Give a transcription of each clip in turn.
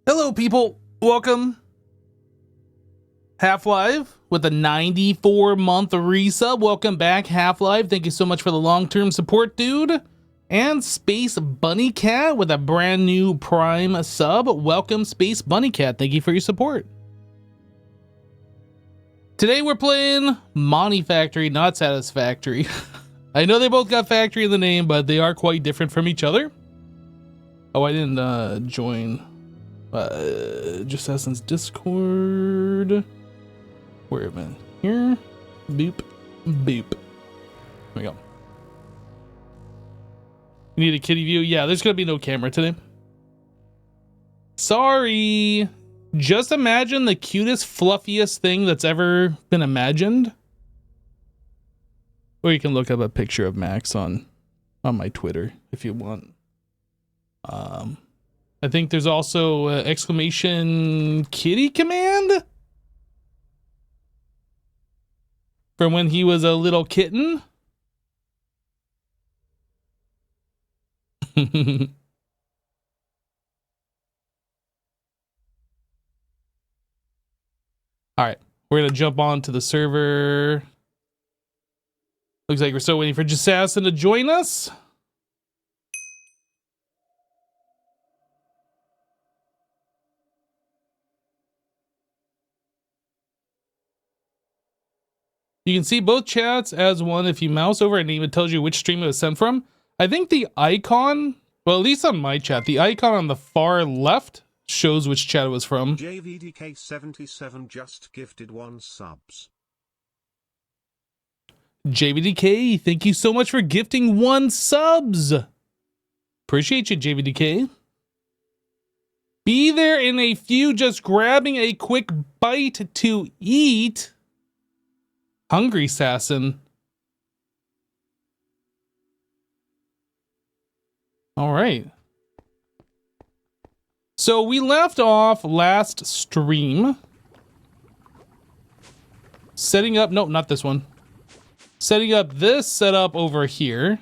Hello, people. Welcome. Half-Life with a 94-month resub. Welcome back, Half-Life. Thank you so much for the long-term support, dude. And Space Bunny Cat with a brand new Prime sub. Welcome, Space Bunny Cat. Thank you for your support. Today we're playing Monifactory, not Satisfactory. I know they both got factory in the name, but they are quite different from each other. Oh, I didn't join just Assassin's Discord. Where am I? Here. Boop. Boop. There we go. You need a kitty view? Yeah, there's gonna be no camera today. Sorry. Just imagine the cutest, fluffiest thing that's ever been imagined. Or you can look up a picture of Max on my Twitter if you want. I think there's also exclamation kitty command from when he was a little kitten. All right, we're gonna jump on to the server. Looks like we're still waiting for Jassassin to join us. You can see both chats as one if you mouse over and it even tells you which stream it was sent from. I think the icon, well, at least on my chat, the icon on the far left shows which chat it was from. JVDK77 just gifted 1 subs. JVDK, thank you so much for gifting 1 subs. Appreciate you, JVDK. Be there in a few, just grabbing a quick bite to eat. Hungry Assassin. All right. So we left off last stream setting up, nope, not this one. Setting up this setup over here.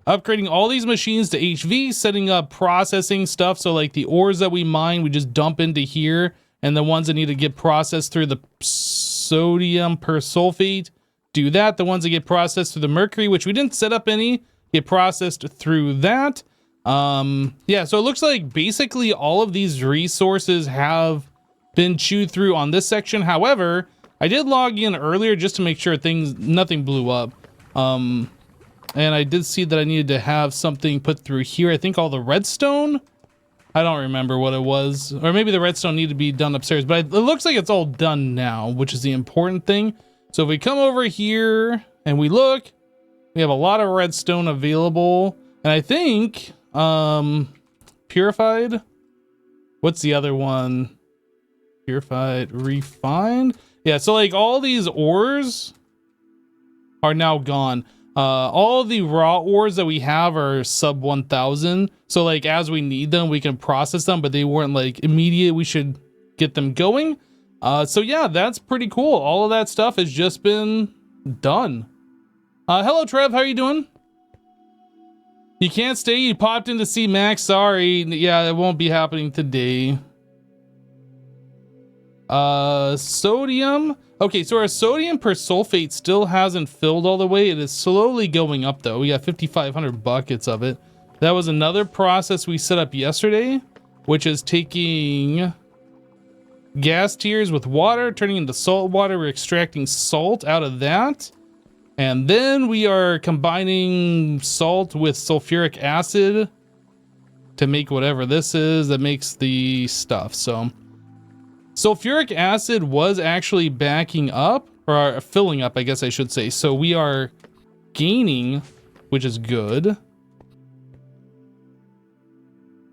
Upgrading all these machines to HV, setting up processing stuff. So like the ores that we mine, we just dump into here. And the ones that need to get processed through the sodium persulfate, do that. The ones that get processed through the mercury, which we didn't set up any, get processed through that. Yeah, so it looks like basically all of these resources have been chewed through on this section. However, I did log in earlier just to make sure nothing blew up. And I did see that I needed to have something put through here. I think all the redstone, I don't remember what it was, or maybe the redstone needed to be done upstairs, but it looks like it's all done now, which is the important thing. So if we come over here and we look, we have a lot of redstone available. And I think, purified, what's the other one? Purified, refined. Yeah, so like all these ores are now gone. All the raw ores that we have are sub 1000. So like as we need them, we can process them, but they weren't like immediate. We should get them going. So yeah, that's pretty cool. All of that stuff has just been done. Hello, Trev. How are you doing? You can't stay. You popped in to see Max. Sorry. Yeah, it won't be happening today. Sodium. Okay, so our sodium persulfate still hasn't filled all the way. It is slowly going up though. We got 5,500 buckets of it. That was another process we set up yesterday, which is taking gas tiers with water, turning into salt water. We're extracting salt out of that. And then we are combining salt with sulfuric acid to make whatever this is that makes the stuff. So sulfuric acid was actually backing up, or filling up, I guess I should say. So we are gaining, which is good.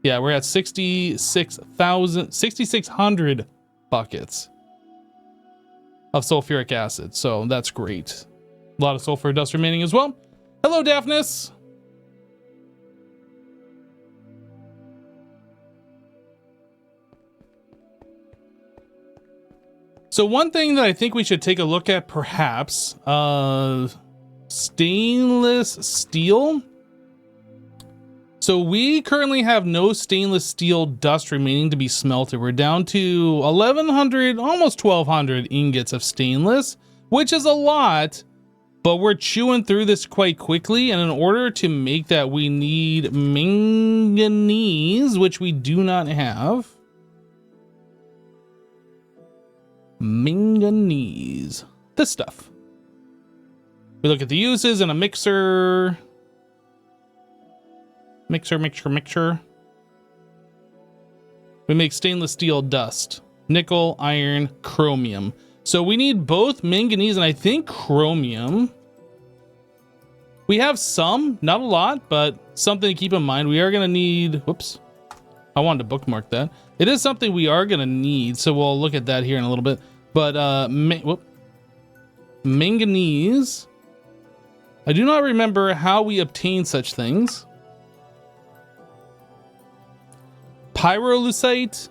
Yeah, we're at 6,600 buckets of sulfuric acid. So that's great. A lot of sulfur dust remaining as well. Hello, Daphnis. So one thing that I think we should take a look at, perhaps, stainless steel. So we currently have no stainless steel dust remaining to be smelted. We're down to 1,100, almost 1,200 ingots of stainless, which is a lot, but we're chewing through this quite quickly. And in order to make that, we need manganese, which we do not have. Manganese. This stuff. We look at the uses in a mixer. Mixer. We make stainless steel dust, nickel, iron, chromium. So we need both manganese and I think chromium. We have some, not a lot, but something to keep in mind. We are going to need, whoops, I wanted to bookmark that. It is something we are going to need, so we'll look at that here in a little bit. But manganese. I do not remember how we obtain such things. Pyrolusite,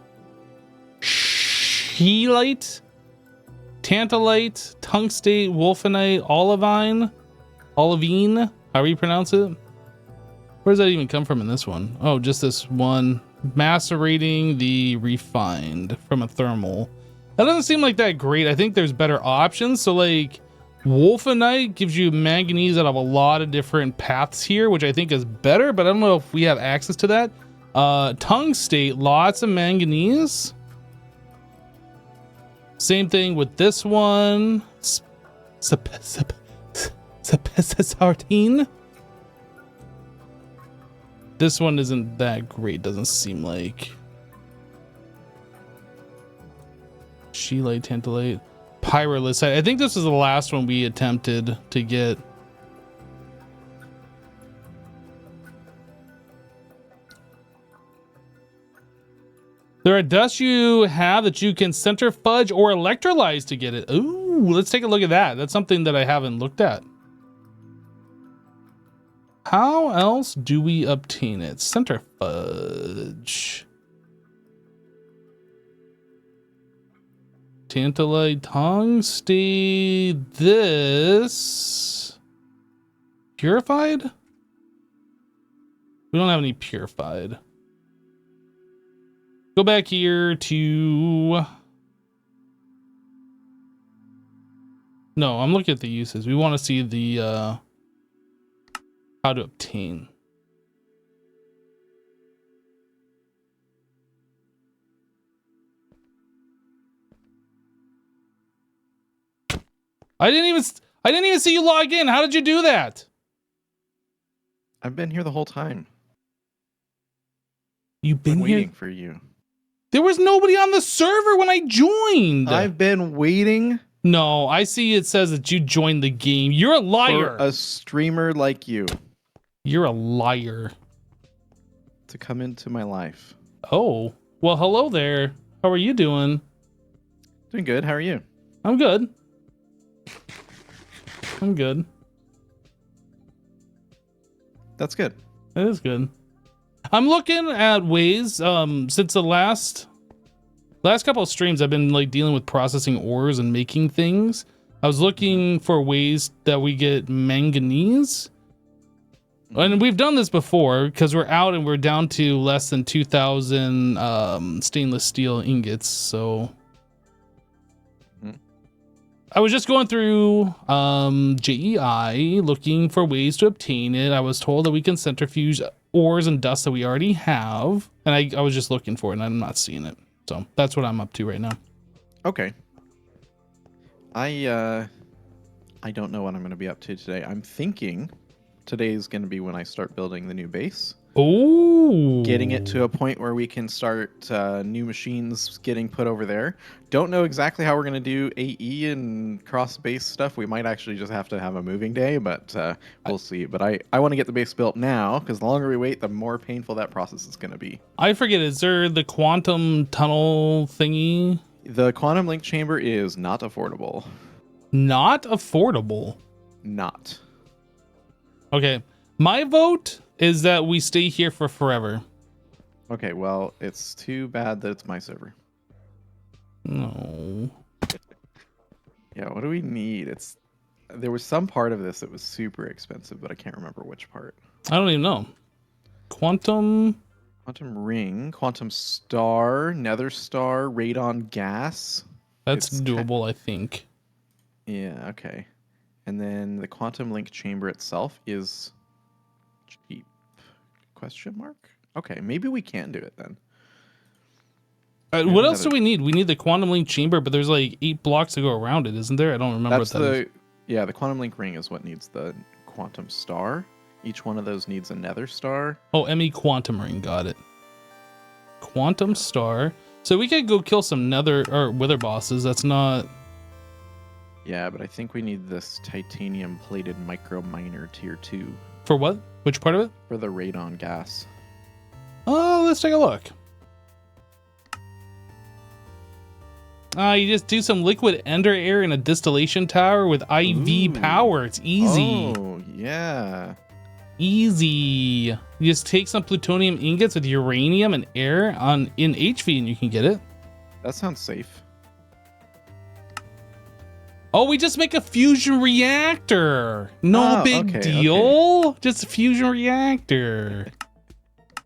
scheelite, tantalite, tungstate, wolfenite, olivine, however you pronounce it. Where does that even come from in this one? Oh, just this one. Macerating the refined from a thermal. That doesn't seem like that great. I think there's better options. So like wolfenite gives you manganese out of a lot of different paths here, which I think is better, but I don't know if we have access to that. Tungstate, lots of manganese. Same thing with this one. Sapesartine. This one isn't that great, doesn't seem like. Scheelite, tantalite, pyrolusite. I think this is the last one we attempted to get. There are dusts you have that you can centrifuge or electrolyze to get it. Ooh, let's take a look at that. That's something that I haven't looked at. How else do we obtain it? Centrifuge. Tantalite, tungstate, this. Purified? We don't have any purified. Go back here to... No, I'm looking at the uses. We want to see the how to obtain. I didn't even see you log in. How did you do that? I've been here the whole time. You've been waiting here? For you. There was nobody on the server when I joined. I've been waiting. No, I see it says that you joined the game. You're a liar. For a streamer like you. You're a liar. To come into my life. Oh, well, hello there. How are you doing? Doing good. How are you? I'm good. I'm good. That's good. That is good. I'm looking at ways, since the last couple of streams, I've been like dealing with processing ores and making things. I was looking for ways that we get manganese. And we've done this before because we're out and we're down to less than 2,000 stainless steel ingots. So I was just going through JEI looking for ways to obtain it. I was told that we can centrifuge ores and dust that we already have. And I was just looking for it and I'm not seeing it. So that's what I'm up to right now. Okay. I don't know what I'm going to be up to today. I'm thinking today is going to be when I start building the new base. Oh, Getting it to a point where we can start new machines getting put over there. Don't know exactly how we're going to do AE and cross base stuff. We might actually just have to have a moving day, but we'll see. But I want to get the base built now because the longer we wait, the more painful that process is going to be. I forget. Is there the quantum tunnel thingy? The quantum link chamber is not affordable. Not affordable. Not. Okay. My vote is that we stay here for forever. Okay, well, it's too bad that it's my server. No. Yeah, what do we need? There was some part of this that was super expensive, but I can't remember which part. I don't even know. Quantum. Quantum ring, quantum star, nether star, radon gas. That's It's doable, I think. Yeah, okay. And then the quantum link chamber itself is cheap? Question mark? Okay, maybe we can do it then. We have What else do another- we need? We need the quantum link chamber, but there's like 8 blocks to go around it, isn't there? I don't remember That's what that is. Yeah, the quantum link ring is what needs the quantum star. Each one of those needs a nether star. Oh, ME quantum ring, got it. Quantum star. So we could go kill some nether or wither bosses. That's not. Yeah, but I think we need this titanium plated micro miner tier 2 For what? Which part of it? for the radon gas. Oh, let's take a look. You just do some liquid ender air in a distillation tower with IV Ooh. power. It's easy. Oh, yeah. Easy. You just take some plutonium ingots with uranium and air in HV and you can get it. That sounds safe. Oh, we just make a fusion reactor. No Oh, big okay, deal. Just a fusion reactor.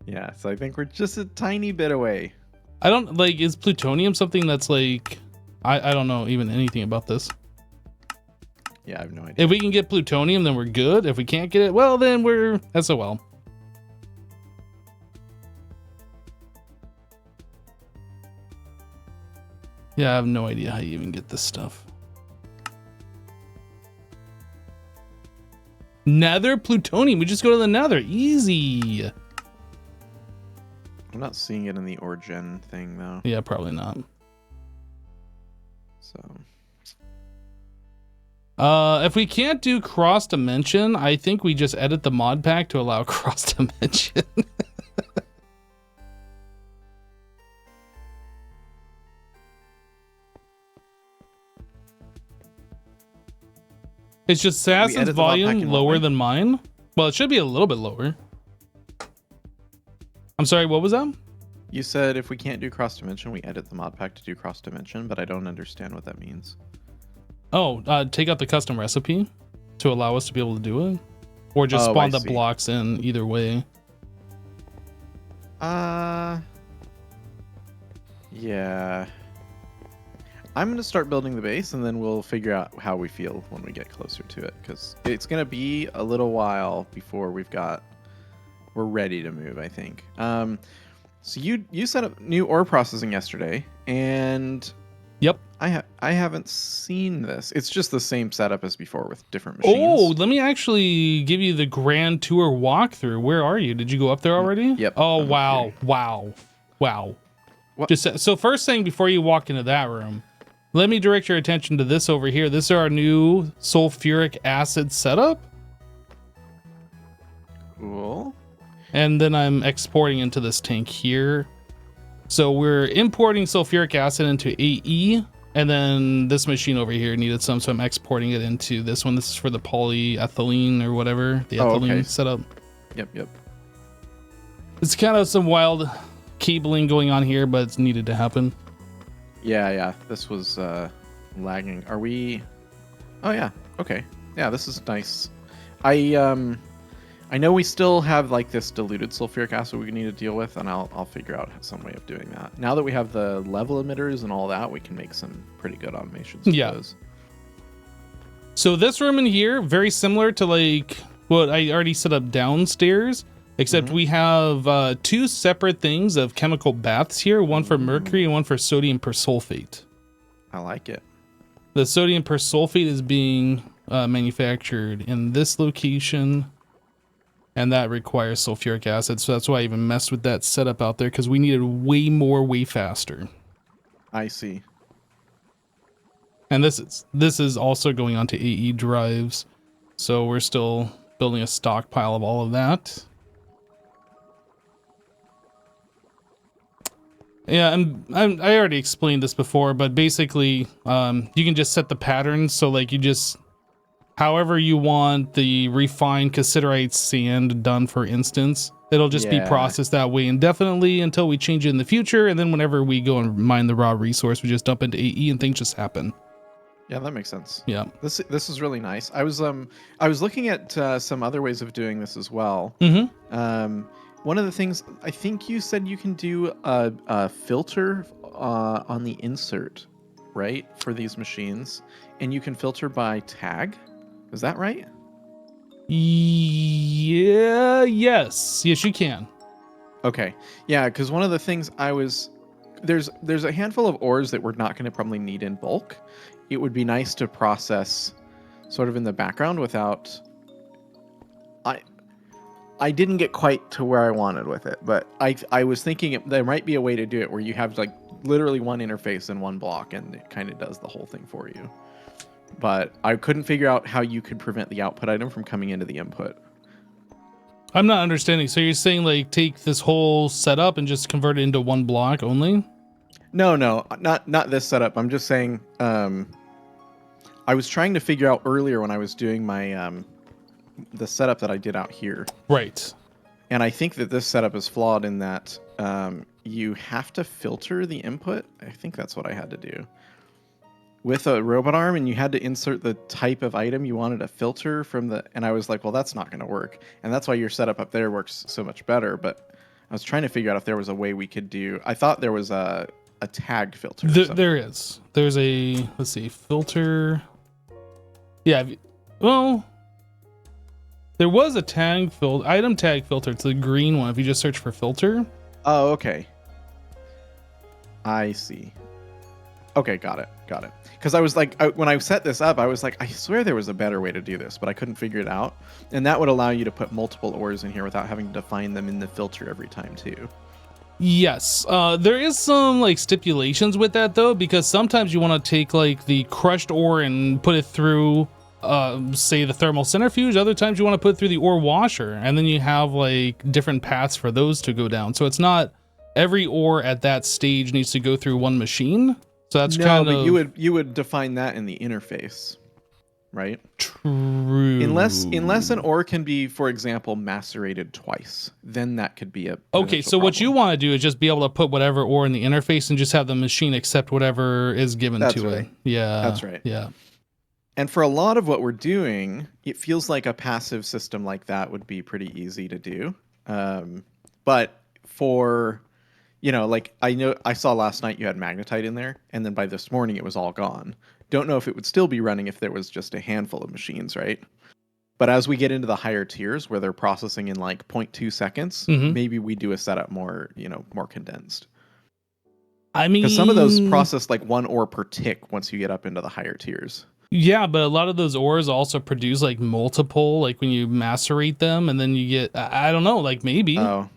Yeah, so I think we're just a tiny bit away. I don't like, is plutonium something that's like, I don't know even anything about this. Yeah, I have no idea. If we can get plutonium, then we're good. If we can't get it, well, then we're SOL. Yeah, I have no idea how you even get this stuff. Nether plutonium. We just go to the nether. Easy. I'm not seeing it in the origin thing though. Yeah, probably not. So If we can't do cross dimension, I think we just edit the mod pack to allow cross dimension. It's just Sass's edit the mod pack volume in what lower way? than mine. Well, it should be a little bit lower. I'm sorry, what was that? you said if we can't do cross dimension, we edit the mod pack to do cross dimension, but I don't understand what that means. Oh, take out the custom recipe to allow us to be able to do it, or just Oh, spawn I the see. blocks in either way. Yeah. I'm going to start building the base and then we'll figure out how we feel when we get closer to it, because it's going to be a little while before we're ready to move, I think. So you set up new ore processing yesterday, and Yep. I haven't seen this. It's just the same setup as before with different machines. Oh, let me actually give you the grand tour walkthrough. Where are you? Did you go up there already? Yep, Oh, I'm up wow. here. Wow. What? Just so first thing before you walk into that room, let me direct your attention to this over here. This is our new sulfuric acid setup. Cool. And then I'm exporting into this tank here. So we're importing sulfuric acid into AE, and then this machine over here needed some, so I'm exporting it into this one. This is for the polyethylene or whatever, the Oh, ethylene okay. setup. Yep. It's kind of some wild cabling going on here, but it's needed to happen. Yeah. This was lagging. Are we? Oh yeah. Okay. Yeah, this is nice. I know we still have like this diluted sulfuric acid we need to deal with, and I'll figure out some way of doing that. Now that we have the level emitters and all that, we can make some pretty good automations. With Yeah. those. So this room in here, very similar to like what I already set up downstairs, except we have 2 separate things of chemical baths here, one for mercury and one for sodium persulfate. I like it. The sodium persulfate is being manufactured in this location, and that requires sulfuric acid. So that's why I even messed with that setup out there, because we needed way more, way faster. I see. And this is also going onto AE drives, so we're still building a stockpile of all of that. Yeah, and I already explained this before, but basically, you can just set the patterns. So like you just, however you want the refined cassiterite sand done, for instance, it'll just be Yeah. processed that way indefinitely until we change it in the future. And then whenever we go and mine the raw resource, we just dump into AE and things just happen. Yeah, that makes sense. Yeah. This is really nice. I was looking at some other ways of doing this as well. Mm-hmm. One of the things I think you said you can do a filter on the insert, right, for these machines, and you can filter by tag. Is that right? Yeah. Yes, you can. Okay. Yeah, because one of the things there's a handful of ores that we're not going to probably need in bulk. It would be nice to process sort of in the background without. I didn't get quite to where I wanted with it, but I was thinking there might be a way to do it where you have like literally one interface and one block, and it kind of does the whole thing for you. But I couldn't figure out how you could prevent the output item from coming into the input. I'm not understanding. So you're saying like take this whole setup and just convert it into one block only? No, not this setup. I'm just saying. I was trying to figure out earlier when I was doing my the setup that I did out here. Right. And I think that this setup is flawed in that you have to filter the input. I think that's what I had to do. With a robot arm, and you had to insert the type of item you wanted to filter from the... And I was like, well, that's not going to work. And that's why your setup up there works so much better. But I was trying to figure out if there was a way we could do... I thought there was a tag filter. There is. There's a... Let's see. Filter... Yeah. Well... There was a tag filter, item tag filter. It's the green one. If you just search for filter. Oh, okay. I see. Okay, got it. Because I was like, when I set this up, I was like, I swear there was a better way to do this, but I couldn't figure it out. And that would allow you to put multiple ores in here without having to define them in the filter every time too. Yes, there is some like stipulations with that though, because sometimes you want to take like the crushed ore and put it through say the thermal centrifuge. Other times you want to put it through the ore washer, and then you have like different paths for those to go down. So it's not every ore at that stage needs to go through one machine. So that's kind of... but you would define that in the interface, right? True. Unless an ore can be, for example, macerated twice, then that could be a... Okay, so what you want to do is just be able to put whatever ore in the interface and just have the machine accept whatever is given to it. Yeah. That's right. Yeah. And for a lot of what we're doing, it feels like a passive system like that would be pretty easy to do. But for, like I saw last night you had magnetite in there, and then by this morning it was all gone. Don't know if it would still be running if there was just a handful of machines, right? But as we get into the higher tiers where they're processing in like 0.2 seconds, maybe we do a setup more, more condensed. I mean, because some of those process like one ore per tick once you get up into the higher tiers. Yeah, but a lot of those ores also produce like multiple, like when you macerate them, and then you get, I don't know, like maybe. Oh.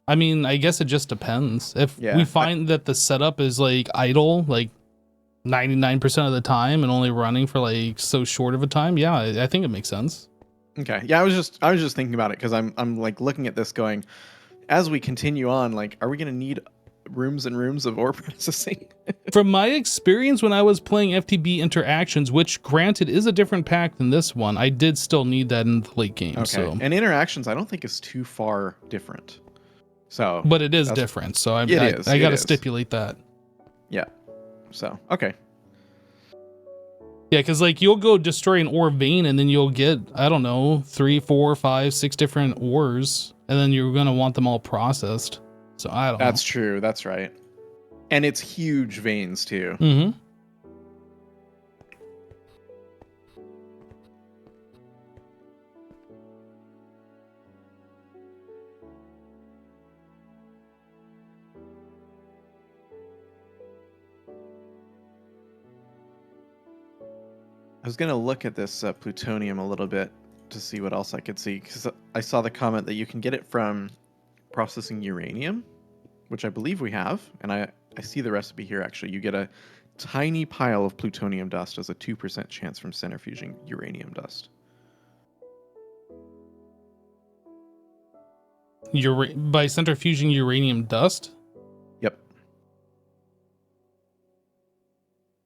I mean, I guess it just depends. If we find that the setup is like idle, like 99% of the time and only running for like so short of a time, yeah, I think it makes sense. Okay. Yeah, I was just thinking about it because I'm like looking at this going, as we continue on, like, are we going to need rooms and rooms of ore processing? From my experience when I was playing FTB Interactions, which granted is a different pack than this one, I did still need that in the late game. Okay. So. And Interactions I don't think is too far different. So, but it is different. So I got to stipulate that. Yeah. So, okay. Yeah, because like you'll go destroy an ore vein and then you'll get, I don't know, 3, 4, 5, 6 different ores, and then you're going to want them all processed. So I don't know. That's true. That's right. And it's huge veins too. Mm-hmm. I was going to look at this plutonium a little bit to see what else I could see, because I saw the comment that you can get it from processing uranium, which I believe we have, and I see the recipe here. Actually, you get a tiny pile of plutonium dust as a 2% chance from centrifuging uranium dust. By centrifuging uranium dust? Yep.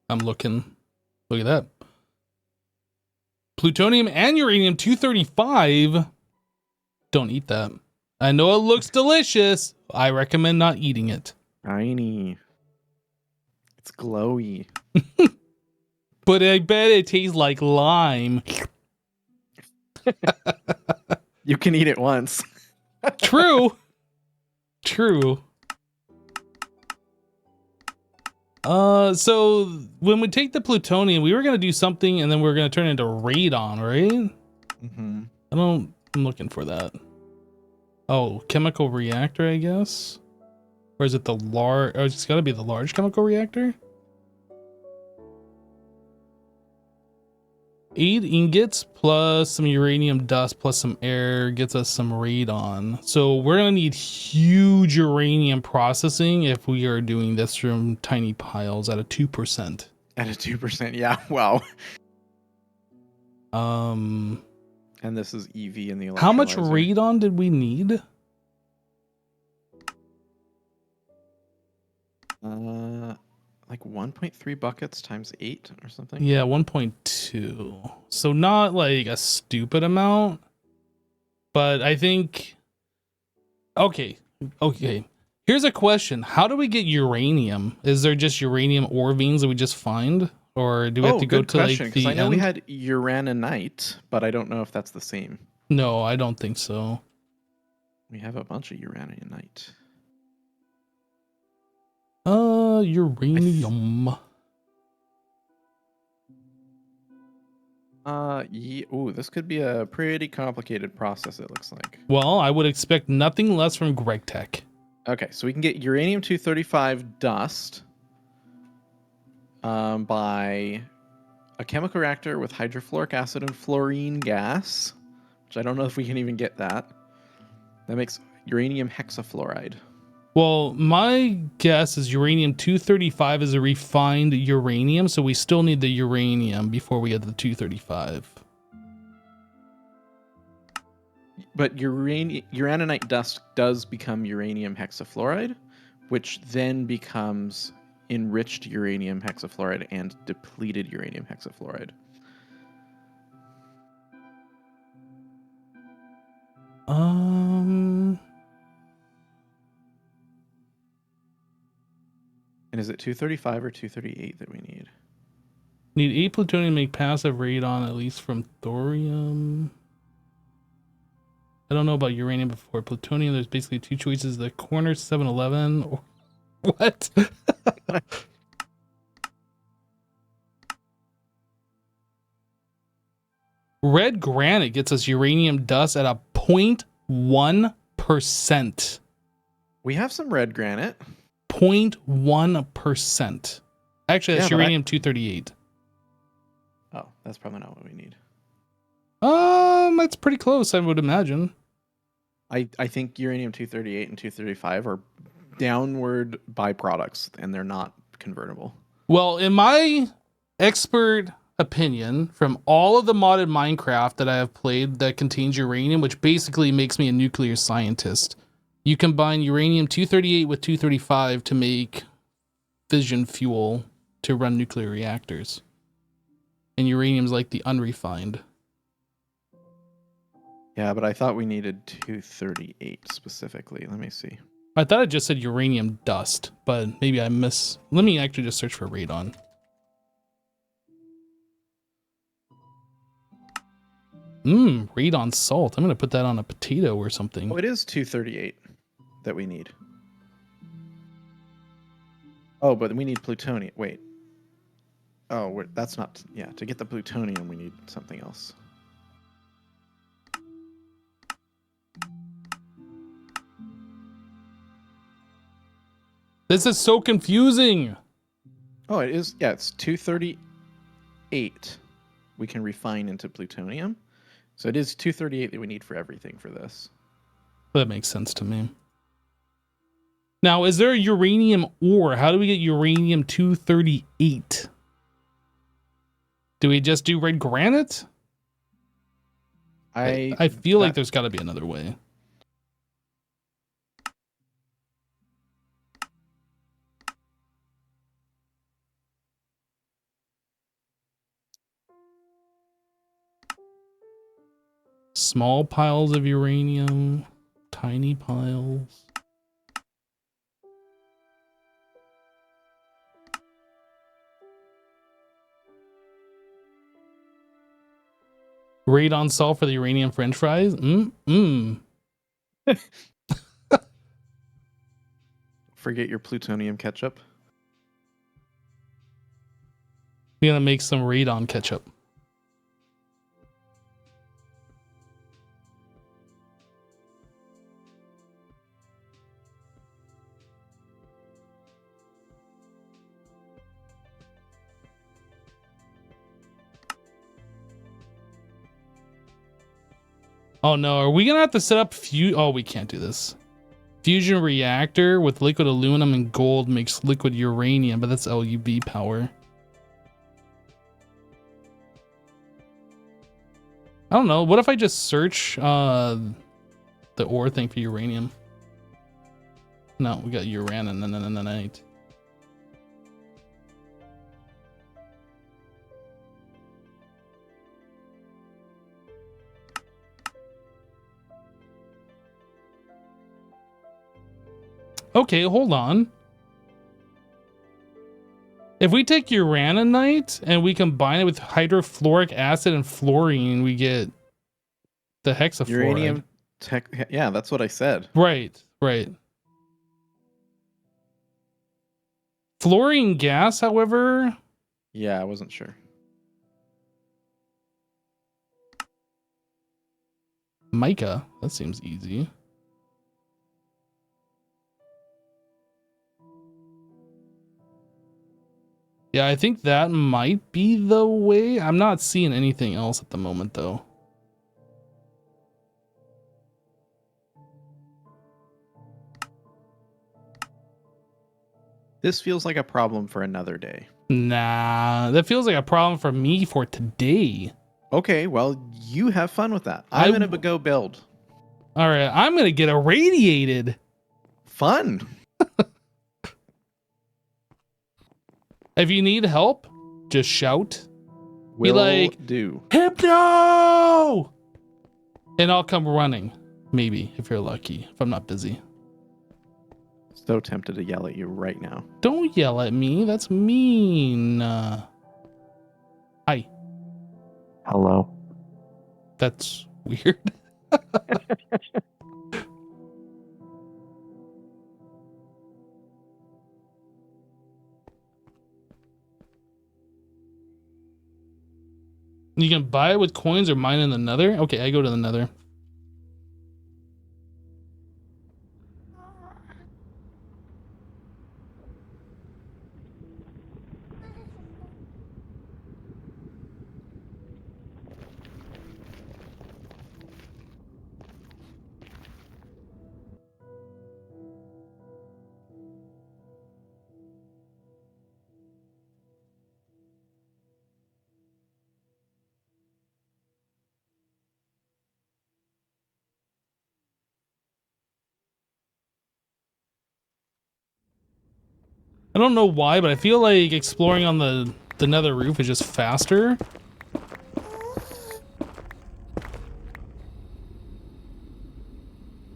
I'm looking. Look at that. Plutonium and uranium-235. Don't eat that. I know it looks delicious. I recommend not eating it. Tiny. It's glowy. But I bet it tastes like lime. You can eat it once. True. True. So when we take the plutonium, we were gonna do something, and then we are gonna turn it into radon, right? Mm-hmm. I'm looking for that. Oh, chemical reactor, I guess. Or is it the large? Oh, it's gotta be the large chemical reactor. 8 ingots plus some uranium dust plus some air gets us some radon. So we're gonna need huge uranium processing if we are doing this from tiny piles at a 2%. At a 2%, yeah. Wow. Um, And this is EV in the electrolyzer. how much radon did we need? Like 1.3 buckets times 8 or something. Yeah, 1.2. So not like a stupid amount, but I think. Okay. Here's a question: how do we get uranium? Is there just uranium ore veins that we just find, or do we have to go to question, like the I know end? we had uraninite, but I don't know if that's the same. No, I don't think so. We have a bunch of uraninite. Uranium. Yeah. Ooh, this could be a pretty complicated process, it looks like. Well, I would expect nothing less from Greg Tech. Okay, so we can get uranium-235 dust by a chemical reactor with hydrofluoric acid and fluorine gas, which I don't know if we can even get that. That makes uranium hexafluoride. Well, my guess is uranium-235 is a refined uranium, so we still need the uranium before we get the 235. But uraninite dust does become uranium hexafluoride, which then becomes enriched uranium hexafluoride and depleted uranium hexafluoride. And is it 235 or 238 that we need? Need 8 plutonium to make passive radon, at least from thorium. I don't know about uranium before. Plutonium, there's basically 2 choices. The corner 7-Eleven or what? Red granite gets us uranium dust at a 0.1%. We have some red granite. 0.1%. Actually, that's uranium-238. Oh, that's probably not what we need. That's pretty close, I would imagine. I think uranium-238 and 235 are downward byproducts, and they're not convertible. Well, in my expert opinion, from all of the modded Minecraft that I have played that contains uranium, which basically makes me a nuclear scientist, you combine uranium-238 with 235 to make fission fuel to run nuclear reactors. And uranium's like the unrefined. Yeah, but I thought we needed 238 specifically. Let me see. I thought it just said uranium dust, but maybe I miss. Let me actually just search for radon. Radon salt. I'm going to put that on a potato or something. Oh, it is 238 that we need. Oh, but we need plutonium. Wait. Oh, that's not... Yeah, to get the plutonium, we need something else. This is so confusing. Oh, it is. Yeah, it's 238 we can refine into plutonium. So it is 238 that we need for everything for this. That makes sense to me. Now, is there a uranium ore? How do we get uranium-238? Do we just do red granite? I feel like there's got to be another way. Small piles of uranium, tiny piles. Radon salt for the uranium french fries? forget your plutonium ketchup. We're gonna make some radon ketchup. Oh no, are we gonna have to set up oh, we can't do this. Fusion reactor with liquid aluminum and gold makes liquid uranium, but that's LUV power. I don't know. What if I just search the ore thing for uranium? No, we got uraninite. Okay, hold on. If we take uraninite and we combine it with hydrofluoric acid and fluorine, we get the hexafluoride. Uranium yeah, that's what I said. Right. Fluorine gas, however... Yeah, I wasn't sure. Mica, that seems easy. Yeah, I think that might be the way. I'm not seeing anything else at the moment, though. This feels like a problem for another day. Nah, that feels like a problem for me for today. Okay, well, you have fun with that. I'm going to go build. All right, I'm going to get irradiated. Fun. If you need help, just shout. Will Be like, do. Hypno! And I'll come running. Maybe, if you're lucky, if I'm not busy. So tempted to yell at you right now. Don't yell at me. That's mean. Hi. Hello. That's weird. You can buy it with coins or mine in the nether? Okay, I go to the nether. I don't know why, but I feel like exploring on the nether roof is just faster.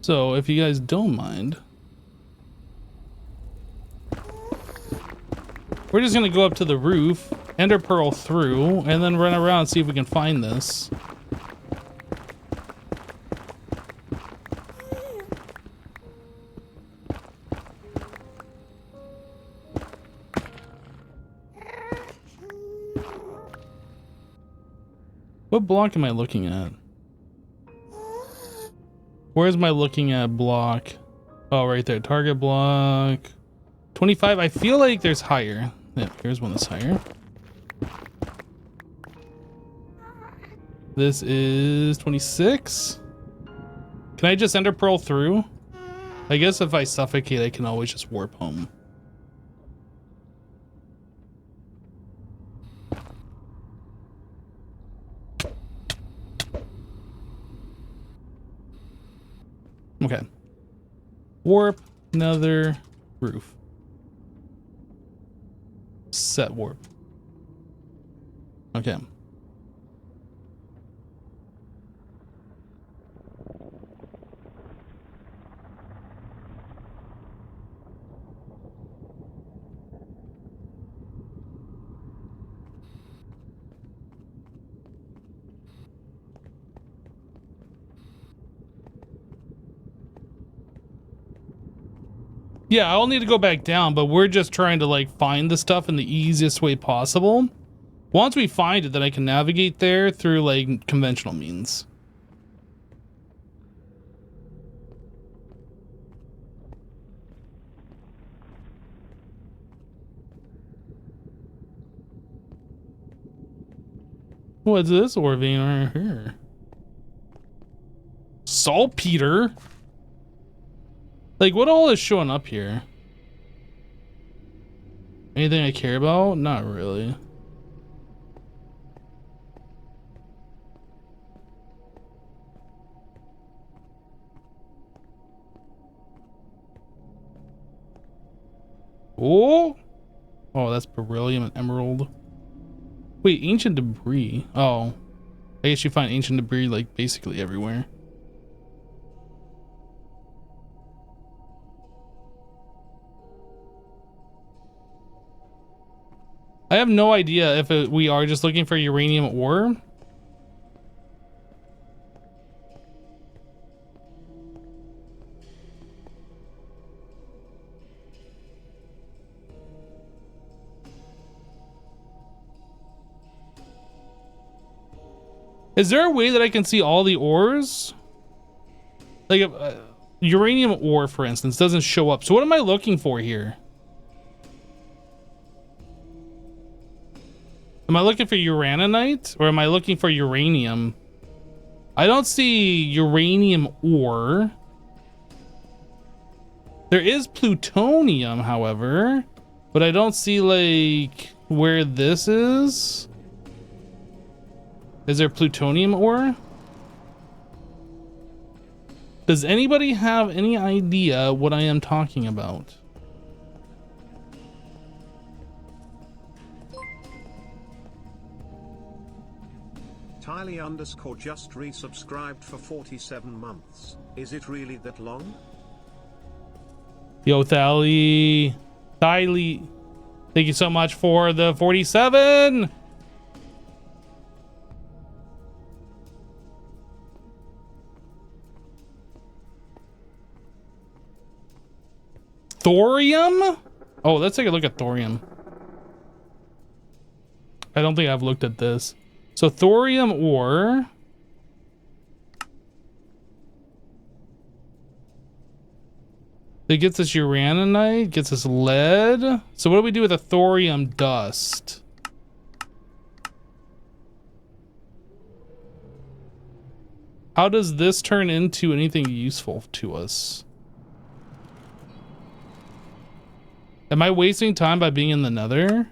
So if you guys don't mind, we're just gonna go up to the roof, ender pearl through, and then run around and see if we can find this. What block am I looking at? Where's my looking at block? Oh, right there. Target block. 25. I feel like there's higher. Yeah, here's one that's higher. This is 26. Can I just ender pearl through? I guess if I suffocate, I can always just warp home. Okay. Warp, nether, roof. Set warp. Okay. Yeah, I'll need to go back down, but we're just trying to like find the stuff in the easiest way possible. Once we find it, then I can navigate there through like conventional means. What's this ore vein right here? Saltpeter? Like, what all is showing up here? Anything I care about? Not really. Oh! Oh, that's beryllium and emerald. Wait, ancient debris. Oh. I guess you find ancient debris, like, basically everywhere. I have no idea if we are just looking for uranium ore. Is there a way that I can see all the ores? Like, uranium ore, for instance, doesn't show up. So what am I looking for here? Am I looking for uraninite or am I looking for uranium? I don't see uranium ore. There is plutonium, however, but I don't see like where this is. Is there plutonium ore? Does anybody have any idea what I am talking about? Tylee_ just resubscribed for 47 months. Is it really that long? Yo, Tylee, thank you so much for the 47. Thorium? Oh, let's take a look at thorium. I don't think I've looked at this. So thorium ore. It gets us uraninite, gets us lead. So what do we do with the thorium dust? How does this turn into anything useful to us? Am I wasting time by being in the nether?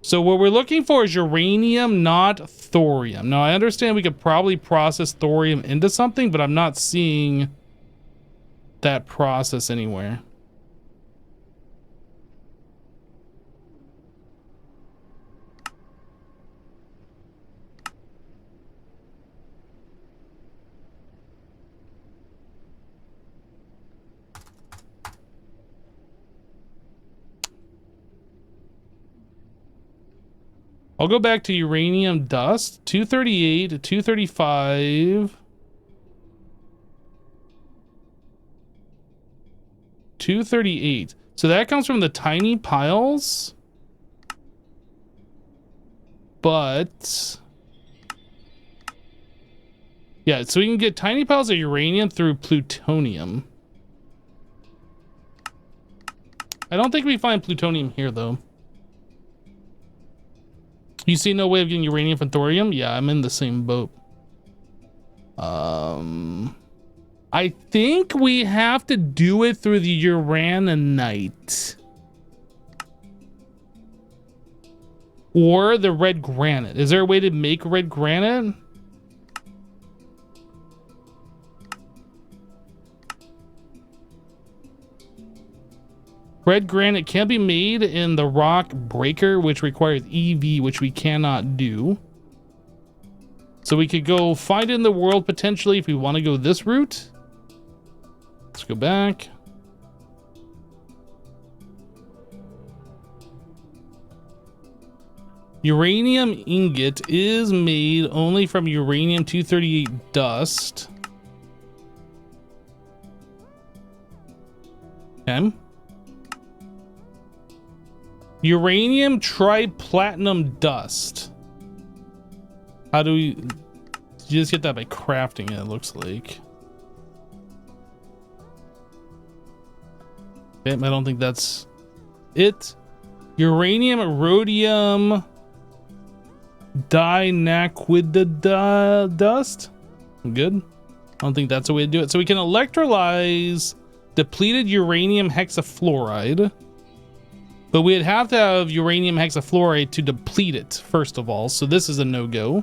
So what we're looking for is uranium, not thorium. Now I understand we could probably process thorium into something, but I'm not seeing that process anywhere. I'll go back to uranium dust, 238, 235, 238. So that comes from the tiny piles, but yeah, so we can get tiny piles of uranium through plutonium. I don't think we find plutonium here though. You see no way of getting uranium from thorium? Yeah, I'm in the same boat. I think we have to do it through the uraninite. Or the red granite. Is there a way to make red granite? Red granite can be made in the rock breaker, which requires EV, which we cannot do. So we could go find it in the world potentially if we want to go this route. Let's go back. Uranium ingot is made only from uranium-238 dust. Okay. Uranium triplatinum dust. How do we... You just get that by crafting it, looks like. Okay, I don't think that's it. Uranium rhodium dinaquidida dust. Good. I don't think that's the way to do it. So we can electrolyze depleted uranium hexafluoride. But we'd have to have uranium hexafluoride to deplete it, first of all. So this is a no-go.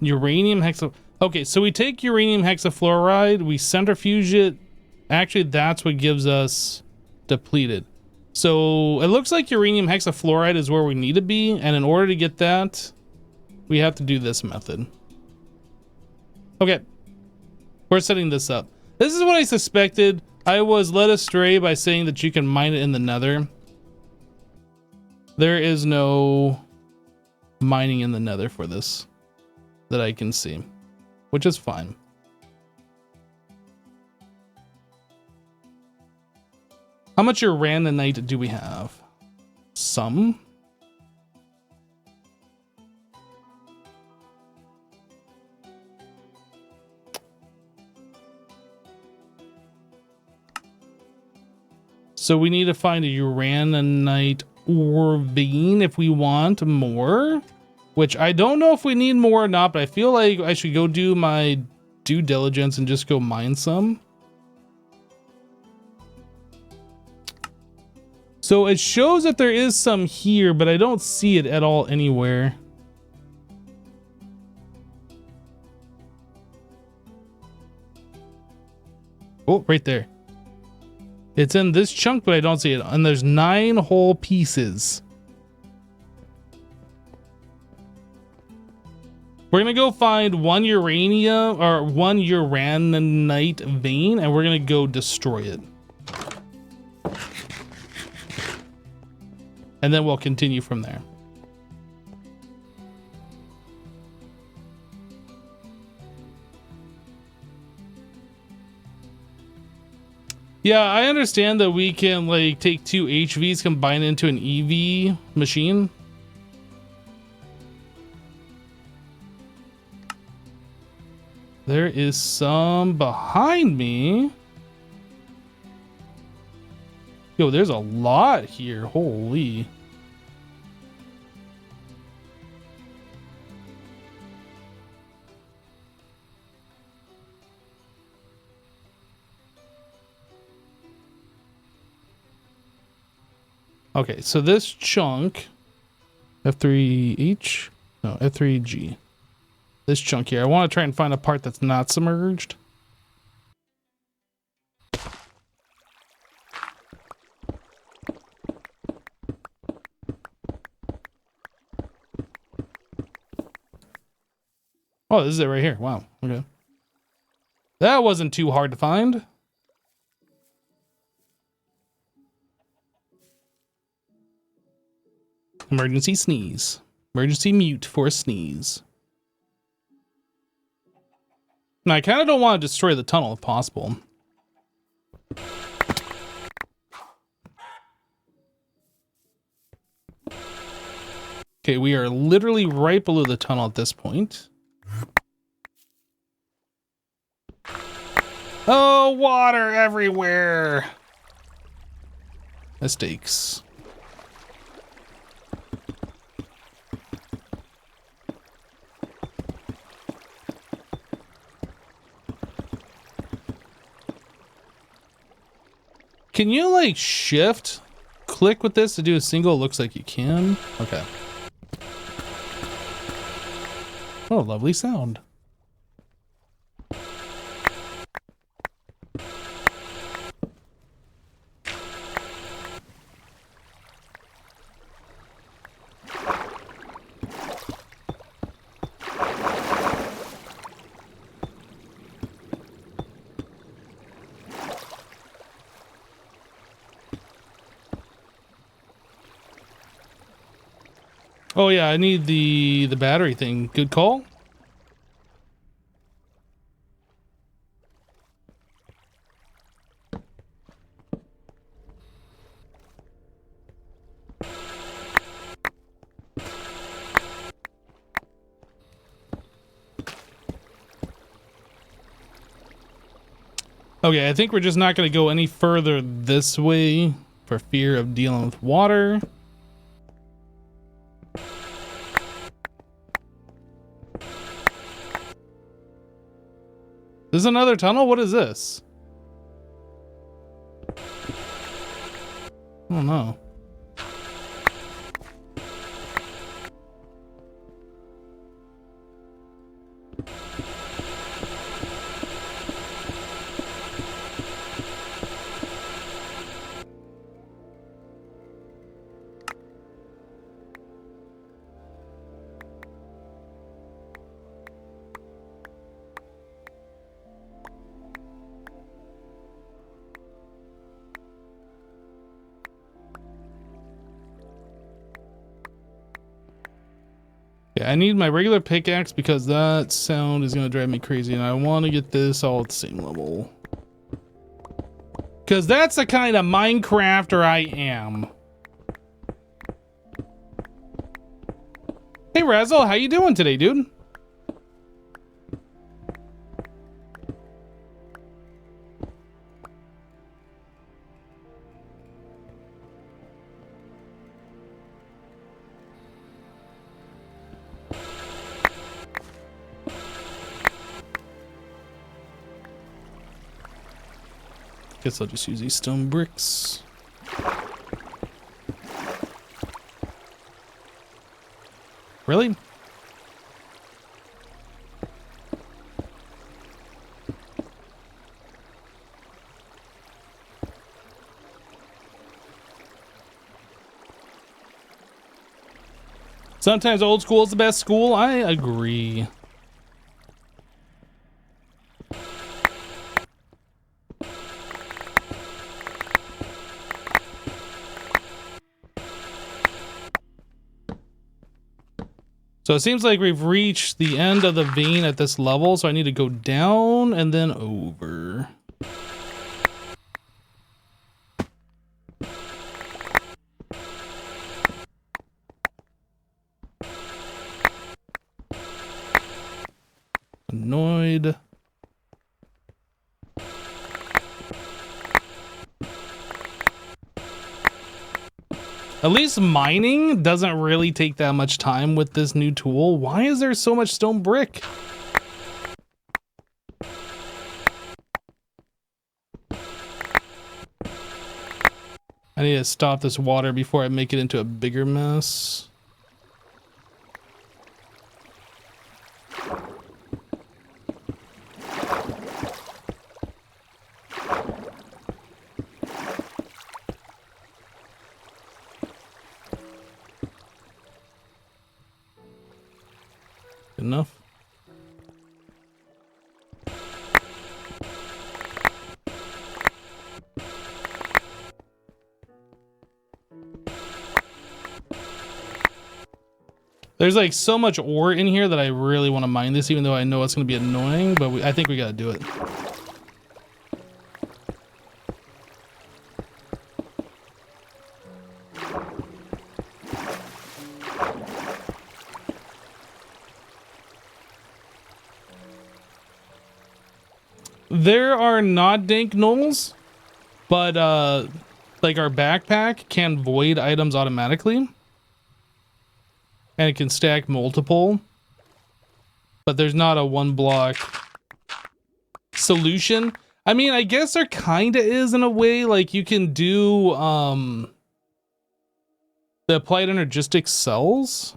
Uranium hexa... Okay, so we take uranium hexafluoride, we centrifuge it. Actually, that's what gives us depleted. So it looks like uranium hexafluoride is where we need to be, and in order to get that, we have to do this method. Okay, we're setting this up. This is what I suspected. I was led astray by saying that you can mine it in the nether. There is no mining in the nether for this that I can see, which is fine. How much uraninite do we have? Some. So we need to find a uraninite ore vein if we want more, which I don't know if we need more or not, but I feel like I should go do my due diligence and just go mine some. So it shows that there is some here, but I don't see it at all anywhere. Oh, right there. It's in this chunk, but I don't see it. And there's 9 whole pieces. We're gonna go find one uranium or one uraninite vein, and we're gonna go destroy it. And then we'll continue from there. Yeah, I understand that we can like take 2 HVs, combine it into an EV machine. There is some behind me. Yo, there's a lot here. Holy. Okay, so this chunk, F3H, no, F3G. This chunk here, I want to try and find a part that's not submerged. Oh, this is it right here. Wow, okay. That wasn't too hard to find. Emergency sneeze. Emergency mute for a sneeze. Now, I kind of don't want to destroy the tunnel if possible. Okay, we are literally right below the tunnel at this point. Oh, water everywhere. Mistakes. Can you like shift click with this to do a single? Looks like you can. Okay. Oh, lovely sound. Oh yeah, I need the battery thing. Good call. Okay, I think we're just not going to go any further this way for fear of dealing with water. This is another tunnel? What is this? I don't know. Yeah, I need my regular pickaxe because that sound is going to drive me crazy, and I want to get this all at the same level. Because that's the kind of Minecrafter I am. Hey Razzle, how you doing today, dude? Guess I'll just use these stone bricks. Really? Sometimes old school is the best school. I agree. So it seems like we've reached the end of the vein at this level, so I need to go down and then over. Annoyed. At least mining doesn't really take that much time with this new tool. Why is there so much stone brick? I need to stop this water before I make it into a bigger mess. Enough. There's like so much ore in here that I really want to mine this, even though I know it's going to be annoying, but I think we got to do it. There are not dank knolls, but like our backpack can void items automatically. And it can stack multiple. But there's not a one block solution. I mean, I guess there kind of is in a way. Like you can do the applied energistic cells.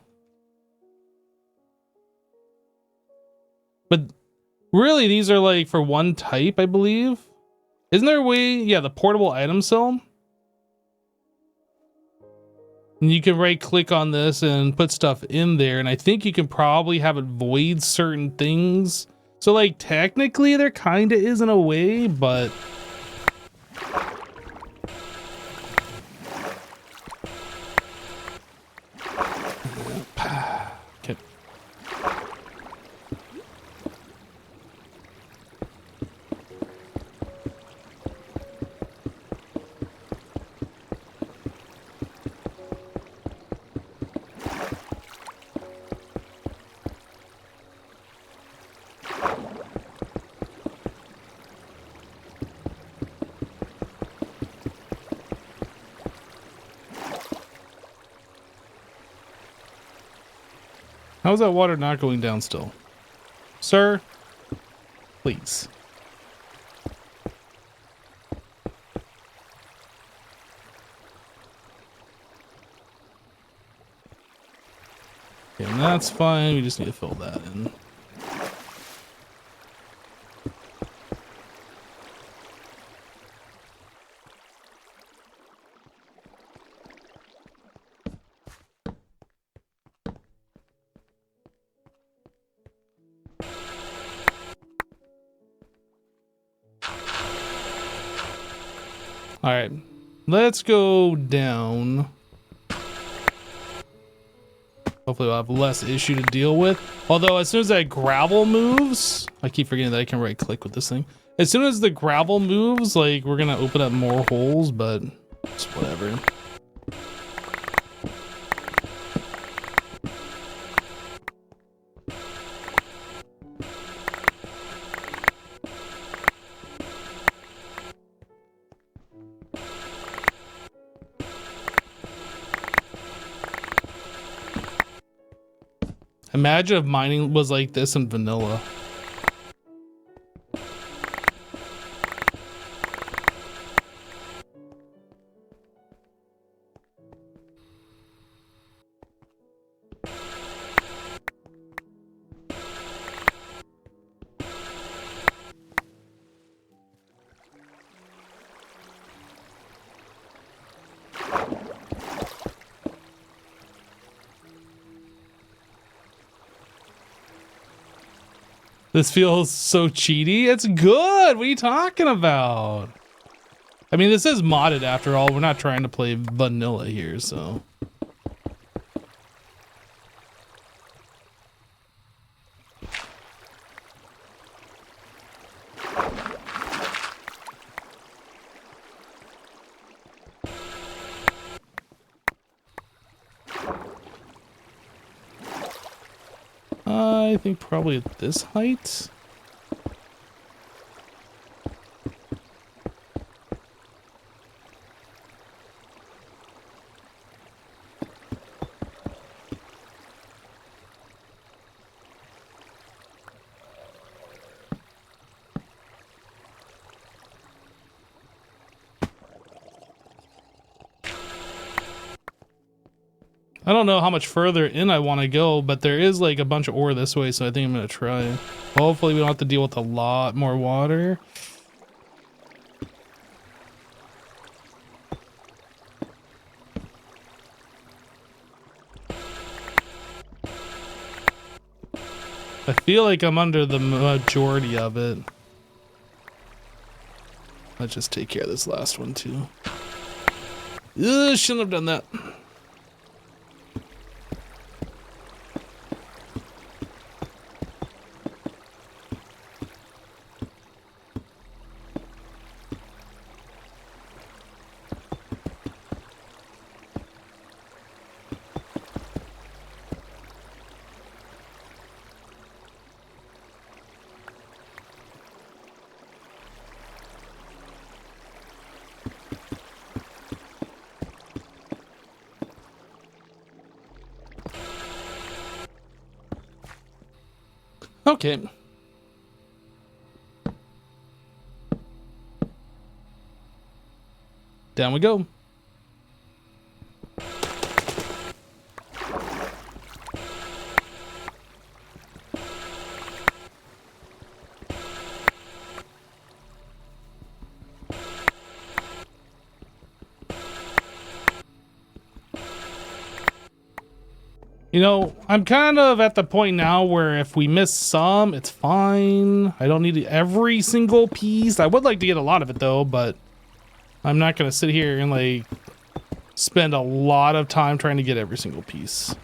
But really, these are like for one type, I believe. Isn't there a way? Yeah, the portable item cell. And you can right click on this and put stuff in there. And I think you can probably have it void certain things. So like technically there kind of is in a way, but How's that water not going down still? Sir, please. Okay, and that's fine. We just need to fill that in. All right, let's go down. Hopefully we'll have less issue to deal with. Although as soon as that gravel moves, I keep forgetting that I can right click with this thing. As soon as the gravel moves, like we're gonna open up more holes, but it's whatever. Imagine if mining was like this in vanilla. This feels so cheaty. It's good. What are you talking about? I mean, this is modded after all. We're not trying to play vanilla here, so. I think probably at this height. I don't know how much further in I want to go, but there is like a bunch of ore this way, so I think I'm going to try. Hopefully we don't have to deal with a lot more water. I feel like I'm under the majority of it. Let's just take care of this last one too. Ugh, shouldn't have done that. Okay. Down we go. You know, I'm kind of at the point now where if we miss some, it's fine. I don't need every single piece. I would like to get a lot of it though, but I'm not going to sit here and like spend a lot of time trying to get every single piece.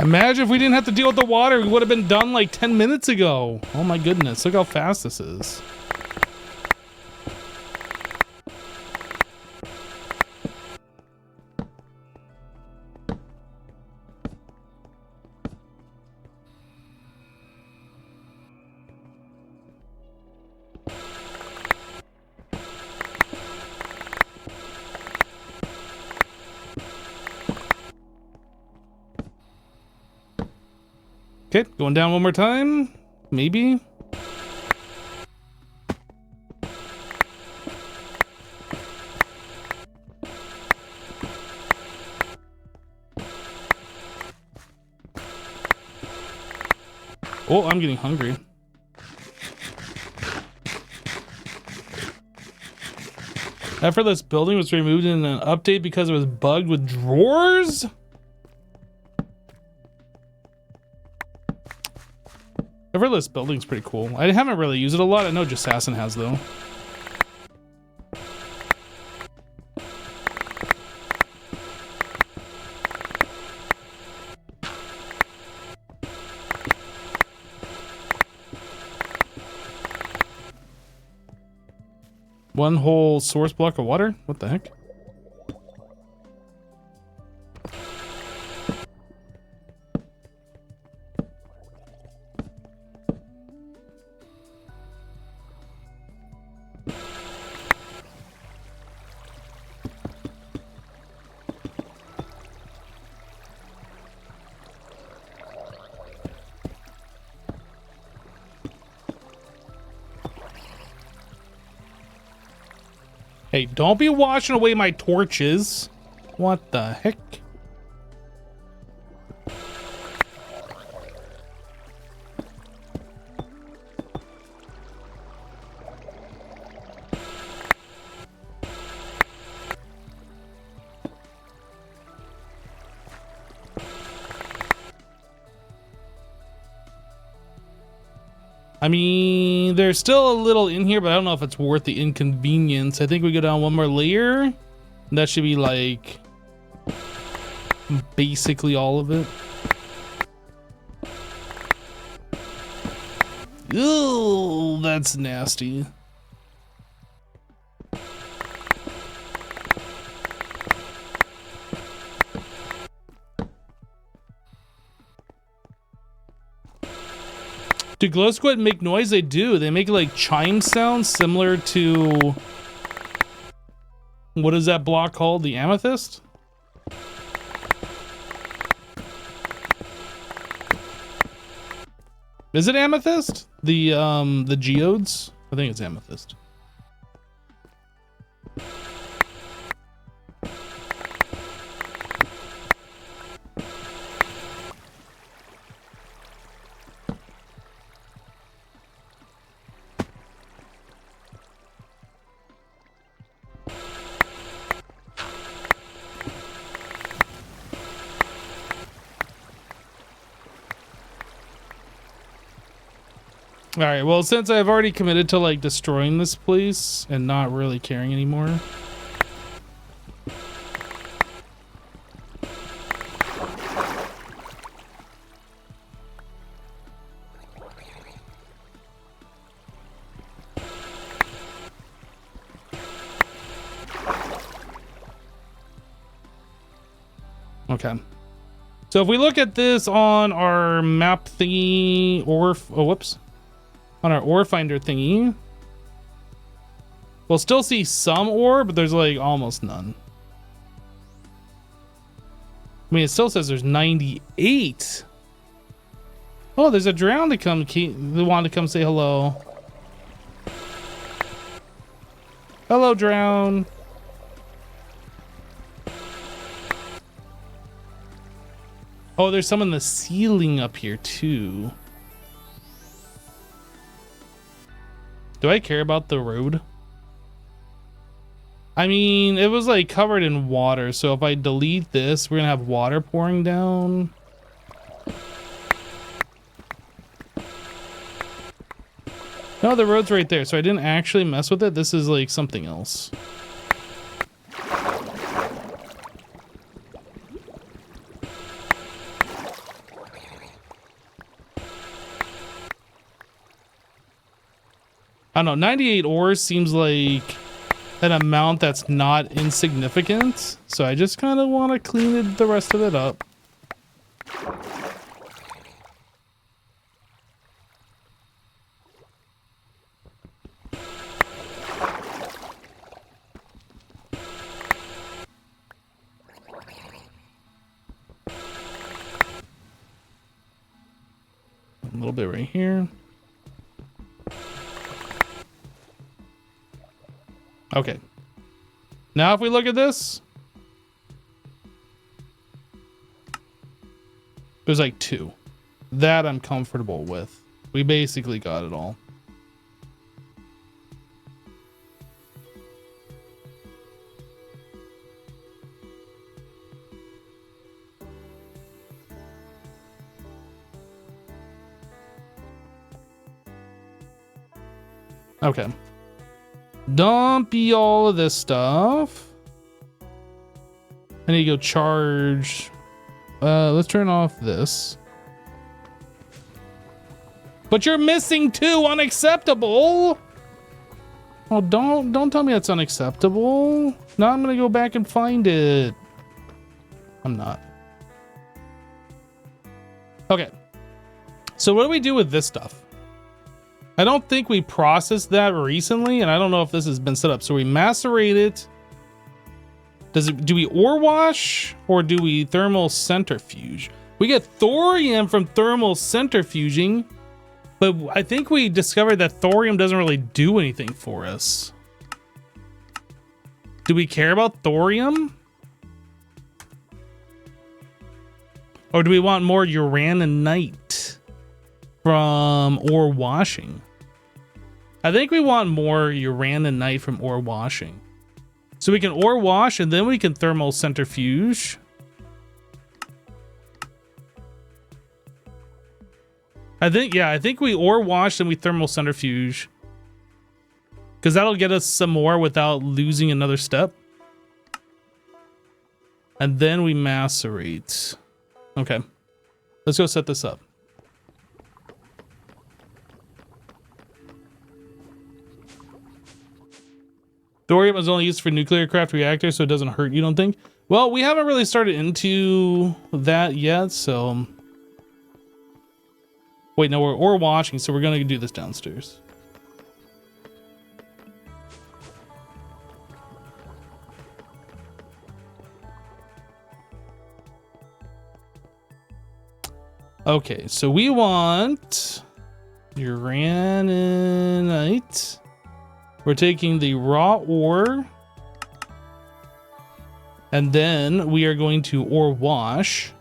Imagine if we didn't have to deal with the water. We would have been done like 10 minutes ago. Oh my goodness. Look how fast this is. Okay, going down one more time. Maybe. Oh, I'm getting hungry. Effortless building was removed in an update because it was bugged with drawers? Effortless building's pretty cool. I haven't really used it a lot. I know Jassassin has though. One whole source block of water? What the heck? Hey, don't be washing away my torches. What the heck? I mean, there's still a little in here, but I don't know if it's worth the inconvenience. I think we go down one more layer. And that should be like basically all of it. Ooh, that's nasty. Do glow squid make noise? They do. They make like chime sounds similar to, what is that block called? The amethyst? Is it amethyst? The geodes? I think it's amethyst. All right, well, since I've already committed to like destroying this place and not really caring anymore. Okay. So if we look at this on our map thingy, or, oh, whoops. On our ore finder thingy, we'll still see some ore, but there's like almost none. I mean, it still says there's 98. Oh, there's a drown to come. They want to come say hello. Hello, drown. Oh, there's some in the ceiling up here too. Do I care about the road? I mean, it was like covered in water, so if I delete this, we're gonna have water pouring down. No, the road's right there, so I didn't actually mess with it. This is like something else. I don't know, 98 ores seems like an amount that's not insignificant. So I just kind of want to clean the rest of it up. A little bit right here. Okay. Now if we look at this, there's like 2. That I'm comfortable with. We basically got it all. Okay. Dumpy all of this stuff. I need to go charge. Let's turn off this. But you're missing 2. Unacceptable. Oh, don't tell me that's unacceptable. Now I'm gonna go back and find it. I'm not. Okay. So what do we do with this stuff? I don't think we processed that recently, and I don't know if this has been set up. So we macerate it. Do we ore wash or do we thermal centrifuge? We get thorium from thermal centrifuging, but I think we discovered that thorium doesn't really do anything for us. Do we care about thorium? Or do we want more uraninite from ore washing? I think we want more uraninite from ore washing. So we can ore wash and then we can thermal centrifuge. I think we ore wash and we thermal centrifuge. Because that'll get us some more without losing another step. And then we macerate. Okay. Let's go set this up. Thorium is only used for nuclear craft reactors, so it doesn't hurt, you don't think? Well, we haven't really started into that yet, so... Wait, no, we're ore washing, so we're going to do this downstairs. Okay, so we want uraninite. We're taking the raw ore, and then we are going to ore wash.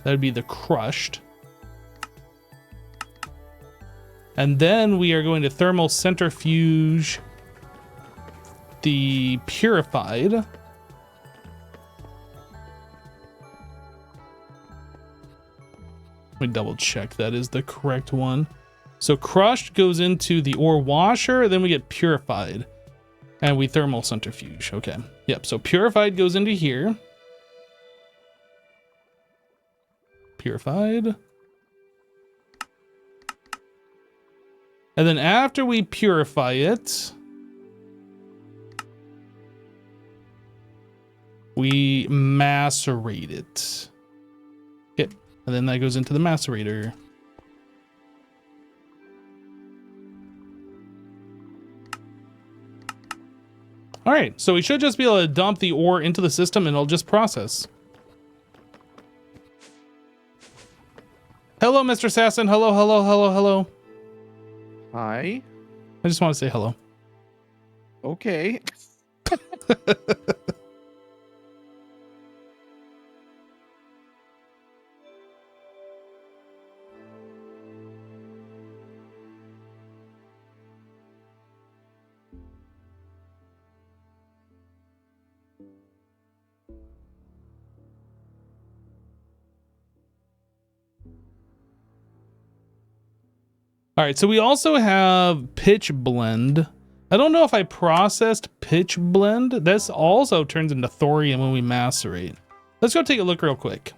That would be the crushed. And then we are going to thermal centrifuge the purified. Let me double check that is the correct one. So crushed goes into the ore washer, then we get purified. And we thermal centrifuge. Okay. Yep, so purified goes into here. Purified. And then after we purify it, we macerate it. Okay. And then that goes into the macerator. All right, so we should just be able to dump the ore into the system and it'll just process. Hello, Mr. Sasson. Hello, hello, hello, hello. Hi. I just want to say hello. Okay. All right, so we also have pitch blend. I don't know if I processed pitch blend. This also turns into thorium when we macerate. Let's go take a look real quick.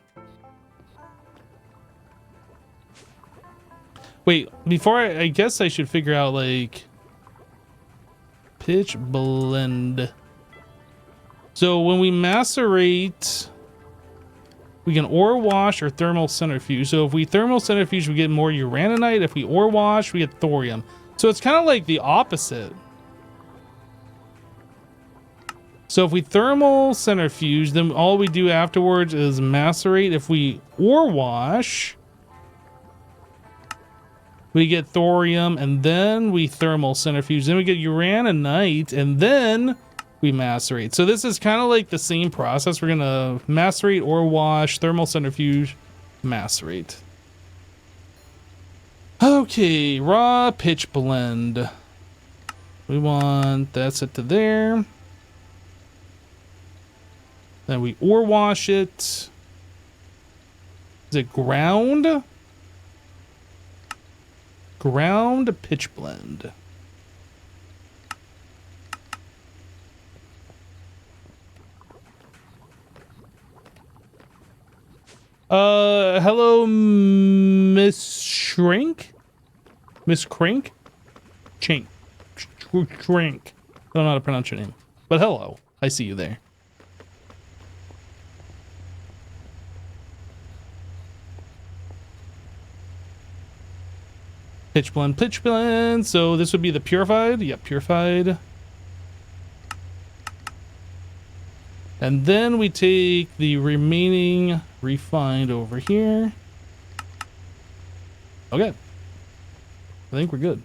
Wait, before I guess I should figure out like pitch blend. So when we macerate, we can ore wash or thermal centrifuge. So if we thermal centrifuge, we get more uraninite. If we ore wash, we get thorium. So it's kind of like the opposite. So if we thermal centrifuge, then all we do afterwards is macerate. If we ore wash, we get thorium, and then we thermal centrifuge. Then we get uraninite, and then we macerate. So this is kind of like the same process. We're gonna macerate, ore wash, thermal centrifuge, macerate. Okay, raw pitch blend. We want that set to there. Then we ore wash it. Is it ground? Ground pitch blend. Hello, Miss Shrink? Miss Crink? Chink. Shrink. I don't know how to pronounce your name. But hello. I see you there. Pitch blend, pitch blend. So this would be the purified. Yep, purified. And then we take the remaining refined over here. Okay. I think we're good.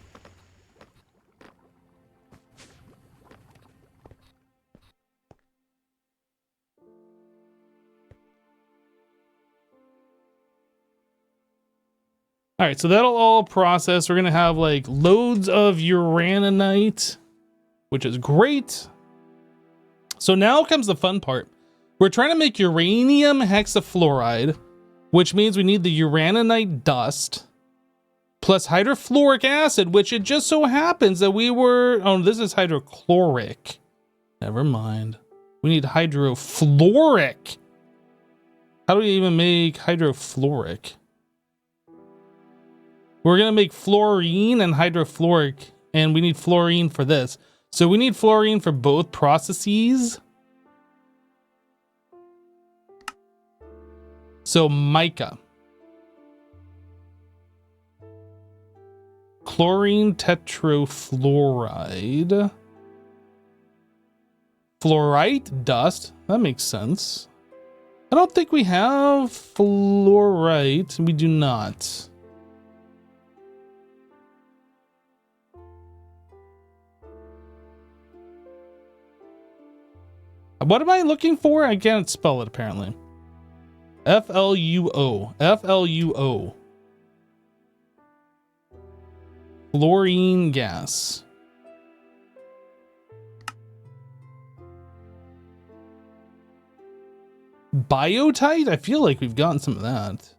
All right, so that'll all process. We're gonna have like loads of uraninite, which is great. So now comes the fun part. We're trying to make uranium hexafluoride, which means we need the uraninite dust plus hydrofluoric acid, which it just so happens that we were, oh, this is hydrochloric. Never mind. We need hydrofluoric. How do we even make hydrofluoric? We're gonna make fluorine and hydrofluoric, and we need fluorine for this. So we need fluorine for both processes. So mica. Chlorine tetrafluoride. Fluorite dust. That makes sense. I don't think we have fluorite. We do not. What am I looking for? I can't spell it apparently. F-L-U-O. F-L-U-O. Fluorine gas. Biotite? I feel like we've gotten some of that.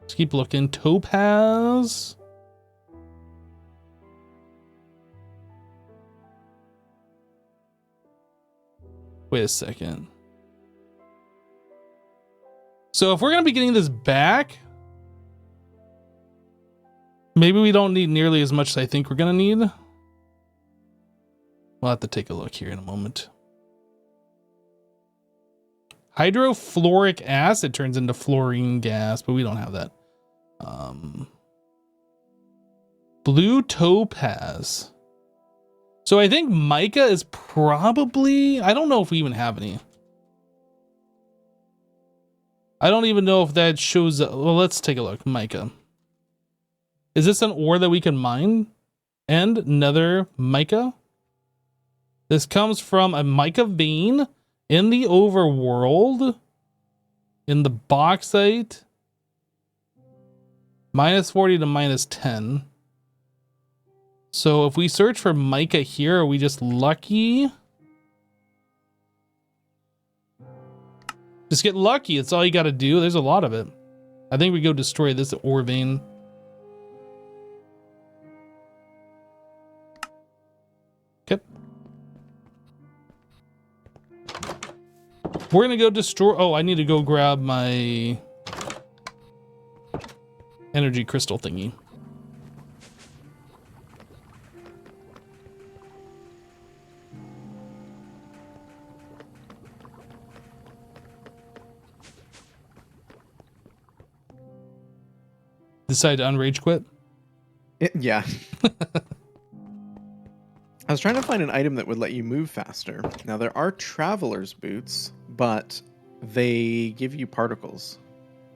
Let's keep looking. Topaz. Wait a second. So if we're going to be getting this back, maybe we don't need nearly as much as I think we're going to need. We'll have to take a look here in a moment. Hydrofluoric acid turns into fluorine gas, but we don't have that. Blue topaz. So I think mica is probably, I don't know if we even have any. I don't even know if that shows up. Well, let's take a look. Mica. Is this an ore that we can mine? And nether mica? This comes from a mica vein in the overworld. In the bauxite. -40 to -10. So if we search for mica here, are we just lucky? Just get lucky. It's all you got to do. There's a lot of it. I think we go destroy this ore vein. Okay. We're going to go destroy. Oh, I need to go grab my energy crystal thingy. Decide to unrage quit? Yeah. I was trying to find an item that would let you move faster. Now, there are traveler's boots, but they give you particles.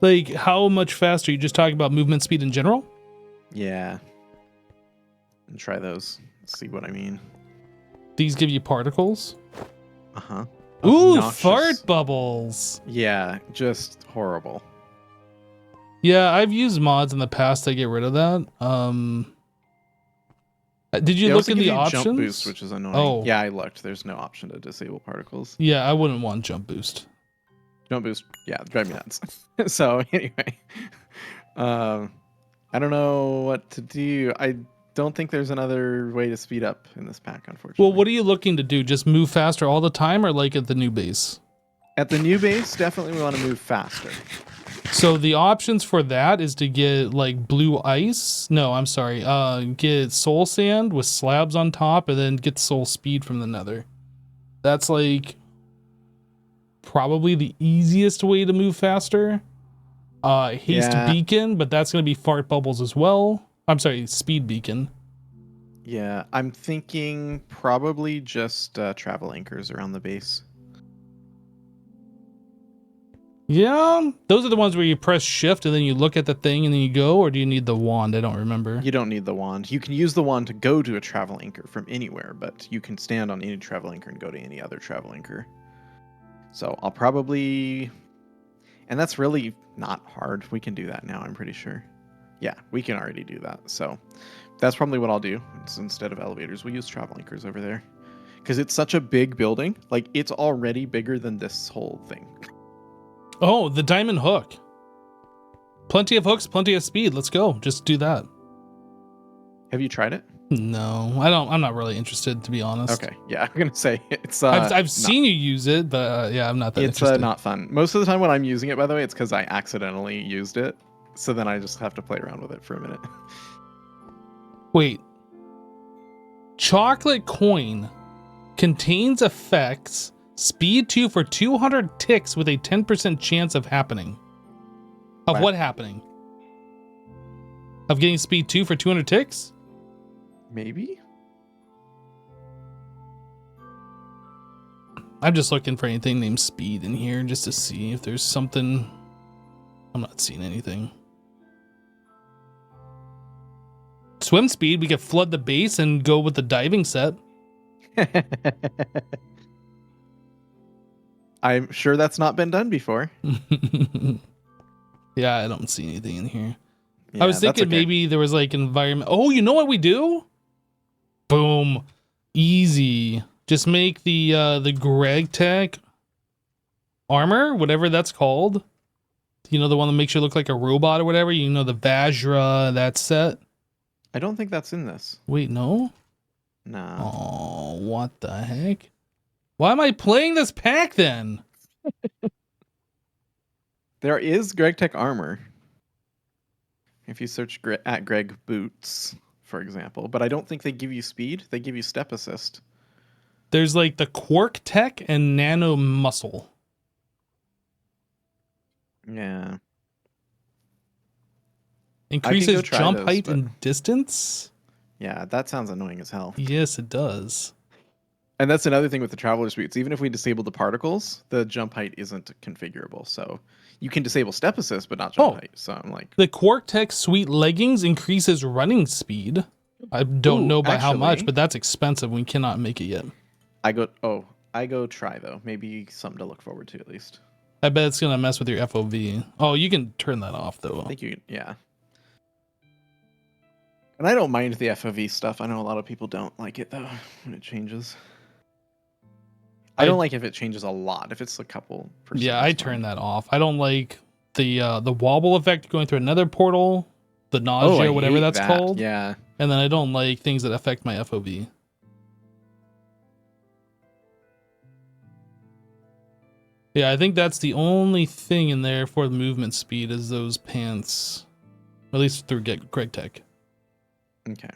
Like, how much faster? You just talking about movement speed in general? Yeah. And try those. See what I mean. These give you particles? Uh-huh. Ooh, Obnoxious. fart bubbles. Yeah, just horrible. Yeah, I've used mods in the past to get rid of that. Did you They look also in give the you options? jump boost, which is annoying. Oh. Yeah, I looked. There's no option to disable particles. Yeah, I wouldn't want jump boost. Jump boost, yeah, drive me nuts. So anyway, I don't know what to do. I don't think there's another way to speed up in this pack, unfortunately. Well, what are you looking to do? Just move faster all the time, or like at the new base? At the new base, definitely we want to move faster. So the options for that is to get like blue ice. No, I'm sorry. Get soul sand with slabs on top, and then get soul speed from the nether. That's like probably the easiest way to move faster. Haste beacon, but that's gonna be fart bubbles as well. I'm sorry, speed beacon. Yeah, I'm thinking probably just travel anchors around the base. Yeah, those are the ones where you press shift and then you look at the thing and then you go, or do you need the wand? I don't remember. You don't need the wand. You can use the wand to go to a travel anchor from anywhere, but you can stand on any travel anchor and go to any other travel anchor. So I'll probably... And that's really not hard. We can do that now, I'm pretty sure. Yeah, we can already do that. So that's probably what I'll do. It's instead of elevators, we use travel anchors over there. Because it's such a big building. Like, it's already bigger than this whole thing. Oh, the diamond hook. Plenty of hooks, plenty of speed. Let's go. Just do that. Have you tried it? No, I don't. I'm not really interested, to be honest. Okay, yeah, I'm gonna say it's. I've seen you use it, but yeah, I'm not that interested. It's not fun. Most of the time when I'm using it, by the way, it's because I accidentally used it. So then I just have to play around with it for a minute. Wait. Chocolate coin contains effects. Speed 2 for 200 ticks with a 10% chance of happening. Of what happening? Of getting speed 2 for 200 ticks? Maybe? I'm just looking for anything named speed in here just to see if there's something. I'm not seeing anything. Swim speed, we could flood the base and go with the diving set. I'm sure that's not been done before. Yeah, I don't see anything in here. Yeah, I was thinking maybe there was like environment. Oh, you know what we do? Boom. Easy. Just make the Greg Tech armor, whatever that's called. You know, the one that makes you look like a robot or whatever. You know, the Vajra, that set. I don't think that's in this. Wait, no? No. Oh, what the heck? Why am I playing this pack then? There is Greg Tech armor. If you search at Greg Boots, for example. But I don't think they give you speed. They give you step assist. There's like the Quark Tech and Nano Muscle. Yeah. Increases jump those, height but... and distance? Yeah, that sounds annoying as hell. Yes, it does. And that's another thing with the Traveler's Boots. Even if we disable the particles, the jump height isn't configurable. So you can disable step assist, but not jump height. So I'm like... The Quark Tech Sweet Leggings increases running speed. I don't know by how much, but that's expensive. We cannot make it yet. I go try, though. Maybe something to look forward to, at least. I bet it's going to mess with your FOV. Oh, you can turn that off, though. I think you can, yeah. And I don't mind the FOV stuff. I know a lot of people don't like it, though, when it changes. I don't like if it changes a lot. If it's a couple %. Yeah, I turn that off. I don't like the wobble effect going through another portal, the nausea, whatever that's called. Yeah. And then I don't like things that affect my FOV. Yeah, I think that's the only thing in there for the movement speed is those pants. At least through Greg Tech. Okay.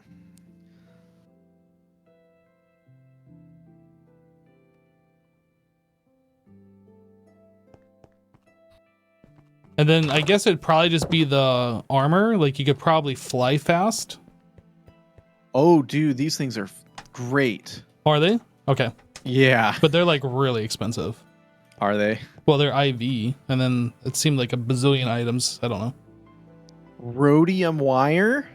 And then I guess it'd probably just be the armor. Like you could probably fly fast. Oh, dude, these things are great. Are they? Okay. Yeah. But they're like really expensive. Are they? Well, they're IV, and then it seemed like a bazillion items. I don't know. Rhodium wire?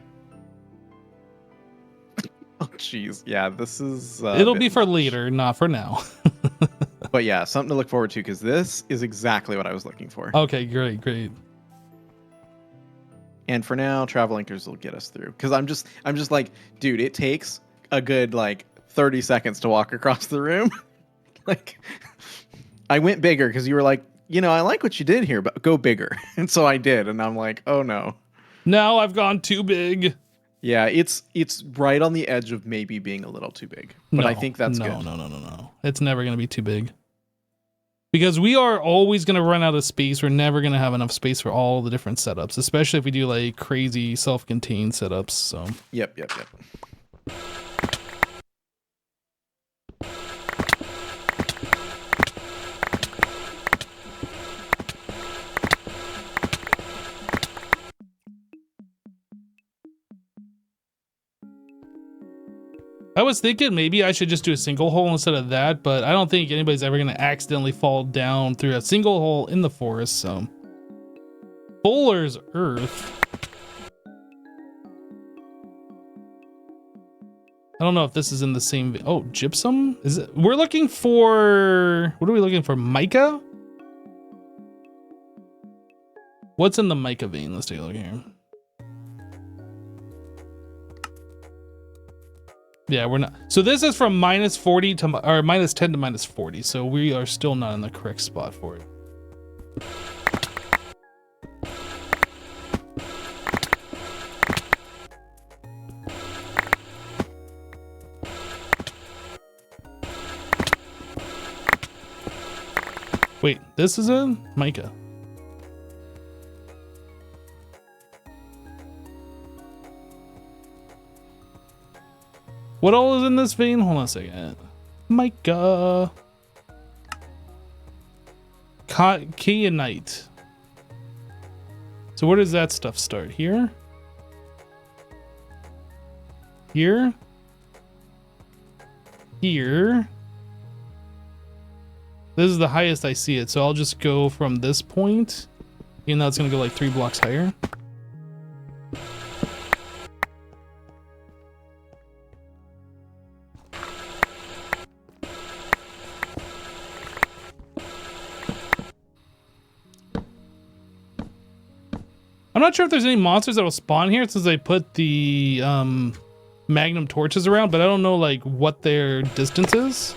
Oh, jeez. Yeah, this is... It'll be for later, not for now. But yeah, something to look forward to, because this is exactly what I was looking for. Okay, great, great. And for now, travel anchors will get us through. Because I'm just like, dude, it takes a good, like, 30 seconds to walk across the room. Like, I went bigger, because you were like, you know, I like what you did here, but go bigger. And so I did, and I'm like, oh no. Now I've gone too big. Yeah, it's right on the edge of maybe being a little too big. But I think that's good. No. It's never going to be too big. Because we are always going to run out of space. We're never going to have enough space for all the different setups, especially if we do like crazy self-contained setups. So. Yep. I was thinking maybe I should just do a single hole instead of that, but I don't think anybody's ever going to accidentally fall down through a single hole in the forest, so. Fuller's Earth. I don't know if this is in the same... Oh, gypsum? Is it? We're looking for... What are we looking for? Mica? What's in the mica vein? Let's take a look here. Yeah, we're not. So this is from -40 to, or -10 to -40. So we are still not in the correct spot for it. Wait, this is a mica. What all is in this vein? Hold on a second. Mica. Kyanite. So where does that stuff start? Here? Here? Here? This is the highest I see it, so I'll just go from this point. Even though it's gonna go like 3 blocks higher. I'm not sure if there's any monsters that will spawn here since they put the magnum torches around, but I don't know like what their distance is.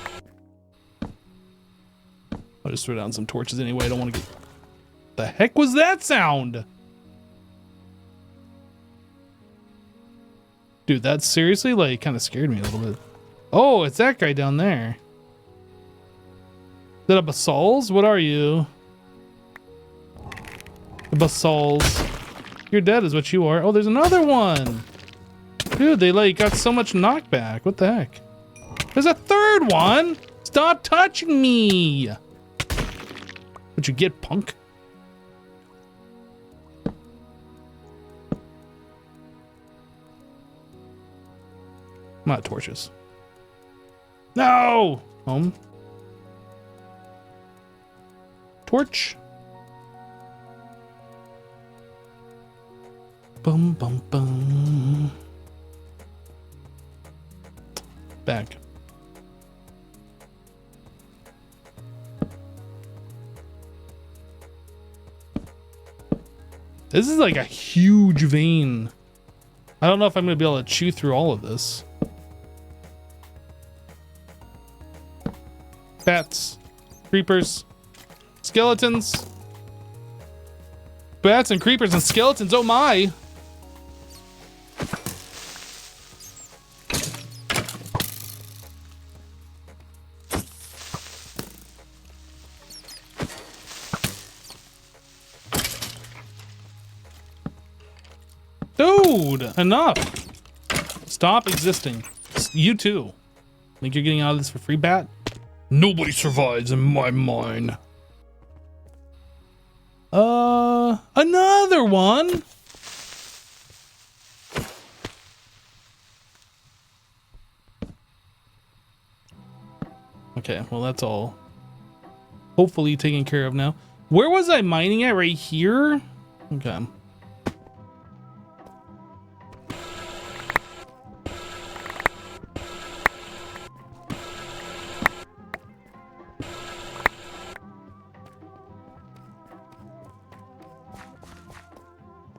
I'll just throw down some torches anyway. I don't want to get... The heck was that sound? Dude, that seriously like kind of scared me a little bit. Oh, it's that guy down there. Is that a basalts? What are you? The basalts. You're dead is what you are. Oh, there's another one. Dude, they like got so much knockback. What the heck? There's a third one. Stop touching me. What'd you get, punk? I'm out of torches. No! Home. Torch. Bum, bum, bum. Back. This is like a huge vein. I don't know if I'm gonna be able to chew through all of this. Bats, creepers, skeletons. Bats and creepers and skeletons, oh my! Dude, enough. Stop existing. You too. Think you're getting out of this for free, bat? Nobody survives in my mind. Another one. Okay, well that's all hopefully taken care of now. Where was I mining at? Right here? Okay.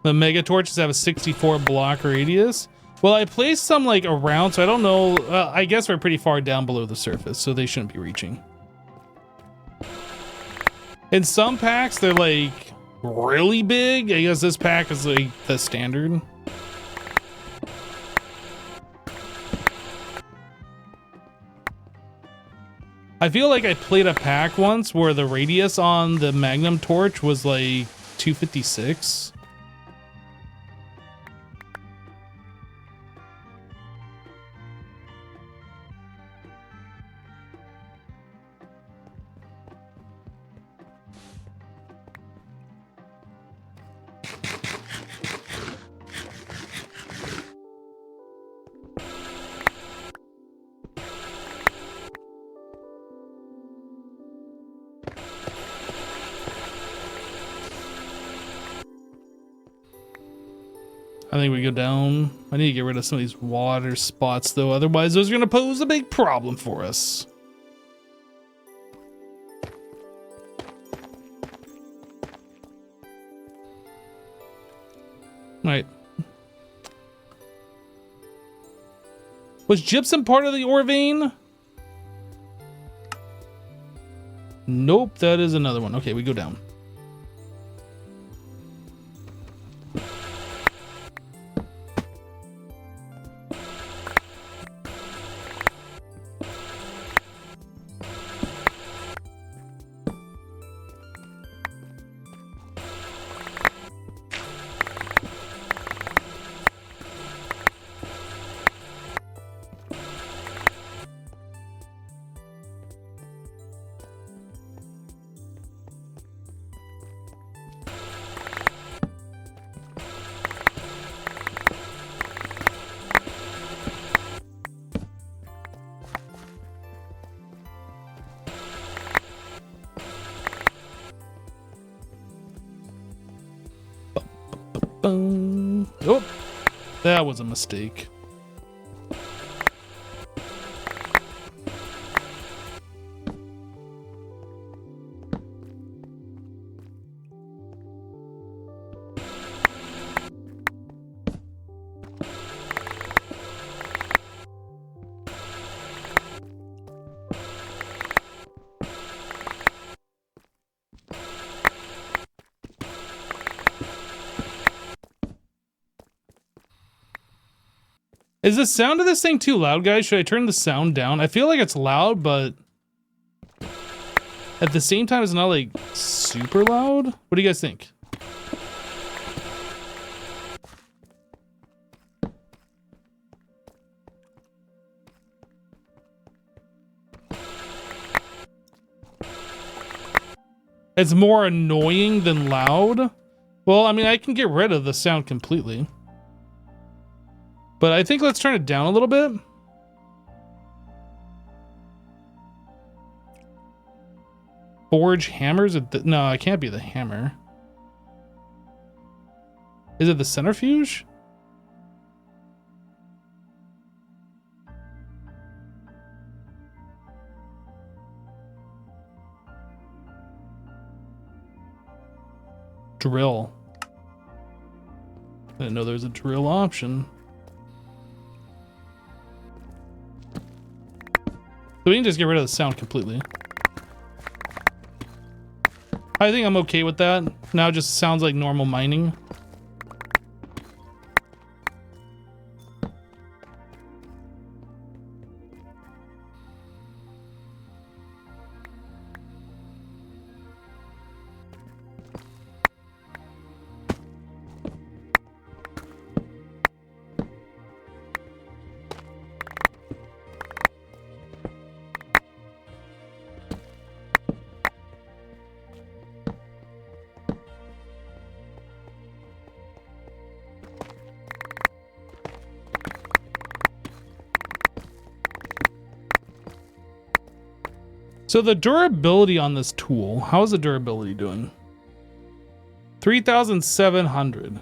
The mega torches have a 64 block radius. Well, I placed some like around, so I don't know. I guess we're pretty far down below the surface, so they shouldn't be reaching. In some packs, they're like really big. I guess this pack is like the standard. I feel like I played a pack once where the radius on the Magnum torch was like 256. I think we go down. I need to get rid of some of these water spots though, otherwise those are going to pose a big problem for us. Right. Was gypsum part of the ore vein? Nope, that is another one. Okay, we go down. Oh, that was a mistake. Is the sound of this thing too loud, guys? Should I turn the sound down? I feel like it's loud, but at the same time, it's not like super loud. What do you guys think? It's more annoying than loud. Well, I mean, I can get rid of the sound completely. But I think let's turn it down a little bit. Forge hammers? No, it can't be the hammer. Is it the centrifuge? Drill. I didn't know there was a drill option. So we can just get rid of the sound completely. I think I'm okay with that. Now it just sounds like normal mining. So the durability on this tool, how's the durability doing? 3,700.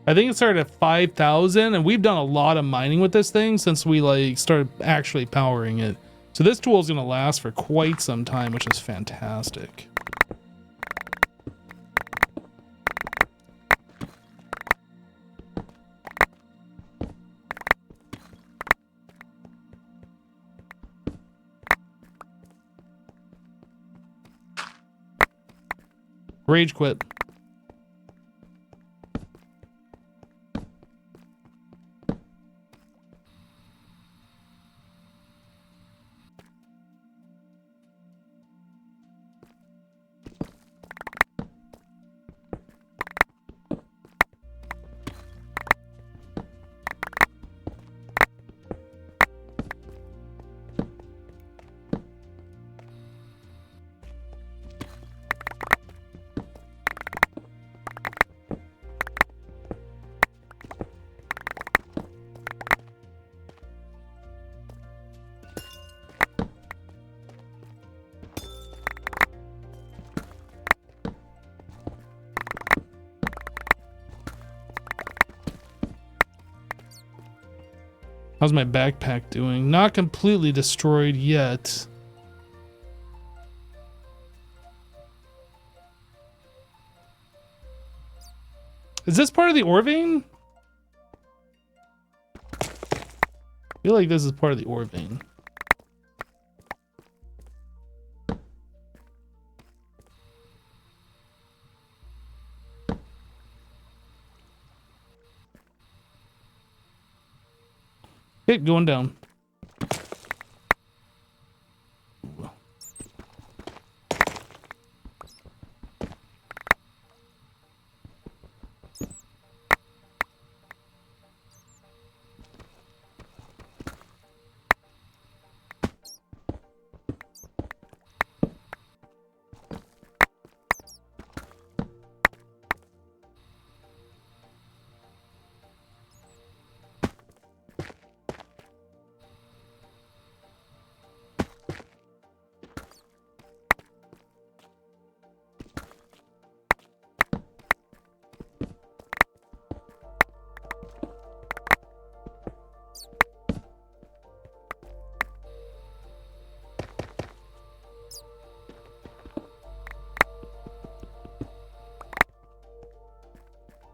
I think it started at 5,000, and we've done a lot of mining with this thing since we like started actually powering it. So this tool is going to last for quite some time, which is fantastic. Rage quit. How's my backpack doing? Not completely destroyed yet. Is this part of the ore vein? I feel like this is part of the ore vein. Okay, going down.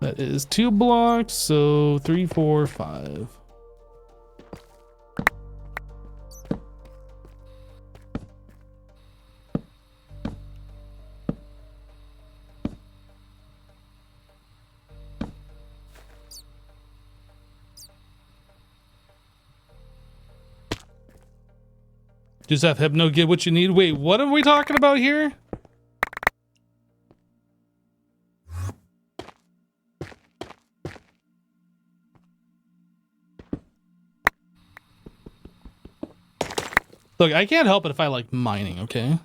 That is 2 blocks, so 3, 4, 5. Just have Hypno get what you need. Wait, what are we talking about here? Look, I can't help it if I like mining, okay?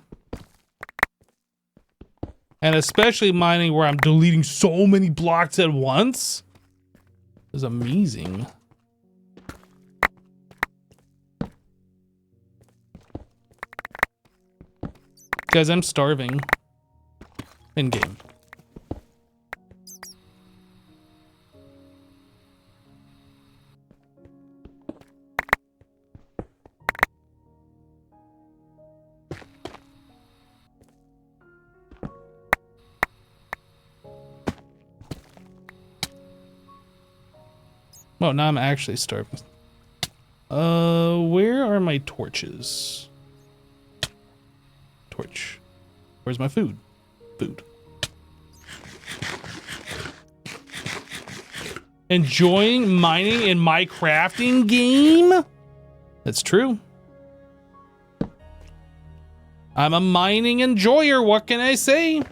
And especially mining where I'm deleting so many blocks at once is amazing. Guys, I'm starving. In game. Oh, now I'm actually starving. Where are my torches? Torch. Where's my food? Food. Enjoying mining in my crafting game? That's true. I'm a mining enjoyer, what can I say?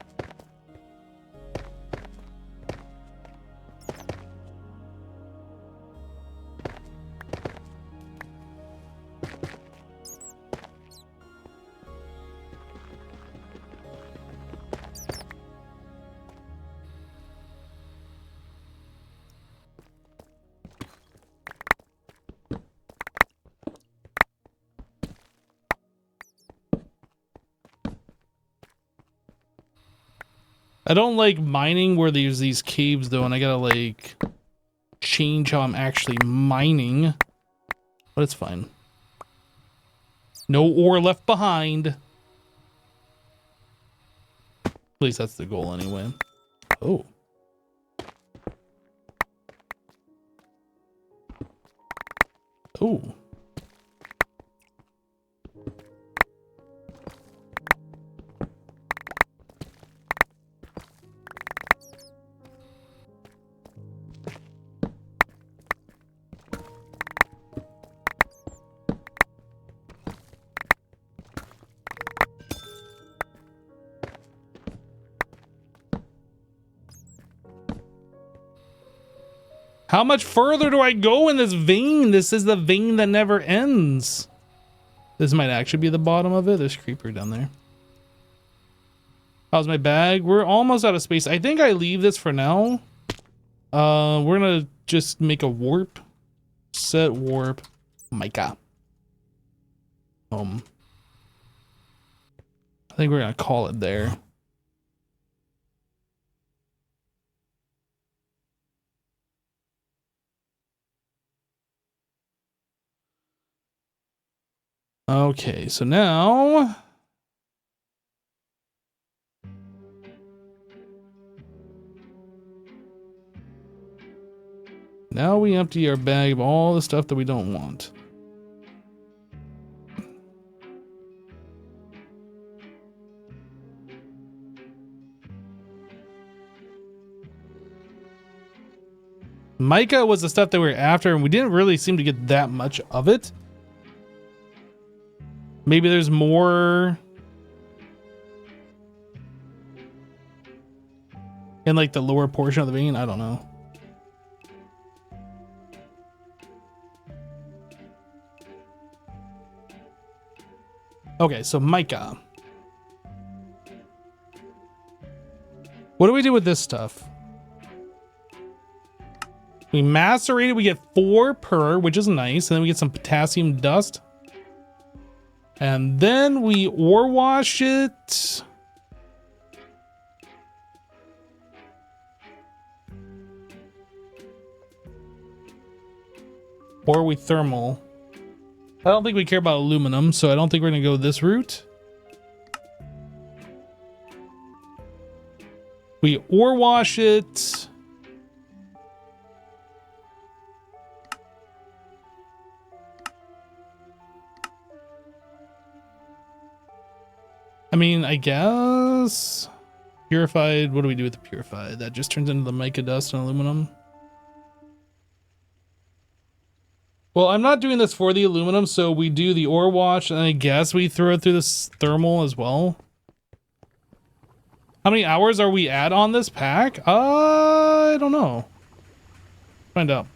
I don't like mining where there's these caves though, and I gotta like change how I'm actually mining. But it's fine. No ore left behind. At least that's the goal anyway. Oh. Oh. How much further do I go in this vein? This is the vein that never ends. This might actually be the bottom of it. There's a creeper down there. How's my bag? We're almost out of space. I think I leave this for now. We're gonna just make a warp. Set warp. Mica. I think we're gonna call it there. Okay, so now we empty our bag of all the stuff that we don't want. Mica was the stuff that we were after, and we didn't really seem to get that much of it. Maybe there's more in like the lower portion of the vein. I don't know. Okay, so mica. What do we do with this stuff? We macerate it. We get 4 per, which is nice. And then we get some potassium dust. And then we ore wash it. Or we thermal. I don't think we care about aluminum, so I don't think we're going to go this route. We ore wash it. I mean, I guess purified. What do we do with the purified? That just turns into the mica dust and aluminum. Well, I'm not doing this for the aluminum, so we do the ore wash, and I guess we throw it through this thermal as well. How many hours are we at on this pack? I don't know. Find out.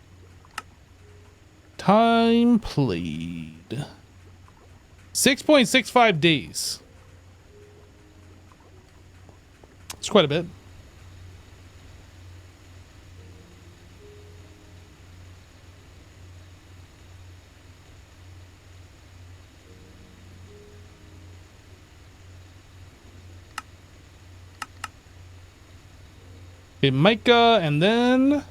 Time played. 6.65 days. It's quite a bit. Okay, mica, and then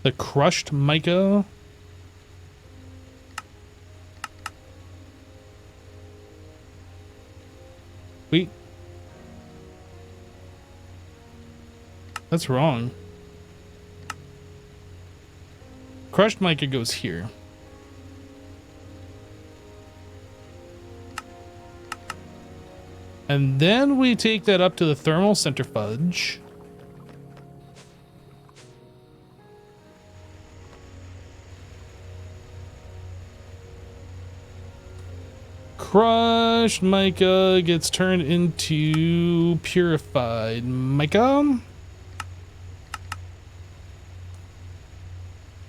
the crushed mica. Wait. That's wrong. Crushed mica goes here. And then we take that up to the thermal centrifuge. Crushed mica gets turned into purified mica.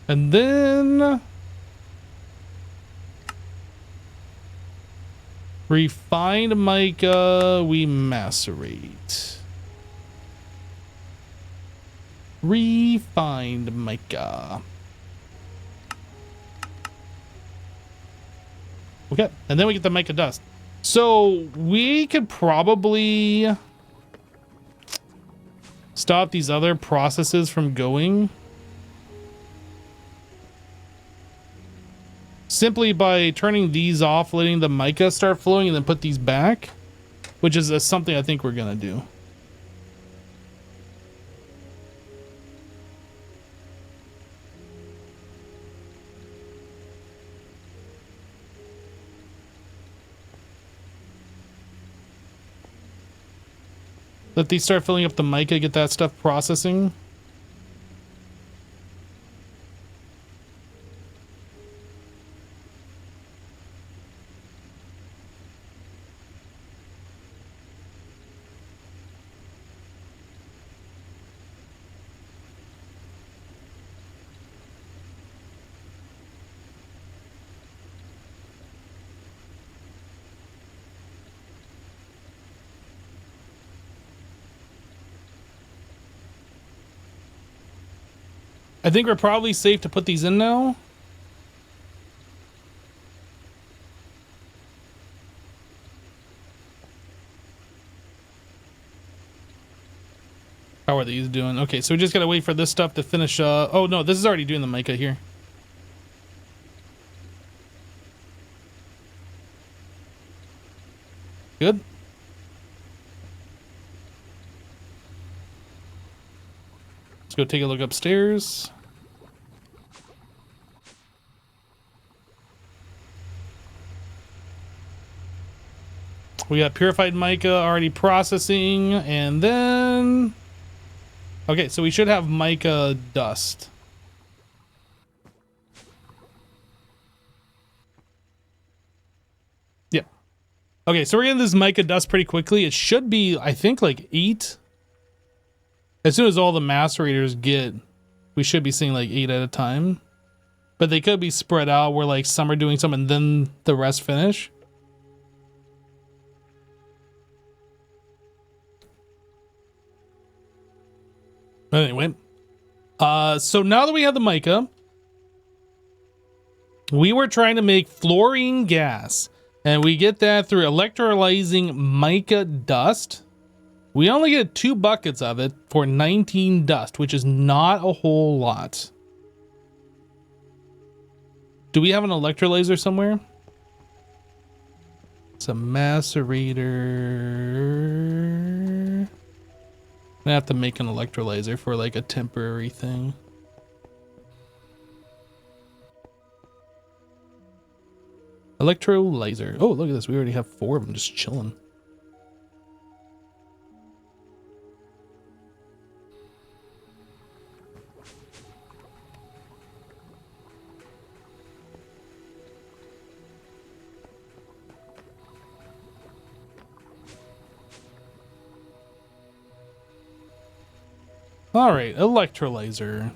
And then refined mica, we macerate. Refined mica. Okay, and then we get the mica dust. So we could probably stop these other processes from going simply by turning these off, letting the mica start flowing, and then put these back, which is something I think we're gonna do. Let these start filling up the mica, get that stuff processing. I think we're probably safe to put these in now. How are these doing? Okay, so we just gotta wait for this stuff to finish. Oh no, this is already doing the mica here. Good. Let's go take a look upstairs. We got purified mica already processing, and then... Okay, so we should have mica dust. Yeah. Okay, so we're getting this mica dust pretty quickly. It should be, I think, like 8. As soon as all the macerators get, we should be seeing like 8 at a time. But they could be spread out where like some are doing some and then the rest finish. Anyway, so now that we have the mica, we were trying to make fluorine gas, and we get that through electrolyzing mica dust. We only get 2 buckets of it for 19 dust, which is not a whole lot. Do we have an electrolyzer somewhere? It's a macerator. I have to make an electrolyzer for like a temporary thing. Electrolyzer. Oh, look at this. We already have 4 of them just chilling. All right, electrolyzer.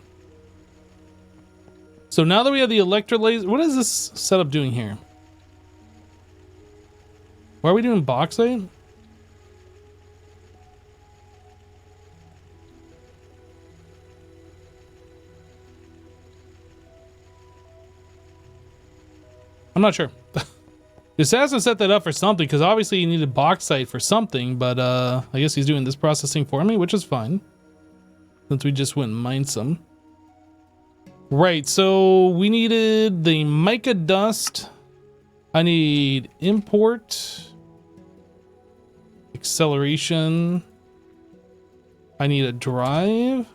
So now that we have the electrolyzer, what is this setup doing here? Why are we doing bauxite? I'm not sure. This hasn't set that up for something, because obviously you needed bauxite for something, but I guess he's doing this processing for me, which is fine. Since we just went and mined some. Right, so we needed the mica dust. I need import. Acceleration. I need a drive.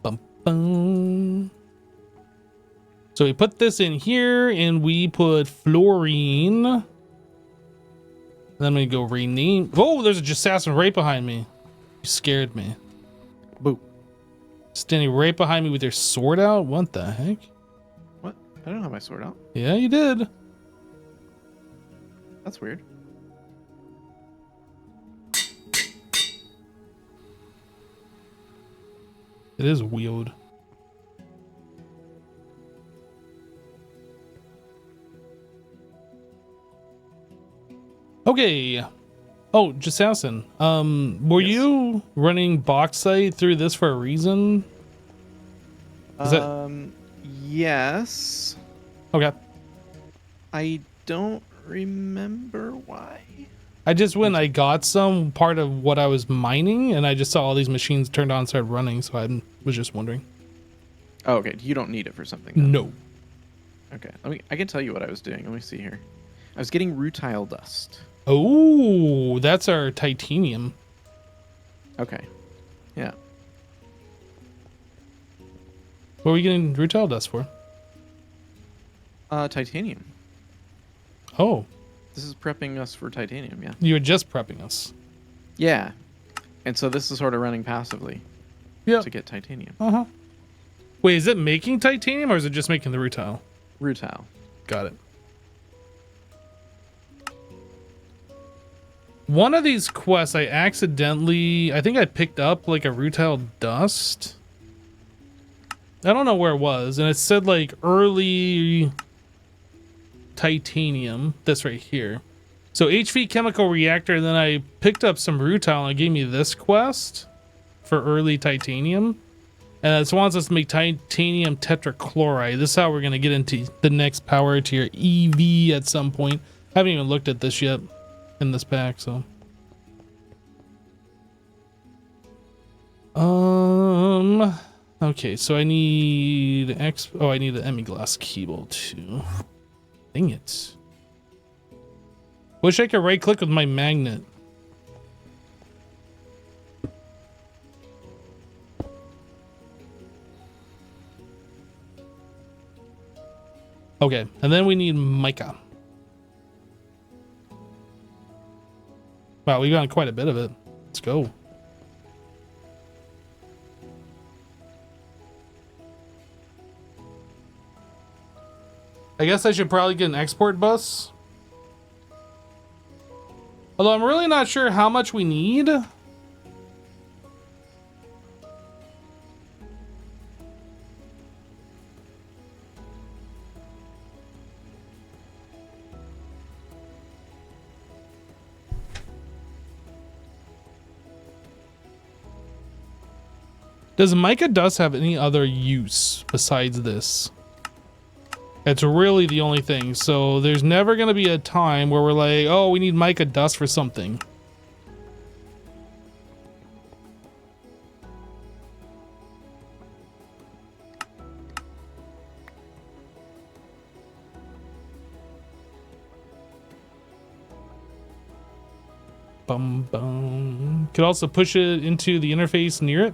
Bum, bum. So we put this in here and we put fluorine. Then we go rename. Oh, there's a assassin right behind me. You scared me. Boo. Standing right behind me with your sword out? What the heck? What? I don't have my sword out. Yeah, you did. That's weird. It is weird. Okay. Oh, Jasasin, were Yes. you running bauxite through this for a reason? Is that Yes. okay? I don't remember why. I just went, I got some part of what I was mining, and I just saw all these machines turned on and started running, so I was just wondering. Oh, okay. You don't need it for something. Then. No. Okay. I can tell you what I was doing. Let me see here. I was getting rutile dust. Oh, that's our titanium. Okay. Yeah. What are we getting rutile dust for? Titanium. Oh, This is prepping us for titanium. Yeah. you were just prepping us. Yeah. And so this is sort of running passively Yeah. to get titanium. Uh-huh. Wait, is it making titanium or is it just making the rutile? Rutile. Got it. One of these quests, I think I picked up like a rutile dust. I don't know where it was, and it said like early titanium. This right here. So HV chemical reactor, and then I picked up some rutile and it gave me this quest for early titanium. And it wants us to make titanium tetrachloride. This is how we're going to get into the next power tier EV at some point. I haven't even looked at this yet in this pack, so. Okay, so I need I need the Emiglass Keeble too. Dang it. Wish I could right click with my magnet. Okay, and then we need mica. Wow, we got quite a bit of it. Let's go. I guess I should probably get an export bus. Although I'm really not sure how much we need. Does mica dust have any other use besides this? It's really the only thing. So there's never going to be a time where we're like, oh, we need mica dust for something. Bum bum. Could also push it into the interface near it.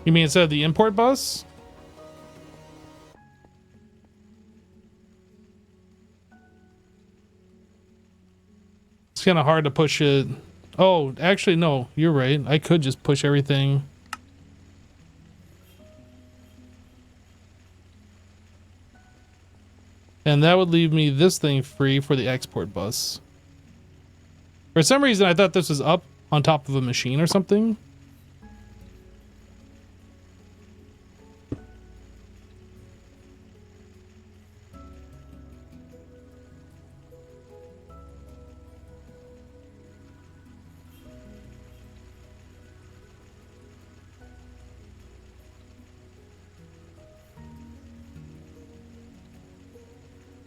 You mean instead of the import bus? It's kind of hard to push it. Oh, actually, no, you're right. I could just push everything. And that would leave me this thing free for the export bus. For some reason, I thought this was up on top of a machine or something.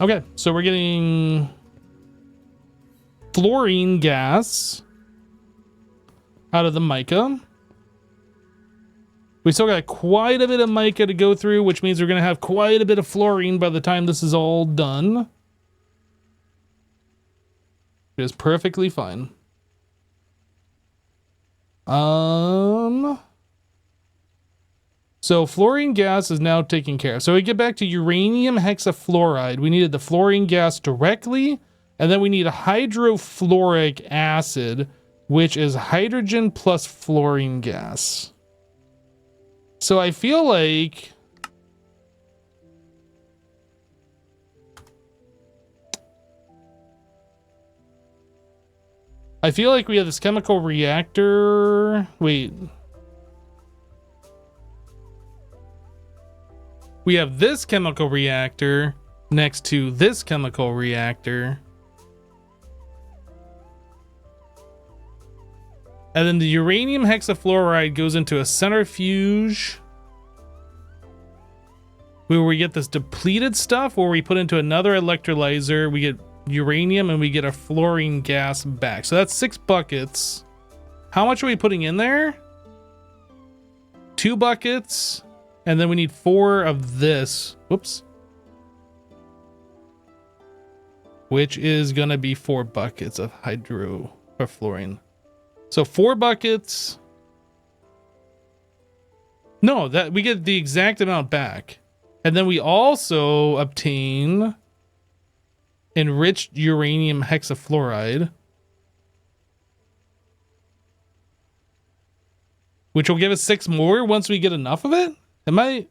Okay, so we're getting fluorine gas out of the mica. We still got quite a bit of mica to go through, which means we're going to have quite a bit of fluorine by the time this is all done. It is perfectly fine. So fluorine gas is now taken care of. So we get back to uranium hexafluoride. We needed the fluorine gas directly, and then we need a hydrofluoric acid, which is hydrogen plus fluorine gas. So I feel like we have this chemical reactor. Wait. We have this chemical reactor next to this chemical reactor. And then the uranium hexafluoride goes into a centrifuge where we get this depleted stuff, where we put into another electrolyzer, we get uranium and we get a fluorine gas back. So that's 6 buckets. How much are we putting in there? 2 buckets. And then we need 4 of this. Whoops. Which is going to be 4 buckets of hydrofluorine. So 4 buckets. No, that we get the exact amount back. And then we also obtain enriched uranium hexafluoride, which will give us 6 more once we get enough of it. Am I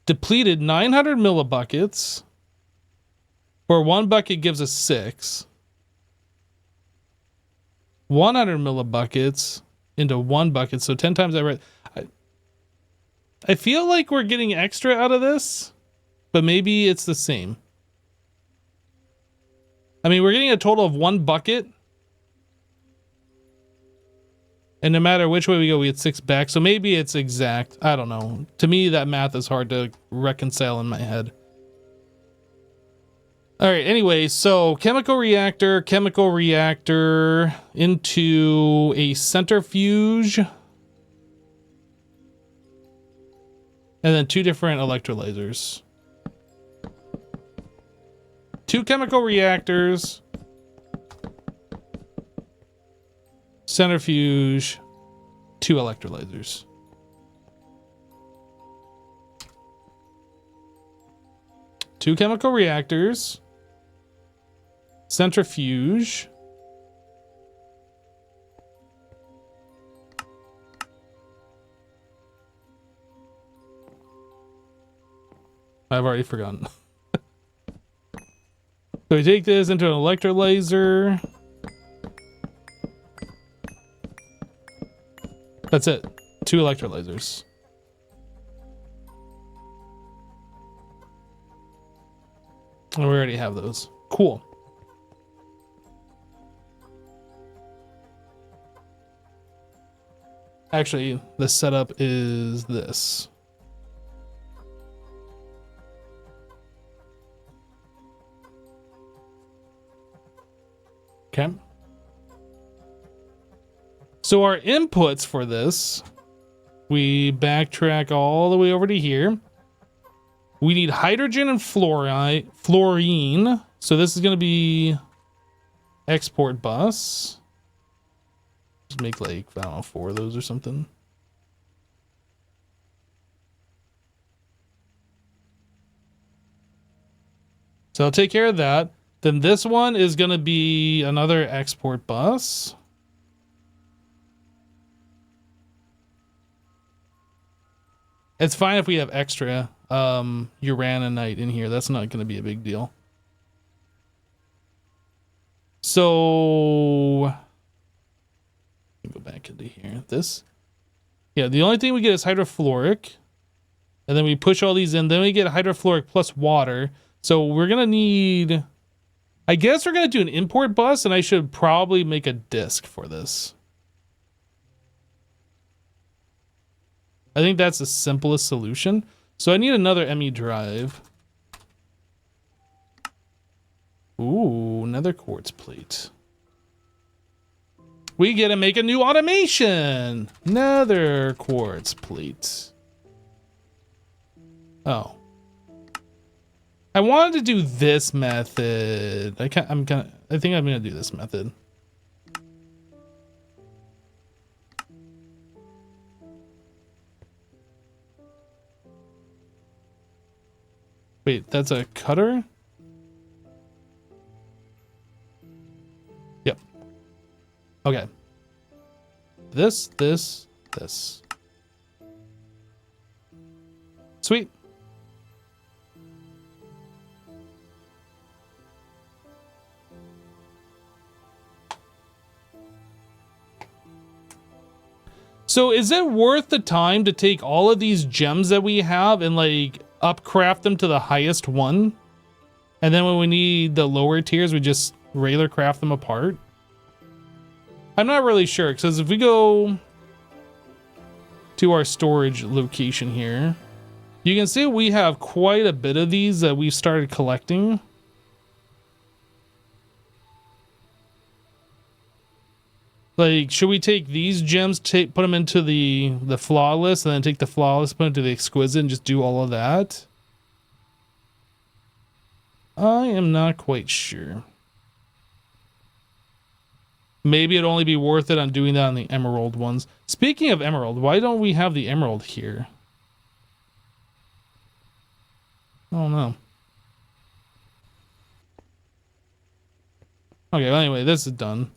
depleted 900 millibuckets, or 1 bucket gives us 6. 100 millibuckets into 1 bucket, so 10 times that, right? I feel like we're getting extra out of this, but maybe it's the same. I mean, we're getting a total of 1 bucket, and no matter which way we go, we get 6 back. So maybe it's exact. I don't know. To me, that math is hard to reconcile in my head. All right. Anyway, so chemical reactor into a centrifuge. And then 2 different electrolyzers. 2 chemical reactors. Centrifuge. 2 electrolyzers. Two chemical reactors. Centrifuge. I've already forgotten. So we take this into an electrolyzer. That's it. 2 electrolyzers. And we already have those. Cool. Actually, the setup is this. Okay. So our inputs for this, we backtrack all the way over to here. We need hydrogen and fluorine. So this is going to be export bus. Just make like, I don't know, 4 of those or something. So I'll take care of that. Then this one is going to be another export bus. It's fine if we have extra uraninite in here. That's not going to be a big deal. So go back into here. This. Yeah, the only thing we get is hydrofluoric. And then we push all these in. Then we get hydrofluoric plus water. So we're going to need... I guess we're going to do an import bus, and I should probably make a disk for this. I think that's the simplest solution. So I need another ME drive. Ooh, nether quartz plate. We get to make a new automation. Nether quartz plate. Oh. I wanted to do this method. I think I'm gonna do this method. Wait, that's a cutter? Yep. Okay. This. Sweet. So is it worth the time to take all of these gems that we have and like upcraft them to the highest one? And then when we need the lower tiers, we just regular craft them apart? I'm not really sure, because if we go to our storage location here, you can see we have quite a bit of these that we've started collecting. Like, should we take these gems, put them into the flawless, and then take the flawless, put it into the exquisite, and just do all of that? I am not quite sure. Maybe it'd only be worth it on doing that on the emerald ones. Speaking of emerald, why don't we have the emerald here? I don't know. Okay, well, anyway, this is done.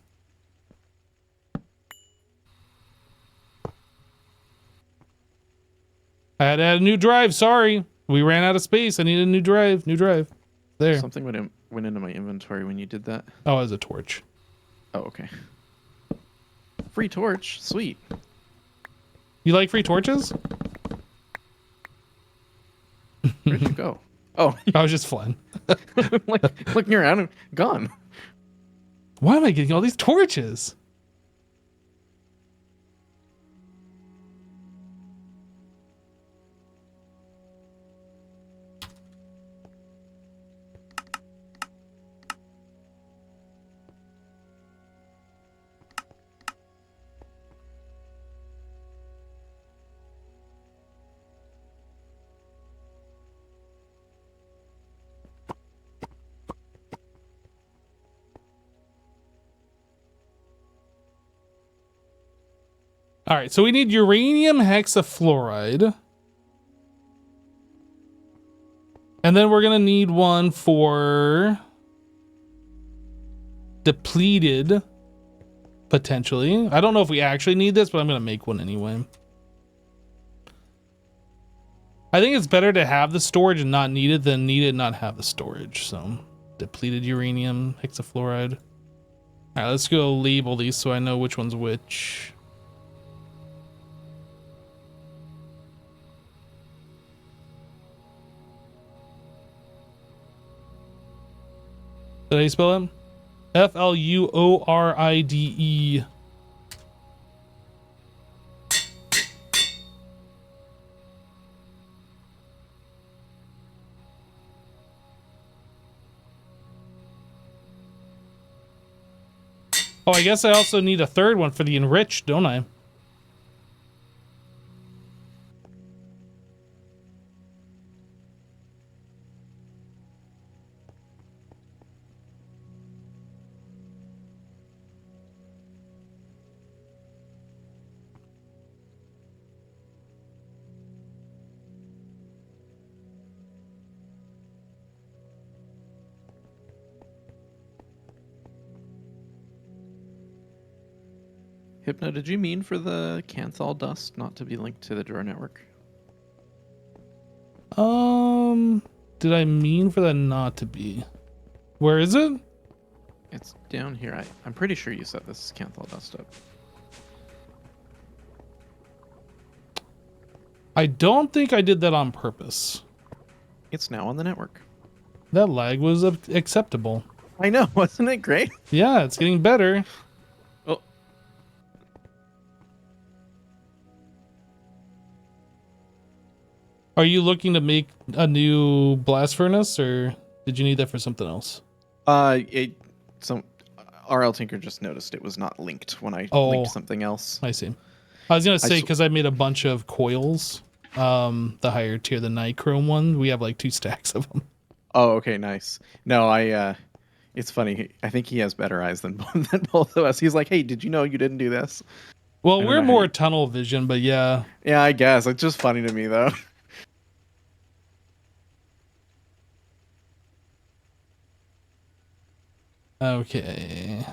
I had to add a new drive. Sorry, we ran out of space. I needed a new drive. New drive. There. Something went into my inventory when you did that. Oh, it was a torch. Oh, okay. Free torch, sweet. You like free torches? Where'd you go? Oh, I was just flying. like looking around and gone. Why am I getting all these torches? All right, so we need uranium hexafluoride. And then we're going to need one for depleted, potentially. I don't know if we actually need this, but I'm going to make one anyway. I think it's better to have the storage and not need it than need it and not have the storage. So, depleted uranium hexafluoride. All right, let's go label these so I know which one's which. Did I spell it? F-L-U-O-R-I-D-E. Oh, I guess I also need a third one for the enriched, don't I? Hypno, did you mean for the Canthal dust not to be linked to the drawer network? Did I mean for that not to be? Where is it? It's down here. I'm pretty sure you set this Canthal dust up. I don't think I did that on purpose. It's now on the network. That lag was acceptable. I know, wasn't it great? Yeah, it's getting better. Oh. Are you looking to make a new blast furnace, or did you need that for something else? RL Tinker just noticed it was not linked when I linked something else. I see. I was gonna say, because I made a bunch of coils, the higher tier, the nichrome one. We have like 2 stacks of them. Oh, okay, nice. No, it's funny. I think he has better eyes than both of us. He's like, hey, did you know you didn't do this? Well, we're more tunnel vision, but yeah. Yeah, I guess. It's just funny to me, though. Okay.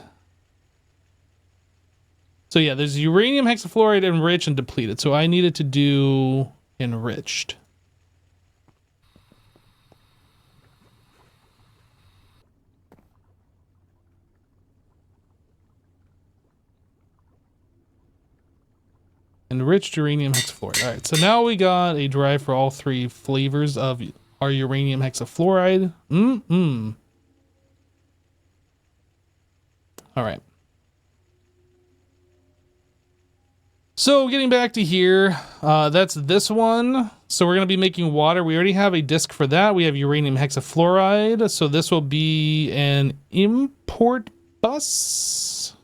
So yeah, there's uranium hexafluoride, enriched, and depleted. So I needed to do enriched. Enriched uranium hexafluoride. All right, so now we got a drive for all 3 flavors of our uranium hexafluoride. All right. So getting back to here, that's this one. So we're going to be making water. We already have a disc for that. We have uranium hexafluoride. So this will be an import bus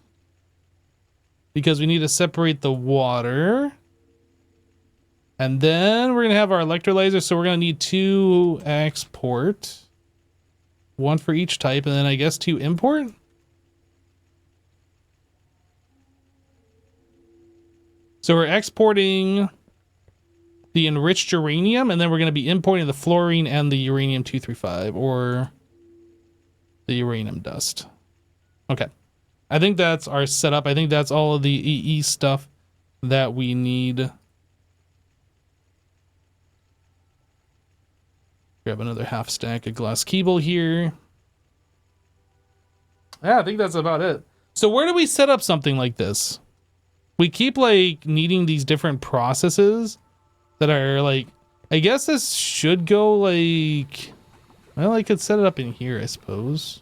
because we need to separate the water. And then we're going to have our electrolyzer. So we're going to need 2 export, 1 for each type, and then I guess 2 import. So we're exporting the enriched uranium, and then we're going to be importing the fluorine and the uranium-235, or the uranium dust. Okay. I think that's our setup. I think that's all of the EE stuff that we need. Grab another half stack of glass cable here. Yeah, I think that's about it. So where do we set up something like this? We keep like needing these different processes that are like, I guess this should go like, well, I could set it up in here, I suppose.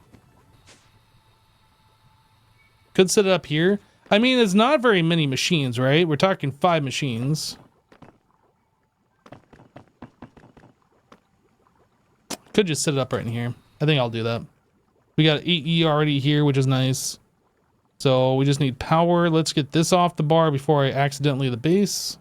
Could set it up here. I mean, it's not very many machines, right? We're talking 5 machines. Could just set it up right in here. I think I'll do that. We got EE already here, which is nice. So we just need power. Let's get this off the bar before I accidentally the base.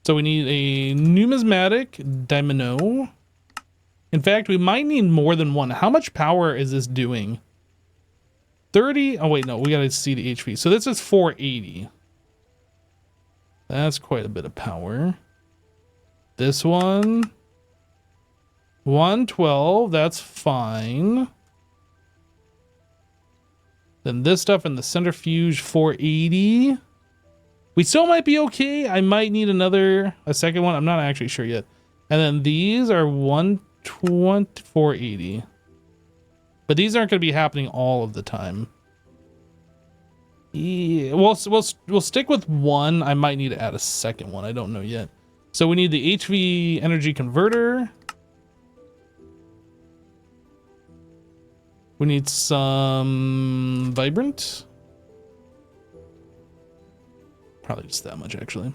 So we need a numismatic dynamo. In fact, we might need more than one. How much power is this doing? 30? Oh, wait, no. We got to see the HP. So this is 480. That's quite a bit of power. This one. 112. That's fine. Then this stuff in the centrifuge, 480. We still might be okay. I might need a second one. I'm not actually sure yet. And then these are 120, 480. But these aren't going to be happening all of the time. Yeah, we'll stick with one. I might need to add a second one. I don't know yet. So we need the HV energy converter. We need some vibrant. Probably just that much, actually.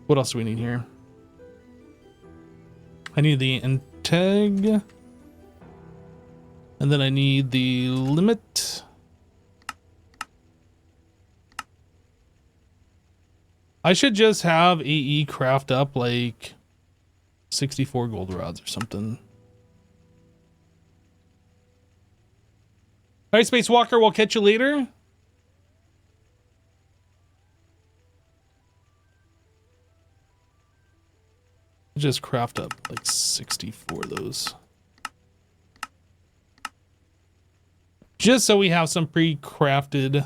What else do we need here? I need the integ. And then I need the limit. I should just have AE craft up like 64 gold rods or something. All right, Space Walker, we'll catch you later. Just craft up like 64 of those. Just so we have some pre-crafted.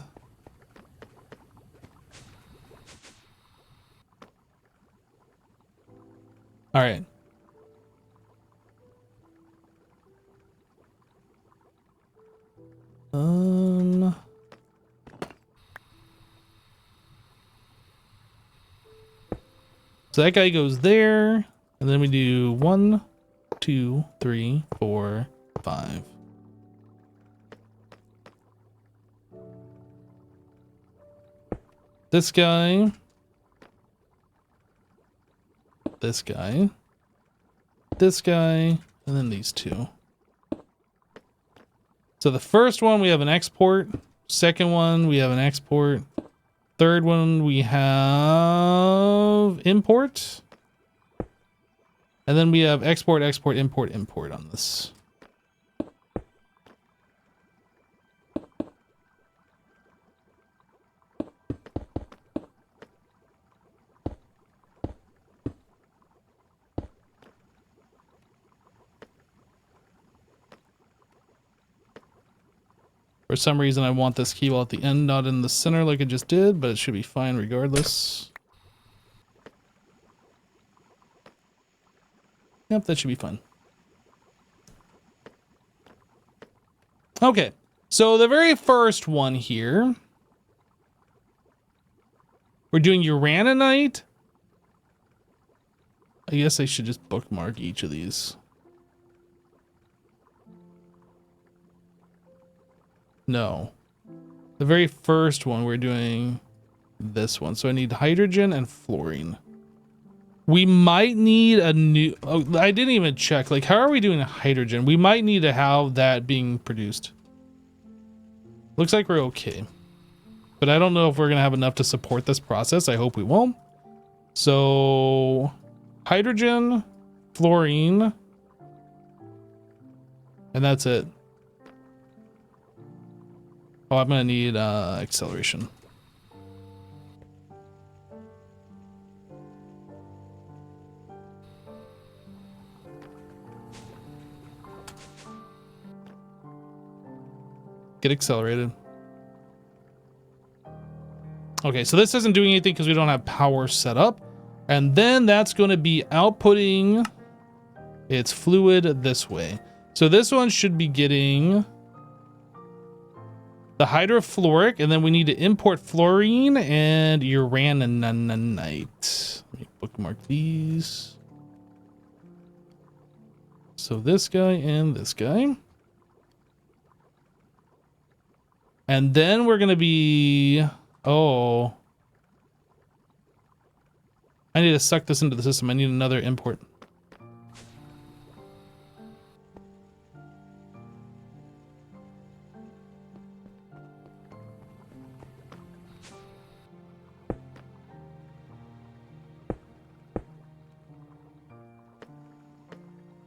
All right. So that guy goes there, and then we do 1, 2, 3, 4, 5. This guy. This guy. This guy. And then these two. So the first one, we have an export. Second one, we have an export. Third one, we have import. And then we have export, export, import, import on this. For some reason, I want this keyhole at the end, not in the center like it just did, but it should be fine regardless. Yep, that should be fine. Okay, so the very first one here We're doing uraninite. I guess I should just bookmark each of these. No. The very first one, we're doing this one. So I need hydrogen and fluorine. We might need a new... Oh, I didn't even check. Like, how are we doing hydrogen? We might need to have that being produced. Looks like we're okay. But I don't know if we're going to have enough to support this process. I hope we won't. So, hydrogen, fluorine, and that's it. Oh, I'm going to need acceleration. Get accelerated. Okay, so this isn't doing anything because we don't have power set up. And then that's going to be outputting its fluid this way. So this one should be getting the hydrofluoric, and then we need to import fluorine and uraninite. Let me bookmark these. So this guy and this guy. And then we're going to be... Oh. I need to suck this into the system. I need another import.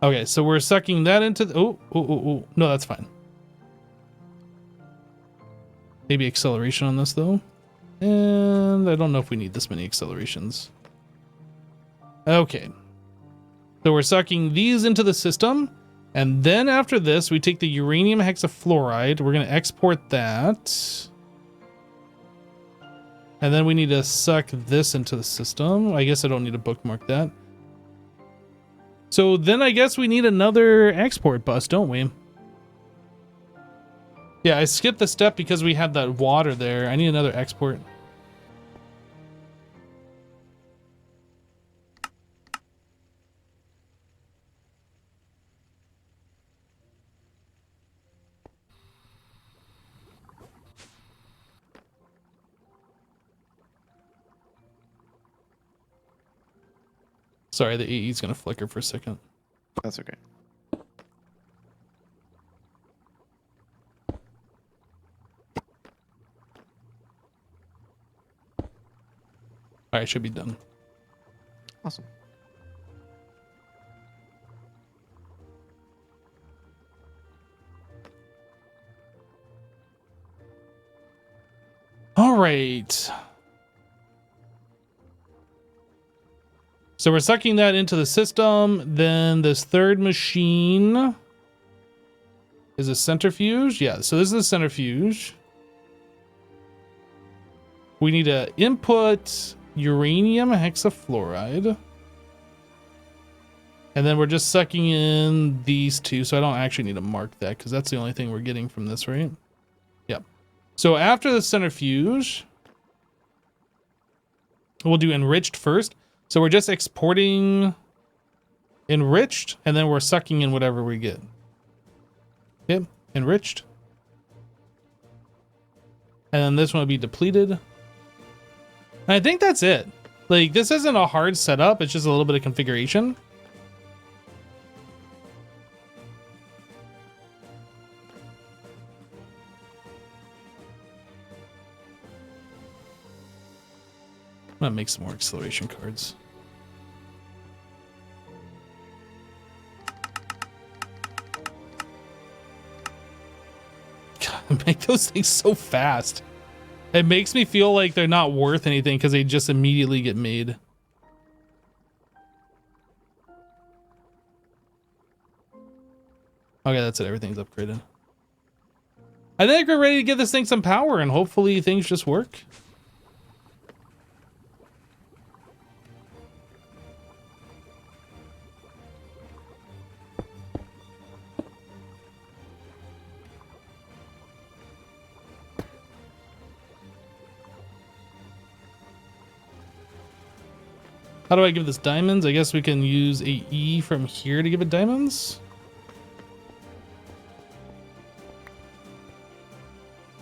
Okay, so we're sucking that into the... Oh. No, that's fine. Maybe acceleration on this, though. And I don't know if we need this many accelerations. Okay. So we're sucking these into the system. And then after this, we take the uranium hexafluoride. We're going to export that. And then we need to suck this into the system. I guess I don't need to bookmark that. So then I guess we need another export bus, don't we? Yeah, I skipped the step because we had that water there. I need another export. Sorry, the AE is going to flicker for a second. That's okay. All right, should be done. Awesome. All right. So we're sucking that into the system. Then this third machine is a centrifuge. Yeah, so this is a centrifuge. We need to input uranium hexafluoride. And then we're just sucking in these two. So I don't actually need to mark that because that's the only thing we're getting from this, right? Yep. So after the centrifuge, we'll do enriched first. So we're just exporting enriched, and then we're sucking in whatever we get. Yep, enriched. And then this one will be depleted. And I think that's it. Like, this isn't a hard setup. It's just a little bit of configuration. I'm gonna make some more acceleration cards. God, make those things so fast. It makes me feel like they're not worth anything because they just immediately get made. Okay, that's it. Everything's upgraded. I think we're ready to give this thing some power and hopefully things just work. How do I give this diamonds? I guess we can use a E from here to give it diamonds.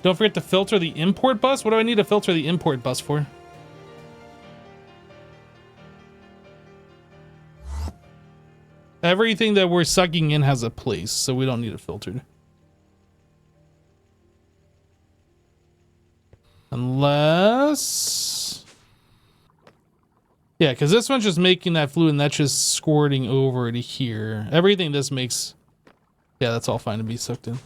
Don't forget to filter the import bus. What do I need to filter the import bus for? Everything that we're sucking in has a place, so we don't need it filtered. Unless... yeah, because this one's just making that fluid and that's just squirting over to here. Everything this makes... yeah, that's all fine to be sucked in.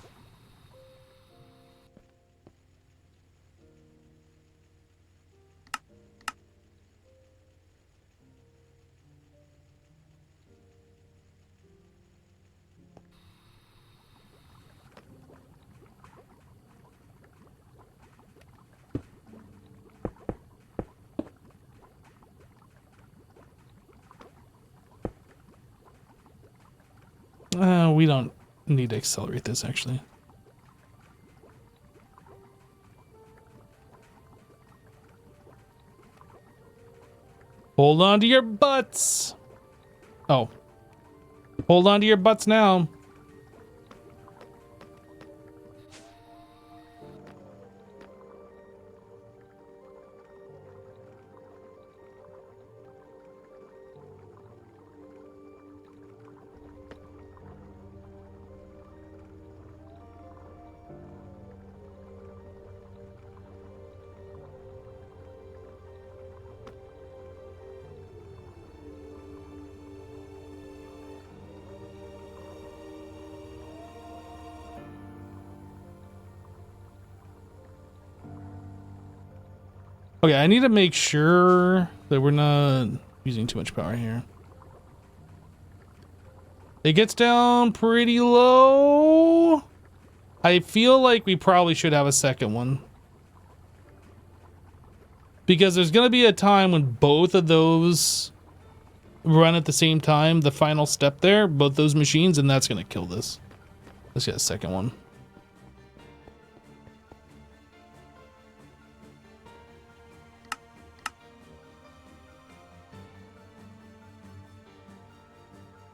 We don't need to accelerate this, actually. Hold on to your butts. Oh. Hold on to your butts now. Okay, I need to make sure that we're not using too much power here. It gets down pretty low. I feel like we probably should have a second one. Because there's going to be a time when both of those run at the same time, the final step there, both those machines, and that's going to kill this. Let's get a second one.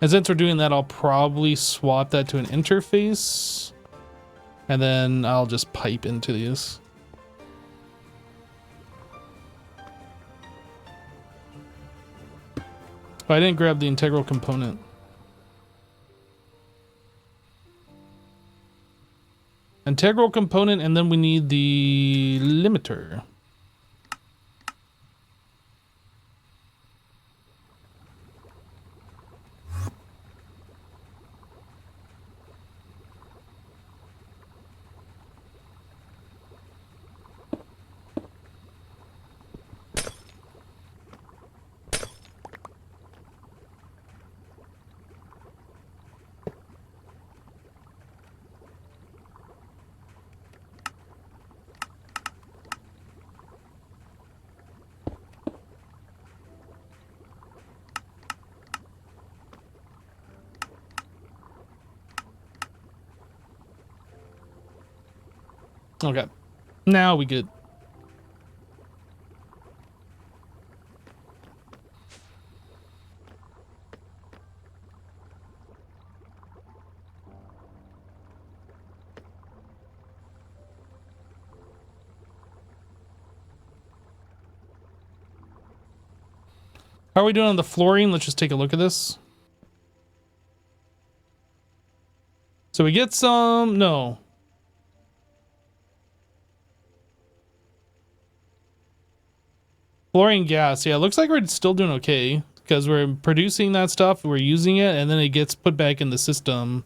And since we're doing that, I'll probably swap that to an interface. And then I'll just pipe into these. Oh, I didn't grab the integral component. Integral component, and then we need the limiter. Okay, now we good. How are we doing on the fluorine? Let's just take a look at this. So we get some, no. Fluorine gas, yeah, it looks like we're still doing okay because we're producing that stuff, we're using it, and then it gets put back in the system.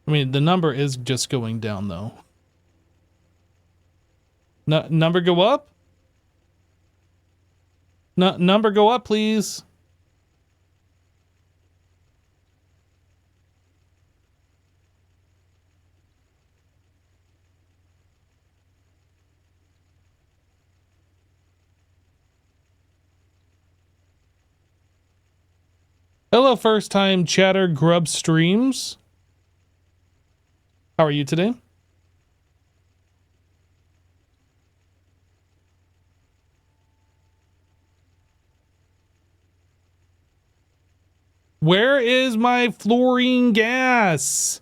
I mean, the number is just going down though. Number go up? Number go up, please. Hello, first time chatter grub streams. How are you today? Where is my fluorine gas?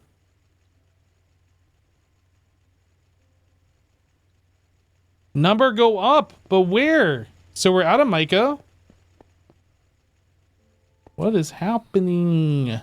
Number go up, but where? So we're out of mica. What is happening?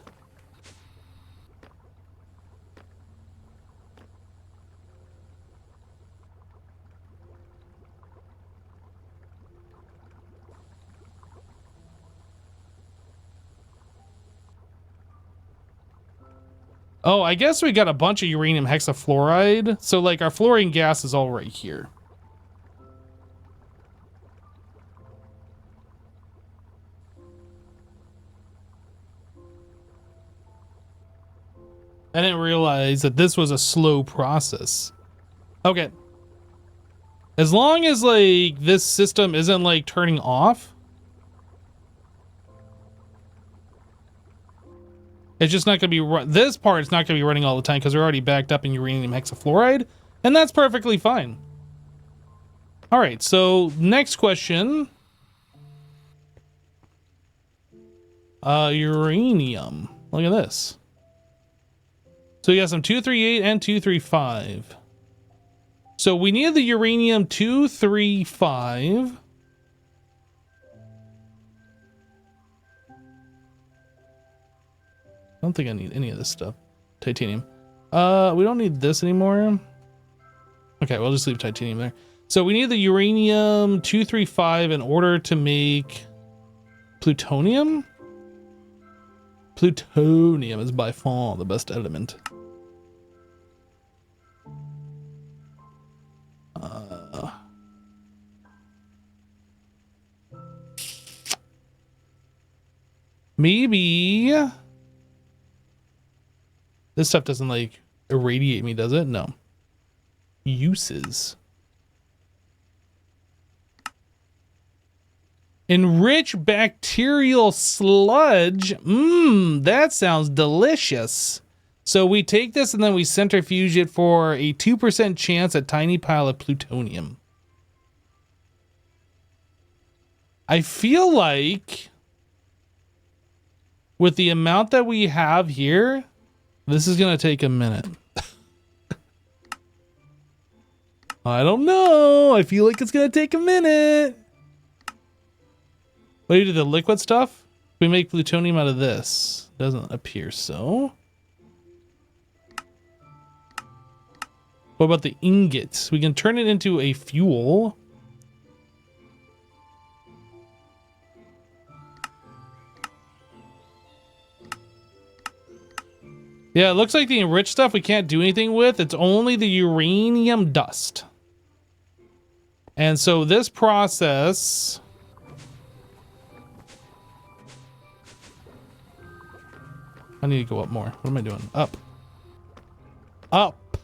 Oh, I guess we got a bunch of uranium hexafluoride. So like our fluorine gas is all right here. I didn't realize that this was a slow process. Okay. As long as like this system isn't like turning off. It's just not going to be, this part is not going to be running all the time because we're already backed up in uranium hexafluoride. And that's perfectly fine. All right, so next question. Uranium. Look at this. So we got some 238 and 235. So we need the uranium 235. I don't think I need any of this stuff. Titanium. We don't need this anymore. Okay, we'll just leave titanium there. So we need the uranium 235 in order to make plutonium. Plutonium is by far the best element. Maybe this stuff doesn't like irradiate me, does it? No. Uses. Enrich bacterial sludge. That sounds delicious. So we take this and then we centrifuge it for a 2% chance at tiny pile of plutonium. I feel like with the amount that we have here, this is going to take a minute. I don't know. I feel like it's going to take a minute. What do you do, the liquid stuff? We make plutonium out of this. Doesn't appear so. What about the ingots? We can turn it into a fuel. Yeah, it looks like the enriched stuff we can't do anything with. It's only the uranium dust. And so this process... I need to go up more. What am I doing? Up. Up.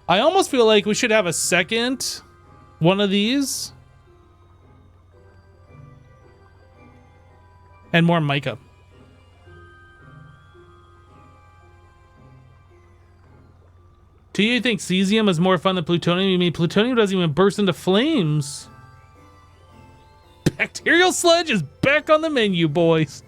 I almost feel like we should have a second one of these. And more mica. Do you think cesium is more fun than plutonium? You mean plutonium doesn't even burst into flames? Bacterial sludge is back on the menu, boys.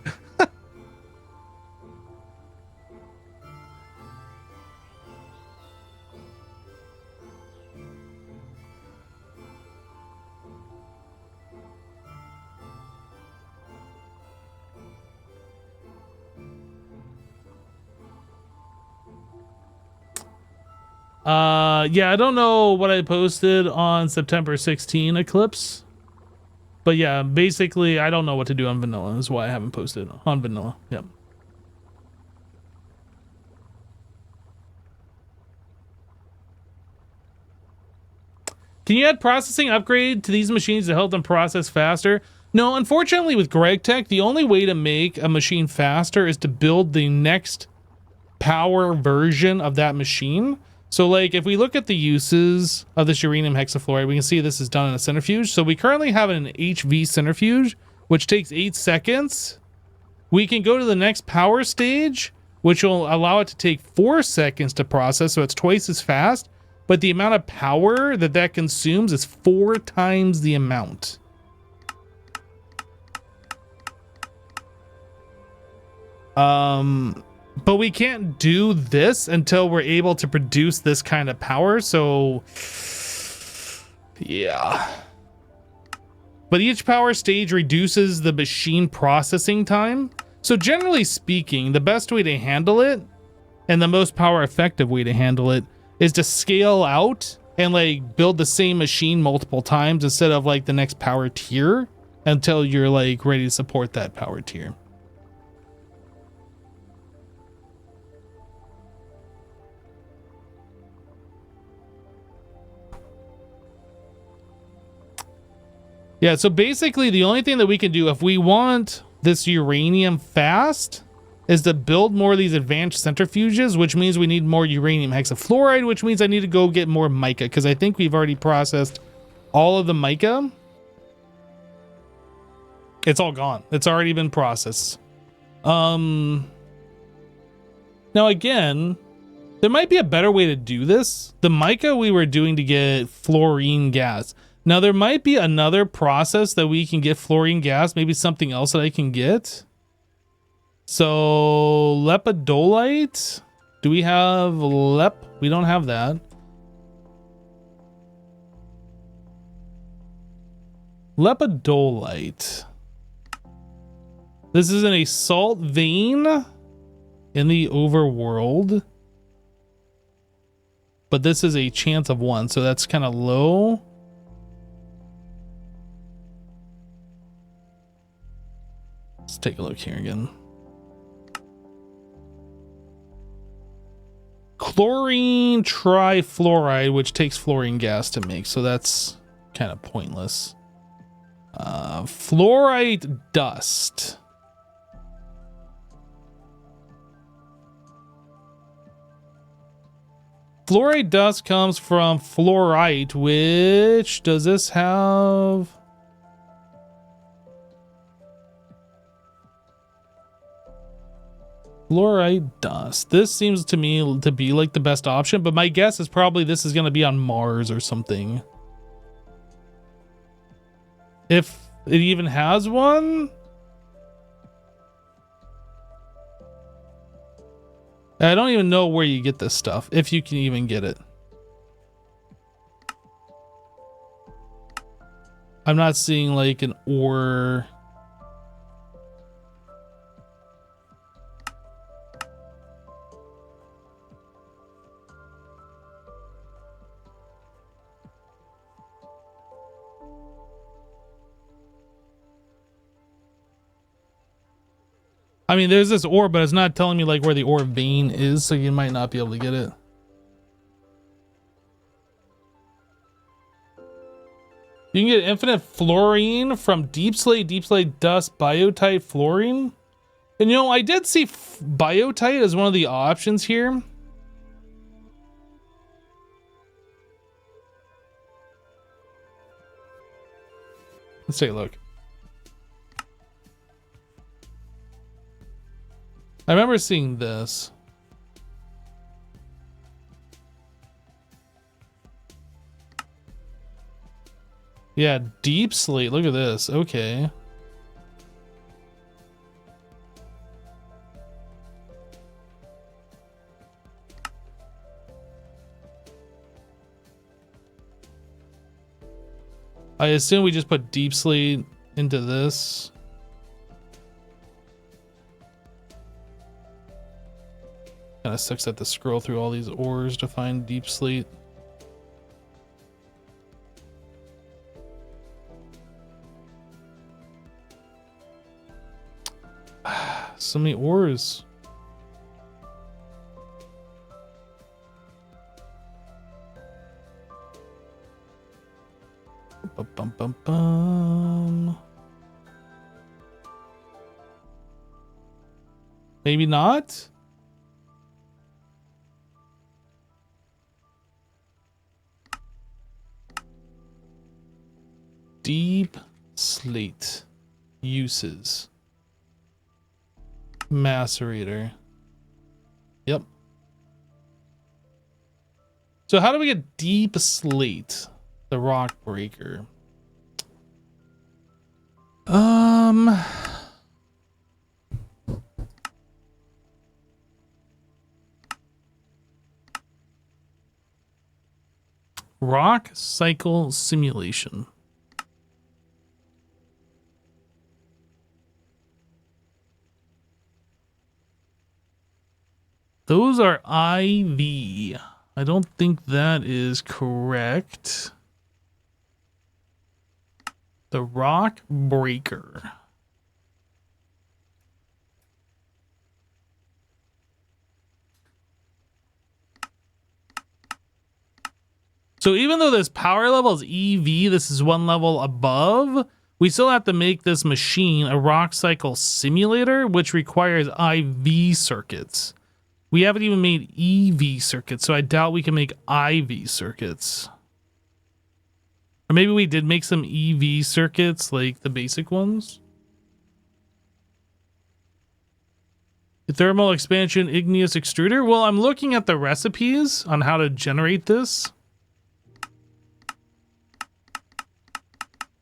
Yeah, I don't know what I posted on September 16 Eclipse. But yeah, basically, I don't know what to do on vanilla. That's why I haven't posted on vanilla. Yep. Can you add processing upgrade to these machines to help them process faster? No, unfortunately with GregTech, the only way to make a machine faster is to build the next power version of that machine. So like if we look at the uses of this uranium hexafluoride, we can see this is done in a centrifuge. So we currently have an HV centrifuge, which takes 8 seconds. We can go to the next power stage, which will allow it to take 4 seconds to process. So it's twice as fast, but the amount of power that consumes is 4 times the amount. But we can't do this until we're able to produce this kind of power. So yeah. But each power stage reduces the machine processing time. So generally speaking, the best way to handle it and the most power effective way to handle it is to scale out and like build the same machine multiple times instead of like the next power tier until you're like ready to support that power tier. Yeah, so basically the only thing that we can do if we want this uranium fast is to build more of these advanced centrifuges, which means we need more uranium hexafluoride, which means I need to go get more mica because I think we've already processed all of the mica. It's all gone. It's already been processed. Now again, there might be a better way to do this. The mica we were doing to get fluorine gas. Now there might be another process that we can get fluorine gas, maybe something else that I can get. So lepidolite, do we have we don't have that. Lepidolite. This is in a salt vein in the overworld, but this is a chance of 1, so that's kind of low. Let's take a look here again. Chlorine trifluoride, which takes fluorine gas to make, so that's kind of pointless. Fluorite dust. Fluorite dust comes from fluorite, which does this have? Fluorite dust. This seems to me to be like the best option, but my guess is probably this is going to be on Mars or something. If it even has one. I don't even know where you get this stuff, if you can even get it. I'm not seeing like an ore. I mean, there's this ore, but it's not telling me like where the ore vein is, so you might not be able to get it. You can get infinite fluorine from deep slate dust, biotite fluorine. And you know, I did see biotite as one of the options here. Let's take a look. I remember seeing this. Yeah, deep slate. Look at this. Okay. I assume we just put deep slate into this. Kind of sucks that to scroll through all these ores to find deep slate. So many ores. Bum, bum, bum. Maybe not. Deep slate uses. Macerator. Yep. So how do we get deep slate? The rock breaker. Rock cycle simulation. Those are IV. I don't think that is correct. The rock breaker. So even though this power level is EV, this is one level above, we still have to make this machine a rock cycle simulator, which requires IV circuits. We haven't even made EV circuits, so I doubt we can make IV circuits. Or maybe we did make some EV circuits, like the basic ones. The thermal expansion igneous extruder. Well, I'm looking at the recipes on how to generate this.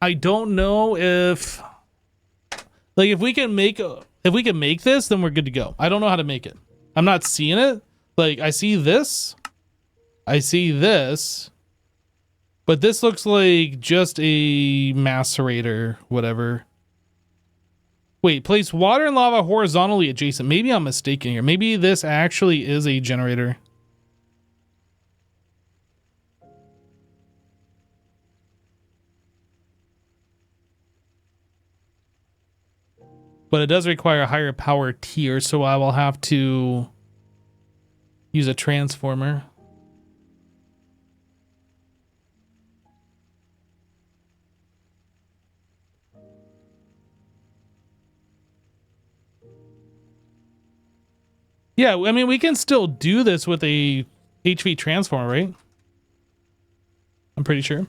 I don't know if, like, if we can make this, then we're good to go. I don't know how to make it. I'm not seeing it. Like, I see this, but this looks like just a macerator, whatever. Wait, place water and lava horizontally adjacent. Maybe I'm mistaken here. Maybe this actually is a generator. But it does require a higher power tier, so I will have to use a transformer. Yeah, I mean, we can still do this with a HV transformer, right? I'm pretty sure.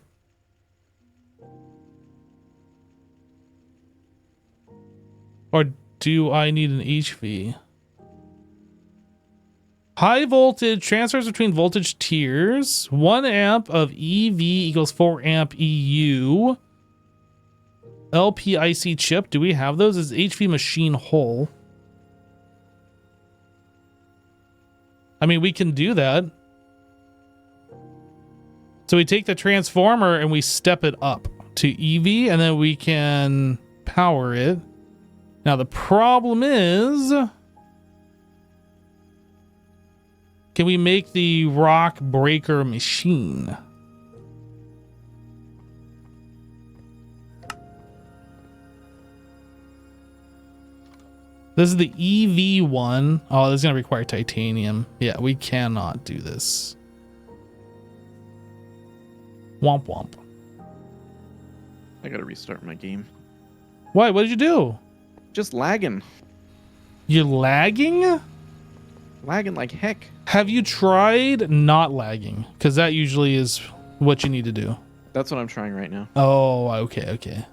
Or do I need an HV? High voltage transfers between voltage tiers. 1 amp of EV equals 4 amp EU. LPIC chip. Do we have those? Is HV machine whole? I mean, we can do that. So we take the transformer and we step it up to EV, and then we can power it. Now the problem is, can we make the rock breaker machine? This is the EV one. Oh, this is going to require titanium. Yeah, we cannot do this. Womp womp. I gotta restart my game. Why? What did you do? Just lagging. You're lagging? Lagging like heck. Have you tried not lagging? Because that usually is what you need to do. That's what I'm trying right now. Oh, okay, okay.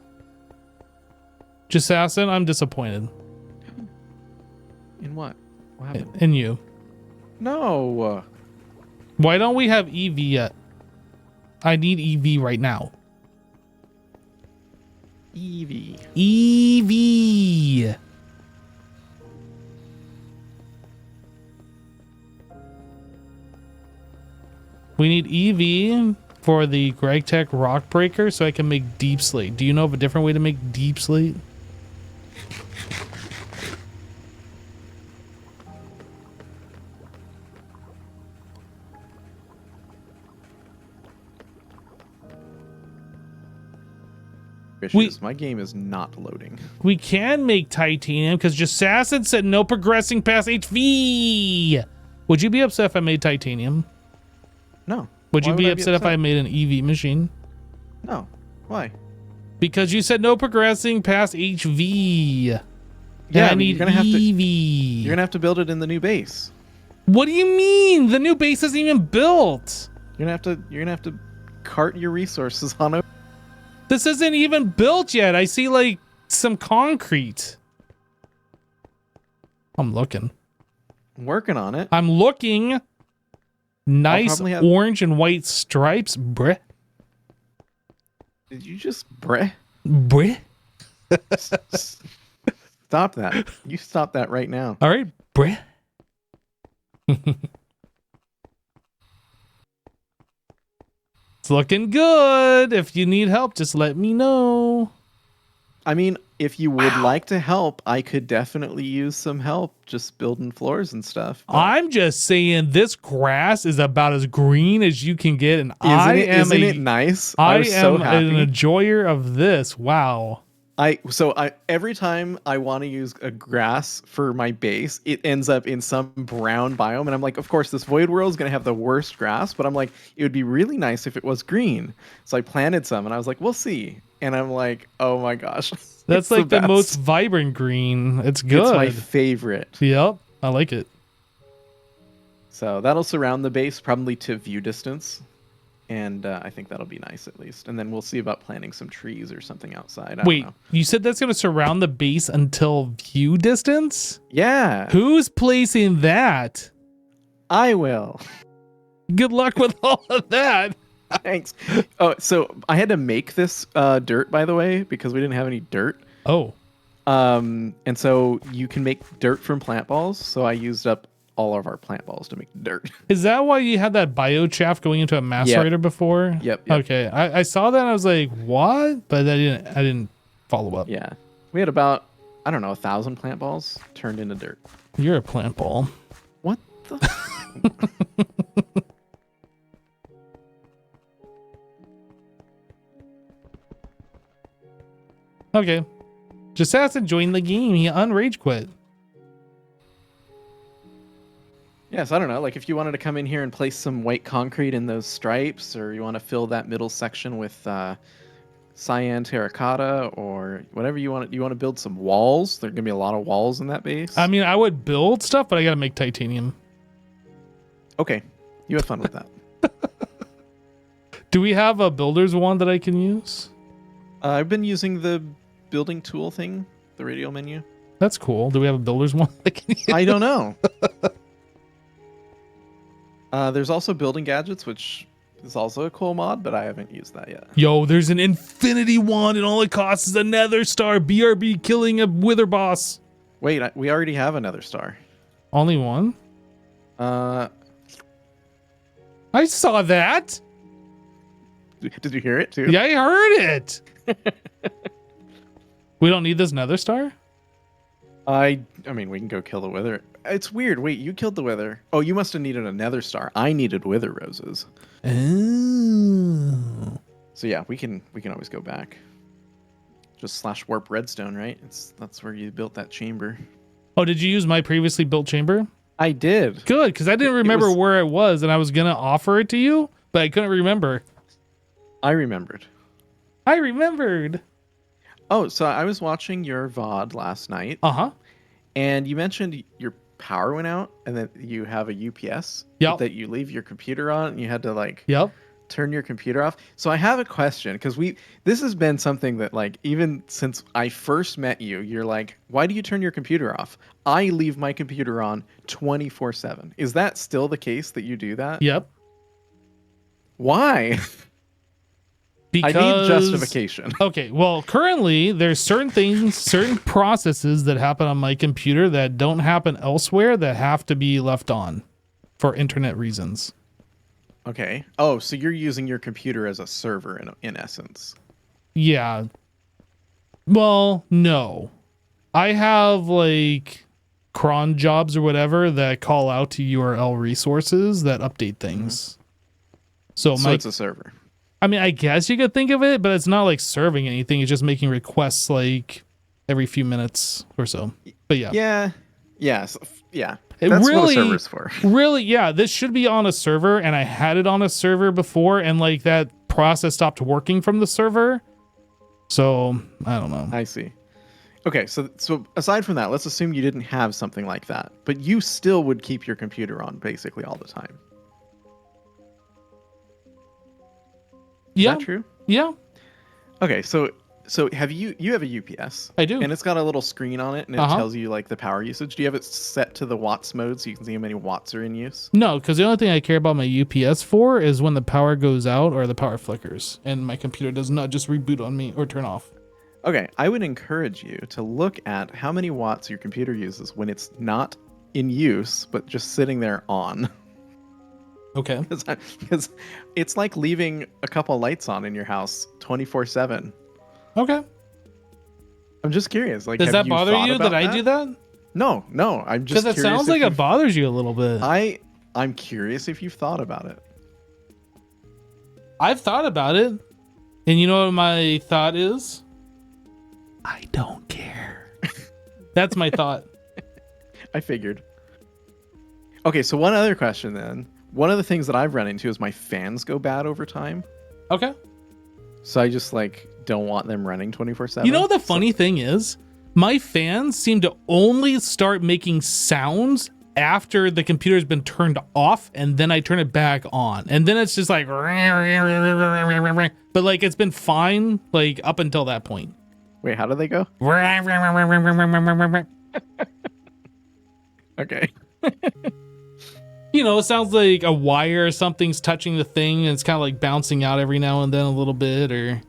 Jassassin, I'm disappointed. In what? What happened? In you. No. Why don't we have EV yet? I need EV right now. EV. EV. We need EV for the GregTech rock breaker so I can make deep slate. Do you know of a different way to make deep slate? My game is not loading. We can make titanium because Jassassin said no progressing past HV. Would you be upset if I made titanium? No. Would you be upset if I made an EV machine? No. Why? Because you said no progressing past HV. Yeah, I need EV. You're gonna have to build it in the new base. What do you mean? The new base isn't even built. You're gonna have to cart your resources on over. This isn't even built yet. I see like some concrete. I'm looking. I'm working on it. I'm looking. Nice orange and white stripes, bruh. Did you just bruh? Bruh. Stop that. You stop that right now. All right, bruh. It's looking good. If you need help, just let me know. I mean, if you would like to help, I could definitely use some help just building floors and stuff. But I'm just saying this grass is about as green as you can get, and isn't it nice? I was am so happy. an enjoyer of this. Wow. Every time I want to use a grass for my base, it ends up in some brown biome, and I'm like, of course, this void world is gonna have the worst grass, but I'm like, it would be really nice if it was green. So I planted some, and I was like, we'll see. And I'm like, oh my gosh, That's it's like the best. most vibrant green. It's good. It's my favorite. Yep, I like it. So that'll surround the base probably to view distance. And I think that'll be nice at least. And then we'll see about planting some trees or something outside. I Wait, don't know. you said that's going to surround the base until view distance? Yeah. Who's placing that? I will. Good luck with all of that. Thanks. Oh, so I had to make this dirt, by the way, because we didn't have any dirt. Oh. And so you can make dirt from plant balls. So I used up all of our plant balls to make dirt. Is that why you had that biochaff going into a macerator before? Yep. Okay. I saw that and I was like, what? But I didn't follow up. Yeah. We had about, I don't know, 1,000 plant balls turned into dirt. You're a plant ball. What the? Okay. Just has to join the game. He unrage quit. Yes, I don't know. Like if you wanted to come in here and place some white concrete in those stripes, or you want to fill that middle section with cyan terracotta, or whatever you want. You want to build some walls. There's gonna be a lot of walls in that base. I mean, I would build stuff, but I got to make titanium. Okay, you have fun with that. Do we have a builder's wand that I can use? I've been using the building tool thing, the radial menu. That's cool. Do we have a builder's wand I can use? I don't know. There's also building gadgets, which is also a cool mod, but I haven't used that yet. Yo, there's an infinity wand and all it costs is a nether star. BRB killing a wither boss. Wait, we already have another star. Only one? Uh, I saw that. did you hear it too? Yeah, I heard it. We don't need this nether star? I mean, we can go kill the wither. It's weird. Wait, you killed the wither. Oh, you must have needed a nether star. I needed wither roses. Oh. So yeah, we can always go back. Just /warp redstone, right? That's where you built that chamber. Oh, did you use my previously built chamber? I did. Good, because I didn't remember where it was, and I was going to offer it to you, but I couldn't remember. I remembered. I remembered. Oh, so I was watching your VOD last night. Uh-huh. And you mentioned your power went out and that you have a UPS that you leave your computer on and you had to turn your computer off. So I have a question because this has been something that even since I first met you, you're like, why do you turn your computer off? I leave my computer on 24/7. Is that still the case that you do that? Yep. Why? Because I need justification. Okay, well, currently there's certain processes that happen on my computer that don't happen elsewhere that have to be left on for internet reasons. Okay. Oh, so you're using your computer as a server in essence. Yeah. Well, no. I have cron jobs or whatever that call out to URL resources that update things. Mm-hmm. So it's a server. I mean, I guess you could think of it, but it's not serving anything. It's just making requests every few minutes or so. But yeah. Yeah. Yes. Yeah. It That's really, what a server's for. Really, yeah. This should be on a server, and I had it on a server before, and that process stopped working from the server. So I don't know. I see. Okay, so aside from that, let's assume you didn't have something like that, but you still would keep your computer on basically all the time. Is that true? Yeah. Okay, so have you have a UPS? I do. And it's got a little screen on it and it tells you the power usage. Do you have it set to the watts mode so you can see how many watts are in use? No, because the only thing I care about my UPS for is when the power goes out or the power flickers and my computer does not just reboot on me or turn off. Okay, I would encourage you to look at how many watts your computer uses when it's not in use, but just sitting there on. Okay. Because it's like leaving a couple lights on in your house 24/7. Okay. I'm just curious. Like, Does have that you bother thought you about that I do that? No, no. I'm just Because it curious sounds if like it you've- bothers you a little bit. I'm curious if you've thought about it. I've thought about it. And you know what my thought is? I don't care. That's my thought. I figured. Okay, so one other question then. One of the things that I've run into is my fans go bad over time. Okay. So I just like don't want them running 24/7. You know what the funny thing is? My fans seem to only start making sounds after the computer's been turned off, and then I turn it back on. And then it's just like, but like it's been fine like up until that point. Wait, how do they go? Okay. You know, it sounds like a wire or something's touching the thing and it's kind of like bouncing out every now and then a little bit, or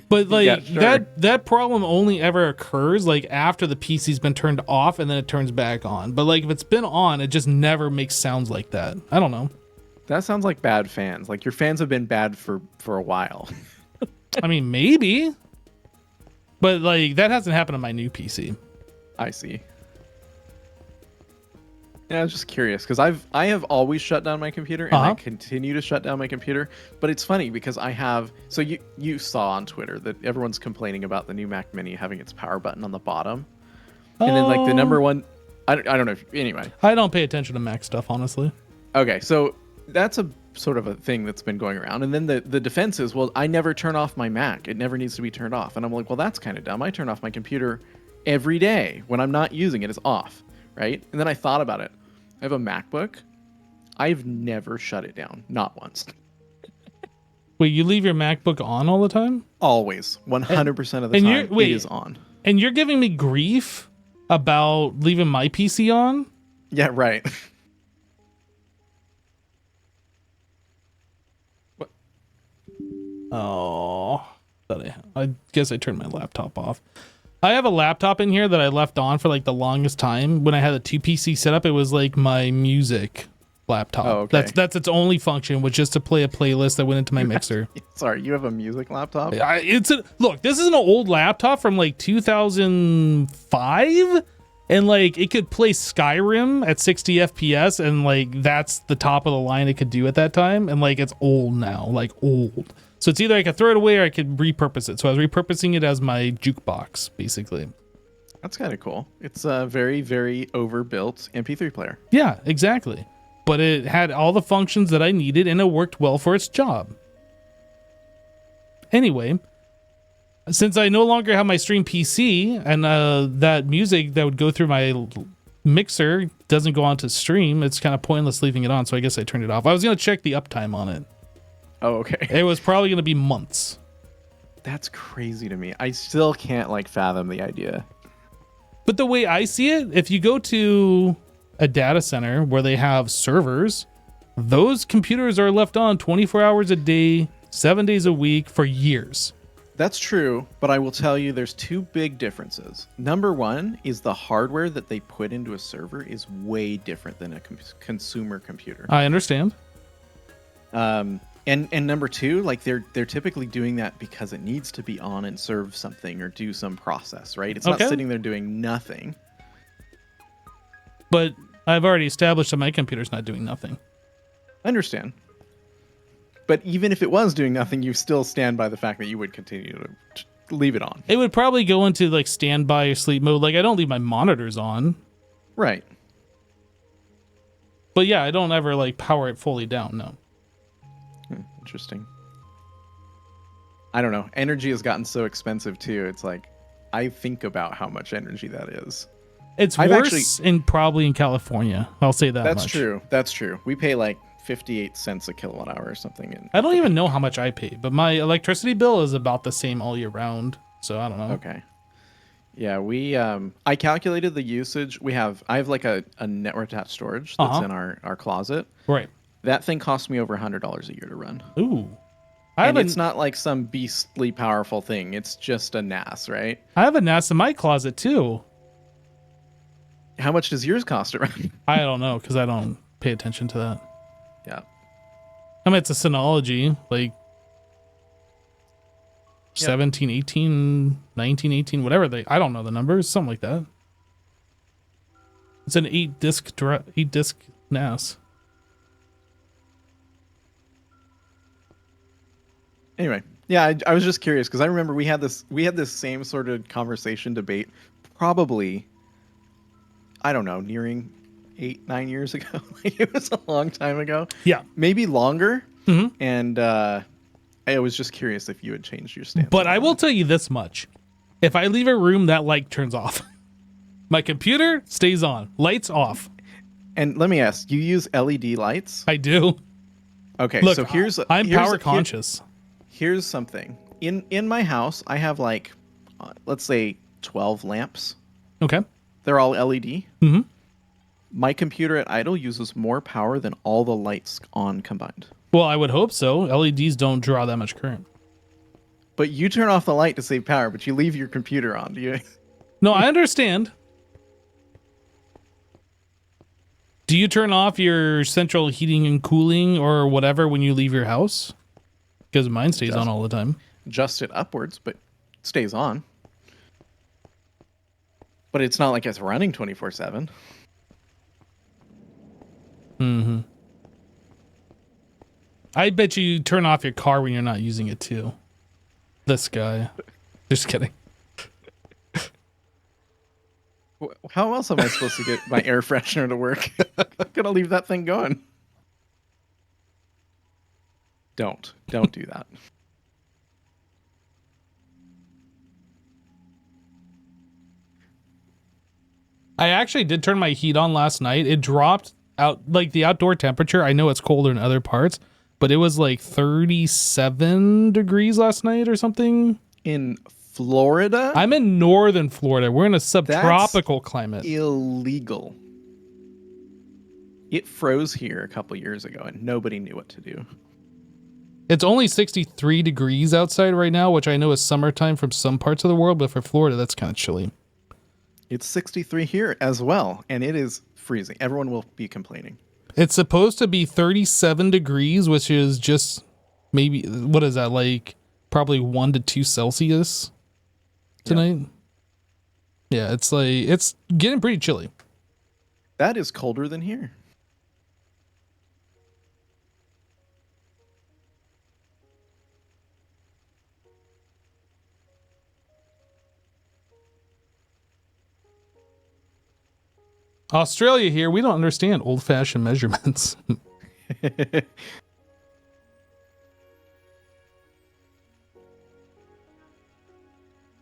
but like Yeah, sure. that problem only ever occurs like after the PC's been turned off and then it turns back on. But like if it's been on, it just never makes sounds like that. I don't know. That sounds like bad fans. Like your fans have been bad for a while. I mean, maybe, but like that hasn't happened on my new PC. I see. Yeah, I was just curious because I have always shut down my computer and I continue to shut down my computer. But it's funny because I have, so you saw on Twitter that everyone's complaining about the new Mac Mini having its power button on the bottom, and then like the number one, I don't know if, anyway. I don't pay attention to Mac stuff, honestly. Okay, so that's a sort of a thing that's been going around, and then the defense is, well, I never turn off my Mac. It never needs to be turned off, and I'm like, well, that's kind of dumb. I turn off my computer every day when I'm not using it. It's off, right? And then I thought about it. I have a MacBook. I've never shut it down, not once. Wait, you leave your MacBook on all the time? Always, 100% of the and time, wait, it is on. And you're giving me grief about leaving my PC on? Yeah, right. What? Oh, I guess I turned my laptop off. I have a laptop in here that I left on for like the longest time. When I had a 2 PC setup, it was like my music laptop. Oh, okay. That's its only function, was just to play a playlist that went into my mixer. Sorry, you have a music laptop? Look, this is an old laptop from like 2005, and like it could play Skyrim at 60 FPS, and like that's the top of the line it could do at that time, and like it's old now, like old. So it's either I could throw it away or I could repurpose it. So I was repurposing it as my jukebox, basically. That's kind of cool. It's a very, very overbuilt MP3 player. Yeah, exactly. But it had all the functions that I needed, and it worked well for its job. Anyway, since I no longer have my stream PC, and that music that would go through my mixer doesn't go onto stream, it's kind of pointless leaving it on, so I guess I turned it off. I was going to check the uptime on it. Oh, okay. It was probably going to be months. That's crazy to me. I still can't like fathom the idea. But the way I see it, if you go to a data center where they have servers, those computers are left on 24 hours a day, 7 days a week for years. That's true, but I will tell you there's two big differences. Number one is the hardware that they put into a server is way different than a consumer computer. I understand. And number two, like they're typically doing that because it needs to be on and serve something or do some process, right? It's not sitting there doing nothing. But I've already established that my computer's not doing nothing. I understand. But even if it was doing nothing, you still stand by the fact that you would continue to leave it on. It would probably go into like standby or sleep mode. Like I don't leave my monitors on. Right. But yeah, I don't ever like power it fully down, no. Interesting. I don't know. Energy has gotten so expensive too. It's like I think about how much energy that is. It's worse probably in California. I'll say that That's much. true. That's true. We pay like 58 cents a kilowatt hour or something. I don't even know how much I pay, but my electricity bill is about the same all year round. So I don't know. Okay. Yeah, I calculated the usage. I have like a network attached storage that's in our closet. Right. That thing costs me over $100 a year to run. Ooh. And it's not like some beastly powerful thing. It's just a NAS, right? I have a NAS in my closet too. How much does yours cost to run? I don't know because I don't pay attention to that. I mean, it's a Synology, like 17, 18, 19, 18, whatever I don't know the numbers, something like that. It's an 8-disc NAS. Anyway, yeah, I was just curious because I remember we had this same sort of conversation debate, probably, I don't know, nearing 8-9 years ago. Like, it was a long time ago. Yeah, maybe longer. mm-hmm. And I was just curious if you had changed your stance. But I will tell you this much: if I leave a room, that light turns off. My computer stays on, lights off. And let me ask, you use LED lights? I do. Okay, Look, so I'm power conscious. Here's something. In my house, I have like, let's say 12 lamps. Okay. They're all LED. Mm-hmm. My computer at idle uses more power than all the lights on combined. Well, I would hope so. LEDs don't draw that much current. But you turn off the light to save power, but you leave your computer on. Do you? No, I understand. Do you turn off your central heating and cooling or whatever when you leave your house? Because mine stays on all the time. Adjust it upwards, but it stays on. But it's not like it's running 24/7. Mm-hmm. I bet you turn off your car when you're not using it too. This guy. Just kidding. How else am I supposed to get my air freshener to work? I'm gonna leave that thing going. Don't do that. I actually did turn my heat on last night. It dropped out, like the outdoor temperature. I know it's colder in other parts, but it was like 37 degrees last night or something. In Florida? I'm in northern Florida. We're in a subtropical climate. Illegal. It froze here a couple years ago and nobody knew what to do. It's only 63 degrees outside right now, which I know is summertime from some parts of the world, but for Florida, that's kind of chilly. It's 63 here as well, and it is freezing. Everyone will be complaining. It's supposed to be 37 degrees, which is just maybe, what is that, like probably 1 to 2 Celsius tonight? Yep. Yeah, it's like, it's getting pretty chilly. That is colder than here. Australia here, we don't understand old-fashioned measurements.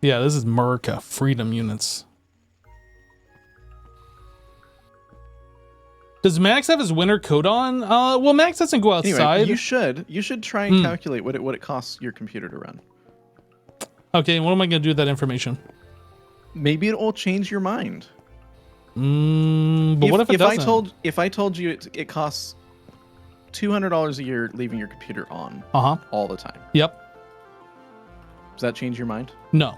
Yeah, this is America, freedom units. Does Max have his winter coat on? Well, Max doesn't go outside. Anyway, you should try and calculate what it costs your computer to run. Okay, what am I going to do with that information? Maybe it will change your mind. But what if it doesn't? If I told you it costs $200 a year leaving your computer on all the time. Yep. Does that change your mind? No.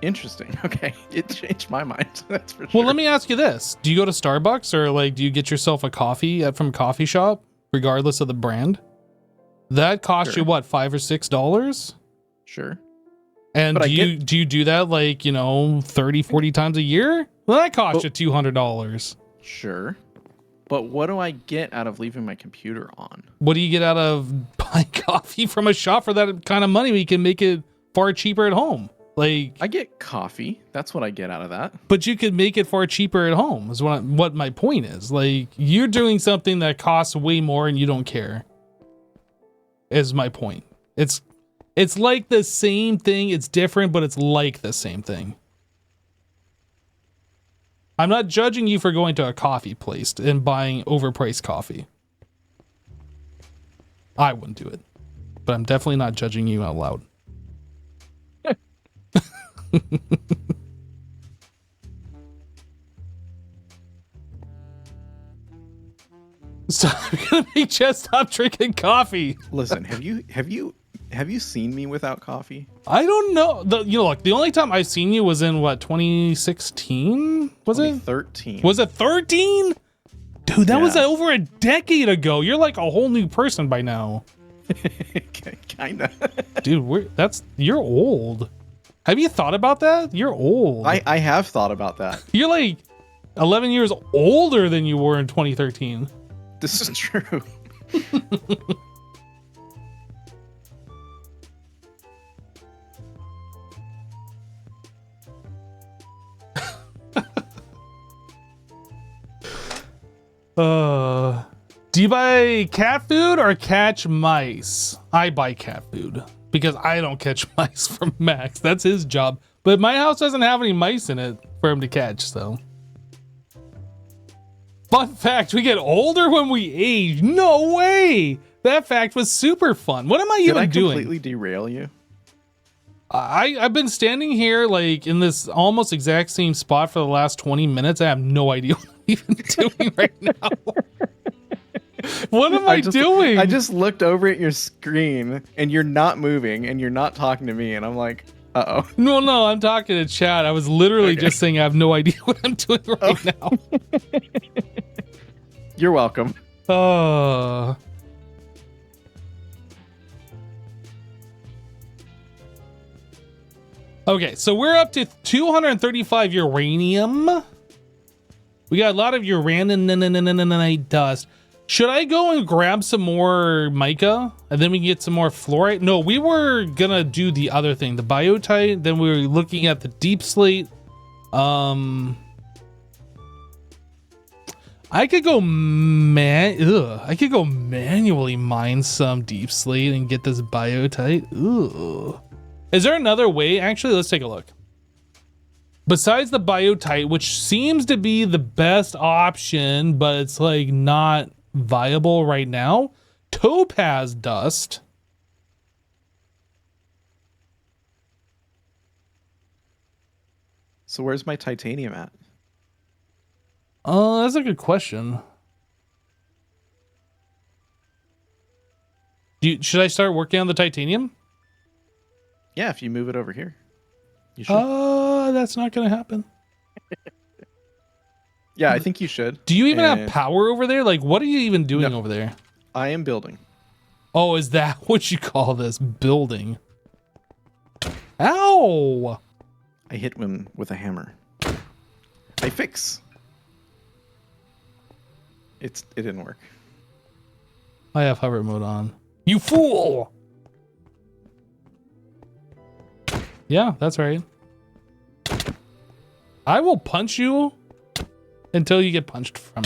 Interesting. Okay. It changed my mind. That's for sure. Well, let me ask you this. Do you go to Starbucks or like do you get yourself a coffee from a coffee shop, regardless of the brand? That costs you what, $5 or $6? Sure. And do you do that like, 30, 40 times a year? Well, that costs you $200. Sure. But what do I get out of leaving my computer on? What do you get out of buying coffee from a shop for that kind of money? We can make it far cheaper at home. Like, I get coffee. That's what I get out of that. But you could make it far cheaper at home is what my point is. Like, you're doing something that costs way more and you don't care. Is my point. It's like the same thing. It's different, but it's like the same thing. I'm not judging you for going to a coffee place and buying overpriced coffee. I wouldn't do it. But I'm definitely not judging you out loud. Stop, gonna make Chess stop drinking coffee. Listen, have you seen me without coffee? I don't know. Look, the only time I've seen you was in what, 2016? Was it 2013? Was it 13? Dude, that was Yeah. over a decade ago. You're like a whole new person by now. Kinda. Dude, you're old. Have you thought about that? You're old. I have thought about that. You're like 11 years older than you were in 2013. This is true. Do you buy cat food or catch mice? I buy cat food because I don't catch mice from Max. That's his job. But my house doesn't have any mice in it for him to catch, so. Fun fact, we get older when we age. No way! That fact was super fun. What am I even Did I doing? completely derail you? I've been standing here like in this almost exact same spot for the last 20 minutes. I have no idea what I'm even doing right now. What am I doing? I just looked over at your screen and you're not moving and you're not talking to me and I'm like, uh-oh. No, I'm talking to chat. I was literally just saying I have no idea what I'm doing right now. You're welcome. Okay, so we're up to 235 uranium. We got a lot of uraninite dust. Should I go and grab some more mica and then we can get some more fluorite? No, we were gonna do the other thing, the biotite. Then we were looking at the deep slate. I could go manually mine some deep slate and get this biotite. Ooh. Is there another way? Actually, let's take a look. Besides the biotite, which seems to be the best option, but it's like not viable right now. Topaz dust. So where's my titanium at? That's a good question. Should I start working on the titanium? Yeah, if you move it over here. You should. That's not gonna happen. Yeah, I think you should. Do you even have power over there? Like, what are you even doing No. over there? I am building. Oh, is that what you call this? Building? Ow! I hit him with a hammer. I fix. It didn't work. I have hover mode on. You fool! Yeah, that's right. I will punch you until you get punched from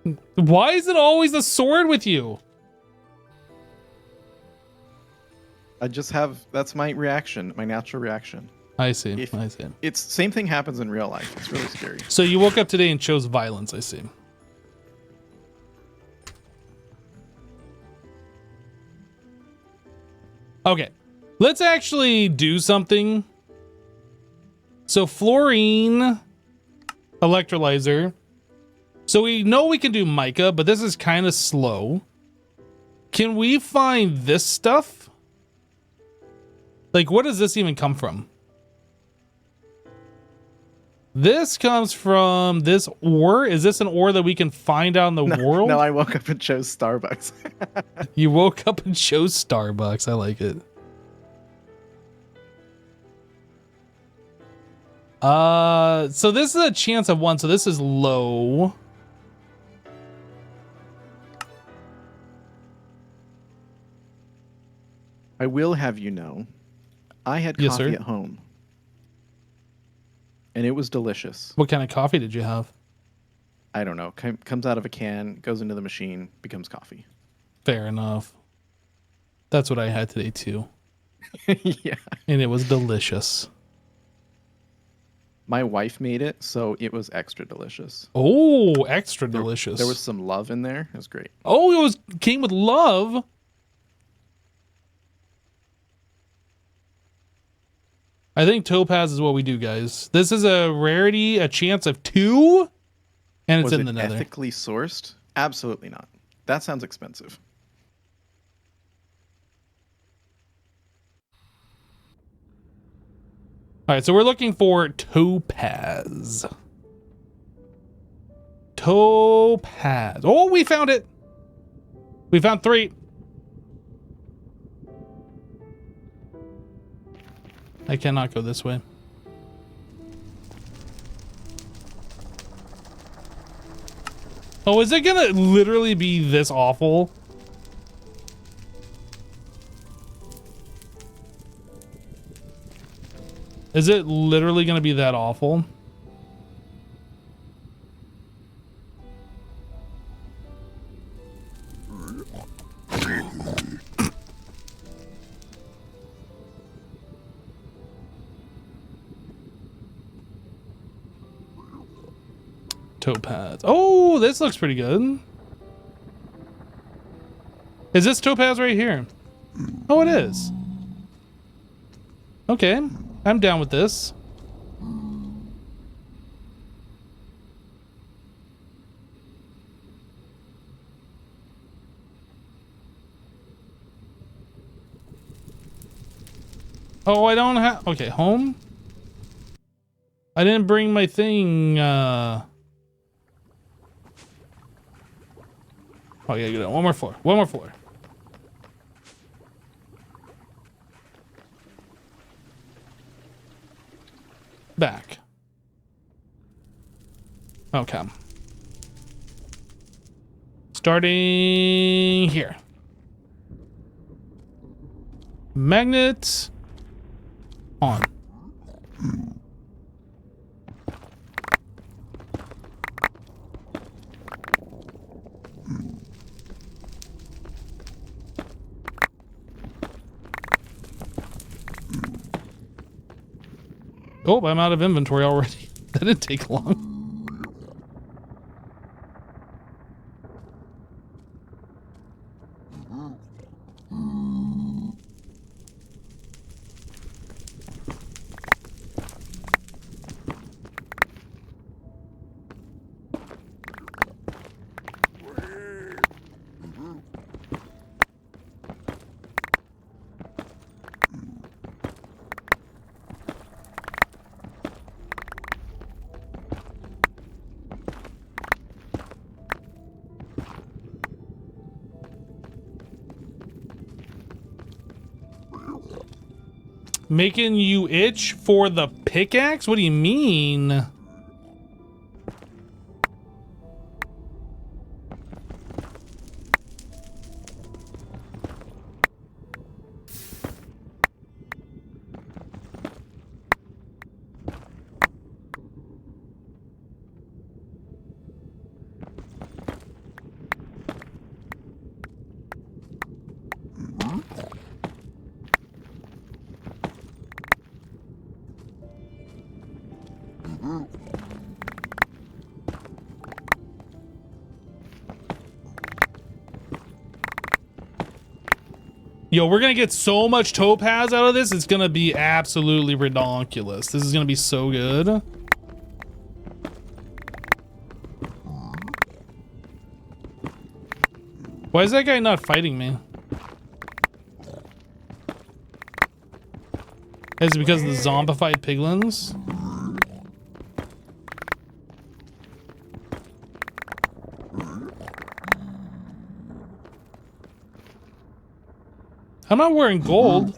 it. Why is it always a sword with you? I just have, that's my reaction, my natural reaction. I see. I see. It's same thing happens in real life. It's really scary. So you woke up today and chose violence, I see. Okay, let's actually do something. So fluorine electrolyzer. So we know we can do mica, but this is kind of slow. Can we find this stuff? Like, what does this even come from? This comes from this ore. Is this an ore that we can find out in the world? No, I woke up and chose Starbucks. You woke up and chose Starbucks. I like it. So this is a chance of 1, so this is low. I will have you know, I had Yes, coffee sir. at home. And it was delicious. What kind of coffee did you have? I don't know. Comes out of a can, goes into the machine, becomes coffee. Fair enough. That's what I had today too. Yeah. And it was delicious. My wife made it, so it was extra delicious. Oh, extra delicious. There was some love in there. It was great. Oh, came with love. I think topaz is what we do, guys. This is a rarity, a chance of 2, and it's Was in it the nether. ethically sourced? Absolutely not. That sounds expensive. All right, so we're looking for topaz. Topaz. Oh, we found it. We found 3. I cannot go this way. Oh, is it gonna literally be this awful? Is it literally gonna be that awful? Topaz. Oh, this looks pretty good. Is this topaz right here? Oh, it is. Okay, I'm down with this. Oh, I don't have... Okay, home? I didn't bring my thing, Oh, yeah, good. One more floor. One more floor. Back. Okay. Starting here. Magnet on. Oh, I'm out of inventory already. That didn't take long. Making you itch for the pickaxe? What do you mean? Yo, we're gonna get so much topaz out of this. It's gonna be absolutely redonkulous. This is gonna be so good. Why is that guy not fighting me? Is it because of the zombified piglins? I'm not wearing gold.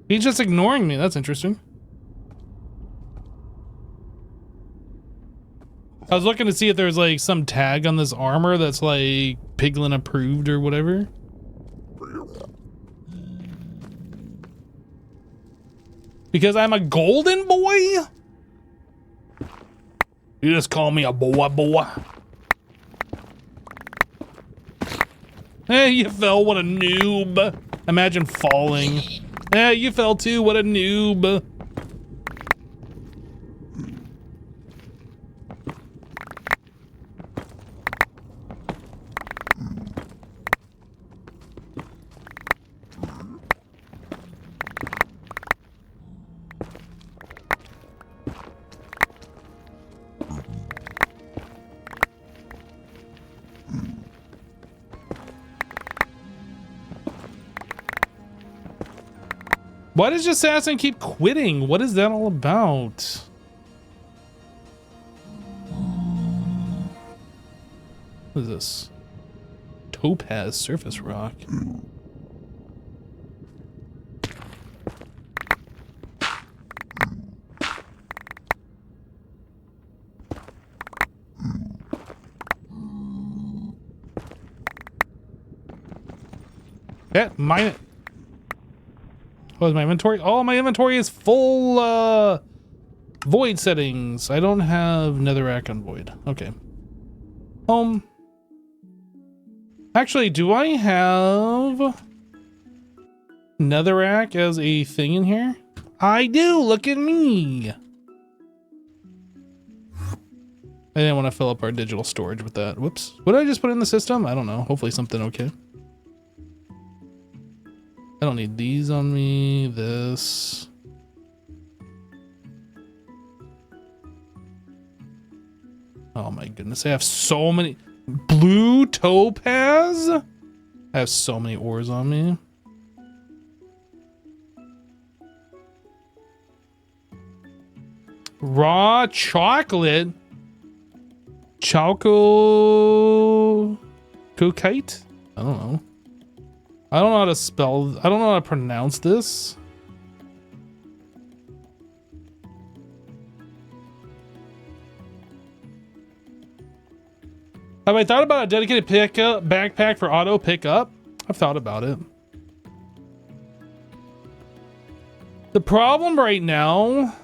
He's just ignoring me. That's interesting. I was looking to see if there's like some tag on this armor that's like piglin approved or whatever. Because I'm a golden boy? You just call me a boy. Hey, you fell, what a noob. Imagine falling. Hey, you fell too, what a noob. Why does Assassin keep quitting? What is that all about? What is this? Topaz surface rock. Yeah, mine. What is my inventory? Oh, my inventory is full. Void settings. I don't have netherrack on void. Okay. Actually, do I have netherrack as a thing in here? I do. Look at me. I didn't want to fill up our digital storage with that. Whoops. What did I just put in the system? I don't know. Hopefully something okay. I don't need these on me. This. Oh my goodness. I have so many. Blue topaz? I have so many ores on me. Raw chocolate? Chalco... Cookite? I don't know. I don't know how to spell... I don't know how to pronounce this. Have I thought about a dedicated pickup backpack for auto pickup? I've thought about it. The problem right now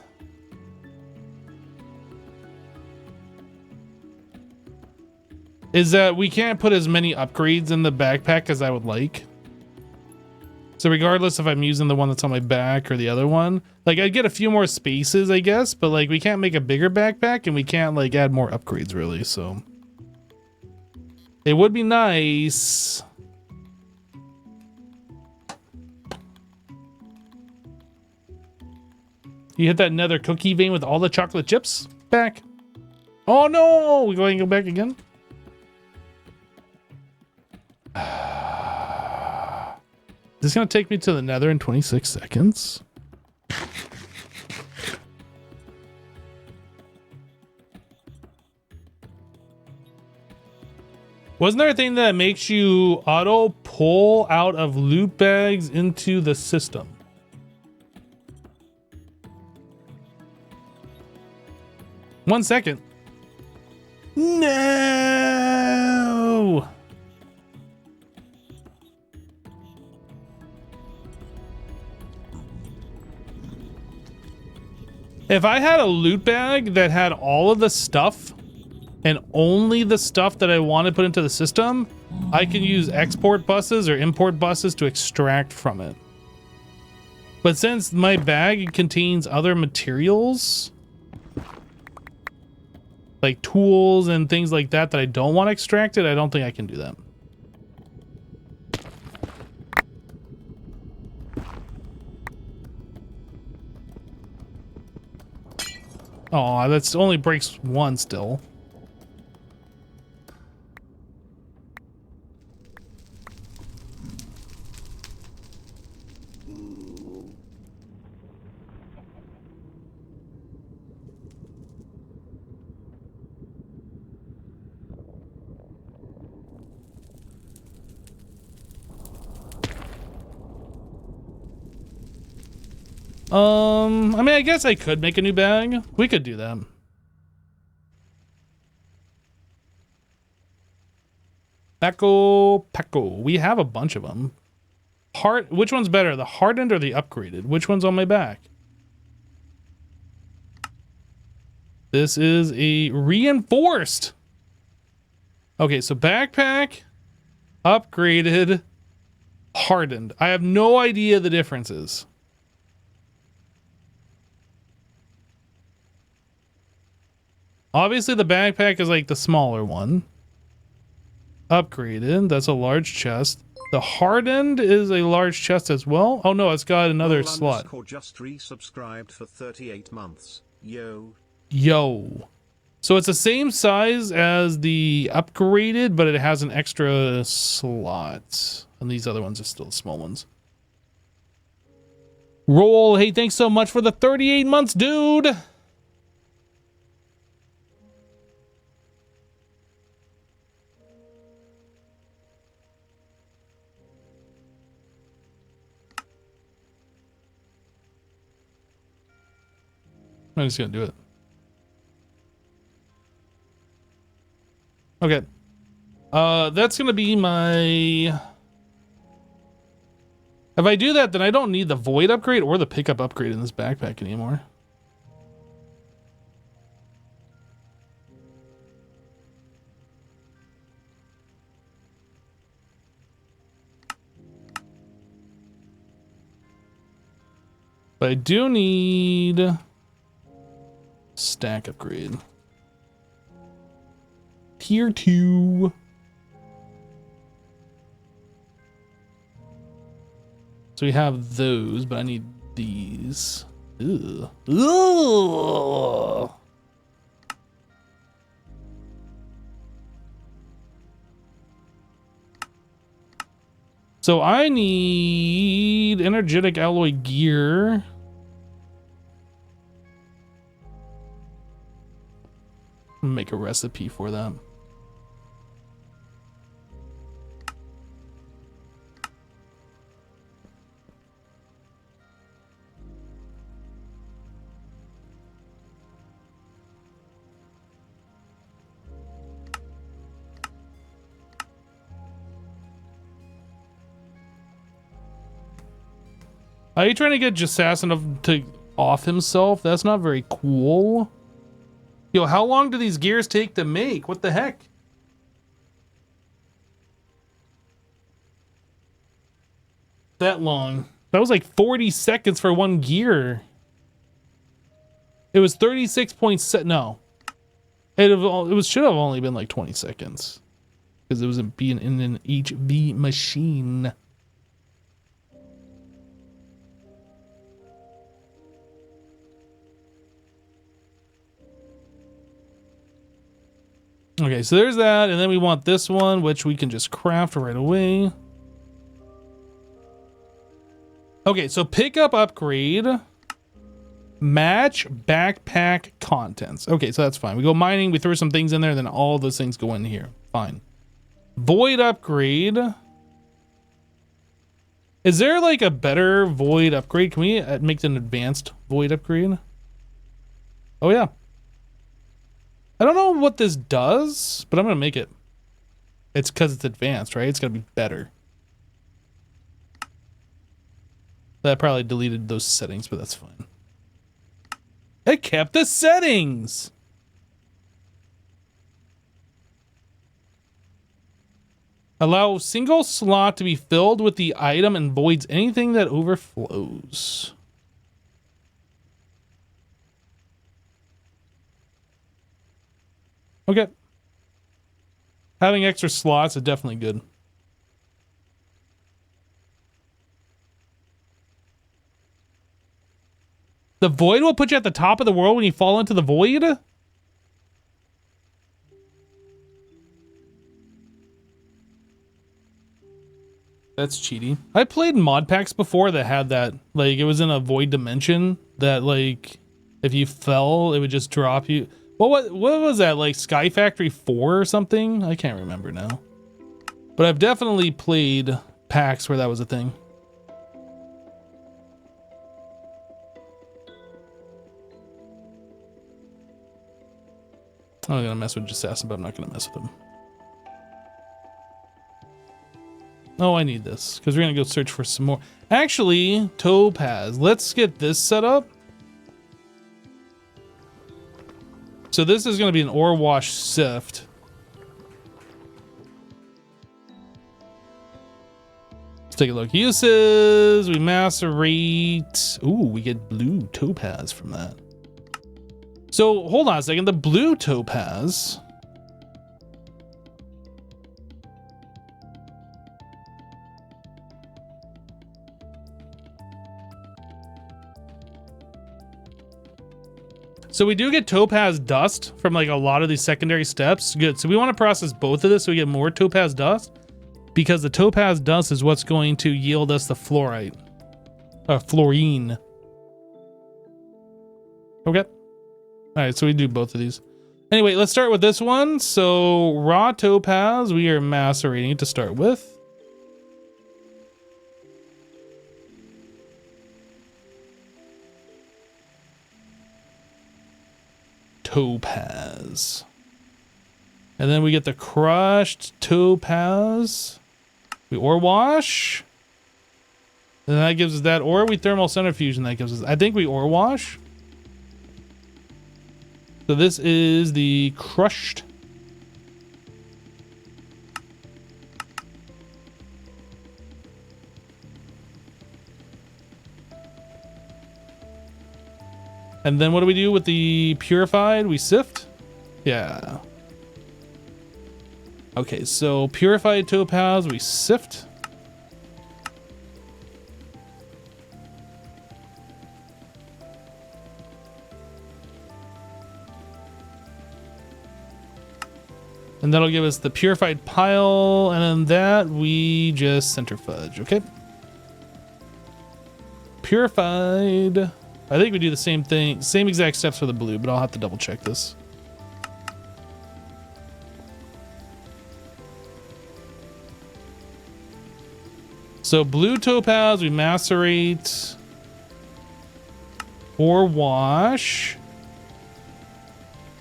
is that we can't put as many upgrades in the backpack as I would like. So regardless if I'm using the one that's on my back or the other one, like I'd get a few more spaces, I guess, but like we can't make a bigger backpack and we can't like add more upgrades really, so. It would be nice. You hit that nether cookie vein with all the chocolate chips back. Oh no, we're going to go back again. This is going to take me to the nether in 26 seconds. Wasn't there a thing that makes you auto pull out of loot bags into the system? One second. No! If I had a loot bag that had all of the stuff and only the stuff that I want to put into the system, I can use export buses or import buses to extract from it. But since my bag contains other materials, like tools and things like that that I don't want extracted, I don't think I can do that. Oh, that's only breaks one still. I mean, I guess I could make a new bag. We could do that. Paco. We have a bunch of them. Which one's better, the hardened or the upgraded? Which one's on my back? This is a reinforced. Okay, so backpack, upgraded, hardened. I have no idea the differences. Obviously, the backpack is like the smaller one. Upgraded, that's a large chest. The hardened is a large chest as well. Oh no, it's got another slot. Just resubscribed for 38 months. Yo. So it's the same size as the upgraded, but it has an extra slot. And these other ones are still small ones. Roll, hey, thanks so much for the 38 months, dude. I'm just gonna do it. Okay. That's gonna be my... If I do that, then I don't need the void upgrade or the pickup upgrade in this backpack anymore. But I do need stack upgrade. Tier 2. So we have those, but I need these. Ugh. Ugh. So I need energetic alloy gear. Make a recipe for that. Are you trying to get Jassassin to off himself? That's not very cool. Yo, how long do these gears take to make? What the heck? That long. That was like 40 seconds for one gear. It was 36.7. No. It should have only been like 20 seconds. Because it was being in an HV machine. Okay, so there's that, and then we want this one, which we can just craft right away. Okay, so pickup upgrade, match backpack contents. Okay, so that's fine. We go mining, we throw some things in there, then all those things go in here. Fine. Void upgrade. Is there like a better void upgrade? Can we make an advanced void upgrade? Oh yeah. I don't know what this does, but I'm gonna make it. It's because it's advanced, right? It's gonna be better. That probably deleted those settings, but that's fine. It kept the settings! Allow single slot to be filled with the item and voids anything that overflows. Okay. Having extra slots is definitely good. The void will put you at the top of the world when you fall into the void? That's cheaty. I played mod packs before that had that. Like, it was in a void dimension that, like, if you fell, it would just drop you. What was that, like Sky Factory 4 or something? I can't remember now. But I've definitely played packs where that was a thing. I'm gonna mess with Jassassin, but I'm not gonna mess with him. Oh, I need this, because we're gonna go search for some more. Actually, topaz. Let's get this set up. So this is going to be an ore wash sift. Let's take a look. Uses. We macerate. Ooh, we get blue topaz from that. So hold on a second. The blue topaz. So we do get topaz dust from like a lot of these secondary steps. Good. So we want to process both of this so we get more topaz dust, because the topaz dust is what's going to yield us the fluorite. Fluorine. Okay. All right, so we do both of these. Anyway, let's start with this one. So raw topaz, we are macerating to start with. Topaz. And then we get the crushed topaz. We ore wash. And that gives us that, or we thermal centrifuge, and that gives us, I think we ore wash. So this is the crushed. And then what do we do with the purified? We sift? Yeah. Okay, so purified topaz, we sift. And that'll give us the purified pile, and then that we just centrifuge, okay? Purified. I think we do the same thing, same exact steps for the blue, but I'll have to double check this. So blue topaz, we macerate or wash,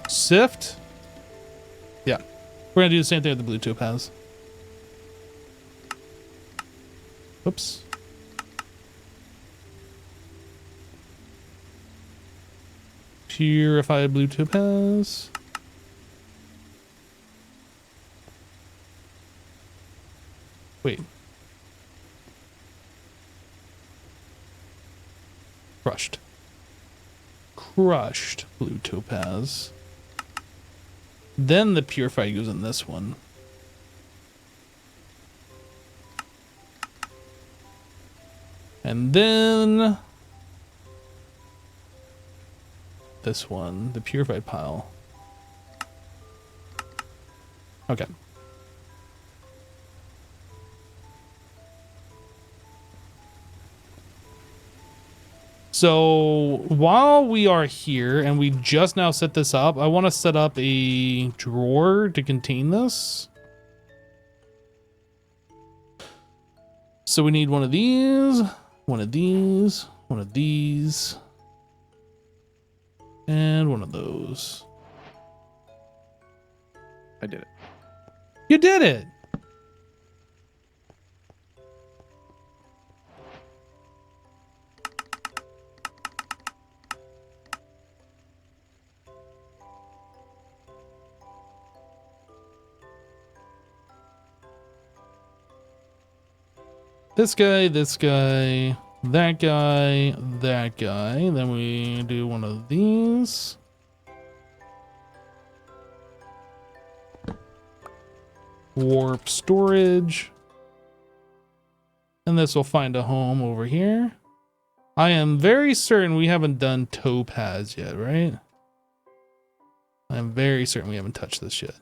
sift. Yeah, we're gonna do the same thing with the blue topaz. Oops. Purified blue topaz. Wait. Crushed. Crushed blue topaz. Then the purified goes in this one. And then this one, the purified pile. Okay. So while we are here and we just now set this up, I want to set up a drawer to contain this. So we need one of these, one of these, one of these, and one of those. I did it. You did it. This guy, that guy, that guy. Then we do one of these. Warp storage. And this will find a home over here. I am very certain we haven't done topaz yet, right? I'm very certain we haven't touched this yet.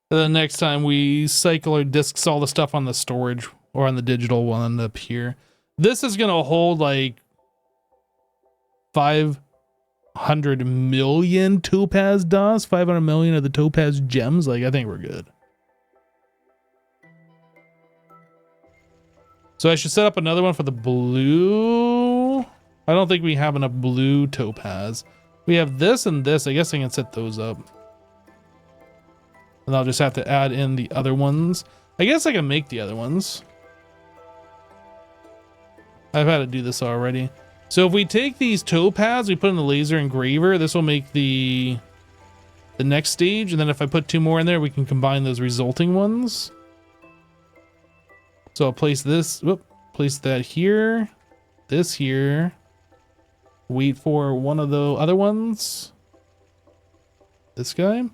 The next time we cycle or disks all the stuff on the storage or on the digital one up here. This is going to hold like 500 million topaz dust, 500 million of the topaz gems. Like, I think we're good. So I should set up another one for the blue. I don't think we have enough blue topaz. We have this and this. I guess I can set those up. And I'll just have to add in the other ones. I guess I can make the other ones. I've had to do this already. So if we take these topaz, we put in the laser engraver, this will make the next stage. And then if I put 2 more in there, we can combine those resulting ones. So I'll place this, place that here, this here. Wait for one of the other ones. This guy.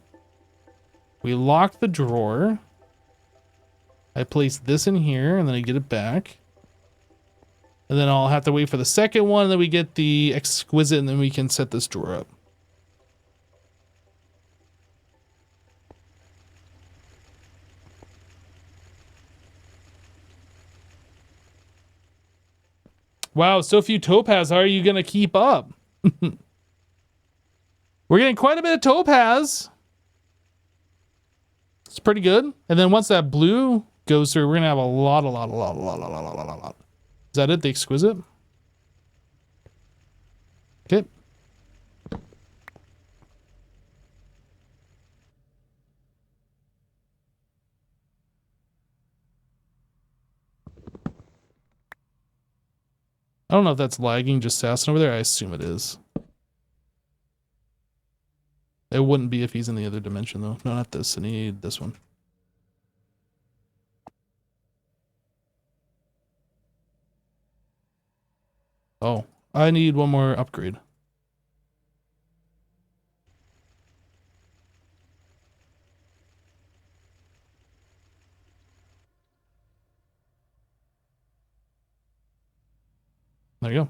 We lock the drawer. I place this in here and then I get it back. And then I'll have to wait for the second one, and then we get the exquisite, and then we can set this drawer up. Wow, so few topaz. How are you going to keep up? We're getting quite a bit of topaz. It's pretty good. And then once that blue goes through, we're going to have a lot. Is that it? The exquisite? Okay. I don't know if that's lagging just Sasson over there. I assume it is. It wouldn't be if he's in the other dimension, though. No, not this. I need this one. Oh, I need one more upgrade. There you go.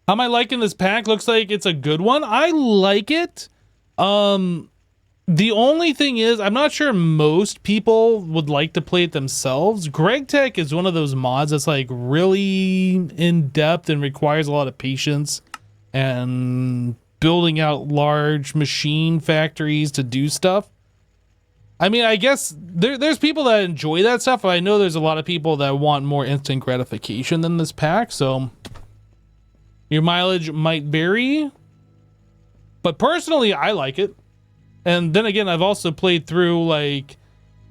How am I liking this pack? Looks like it's a good one. I like it. The only thing is, I'm not sure most people would like to play it themselves. Greg Tech is one of those mods that's like really in depth and requires a lot of patience and building out large machine factories to do stuff. I mean, I guess there's people that enjoy that stuff, but I know there's a lot of people that want more instant gratification than this pack, so your mileage might vary. But personally, I like it. And then again, I've also played through like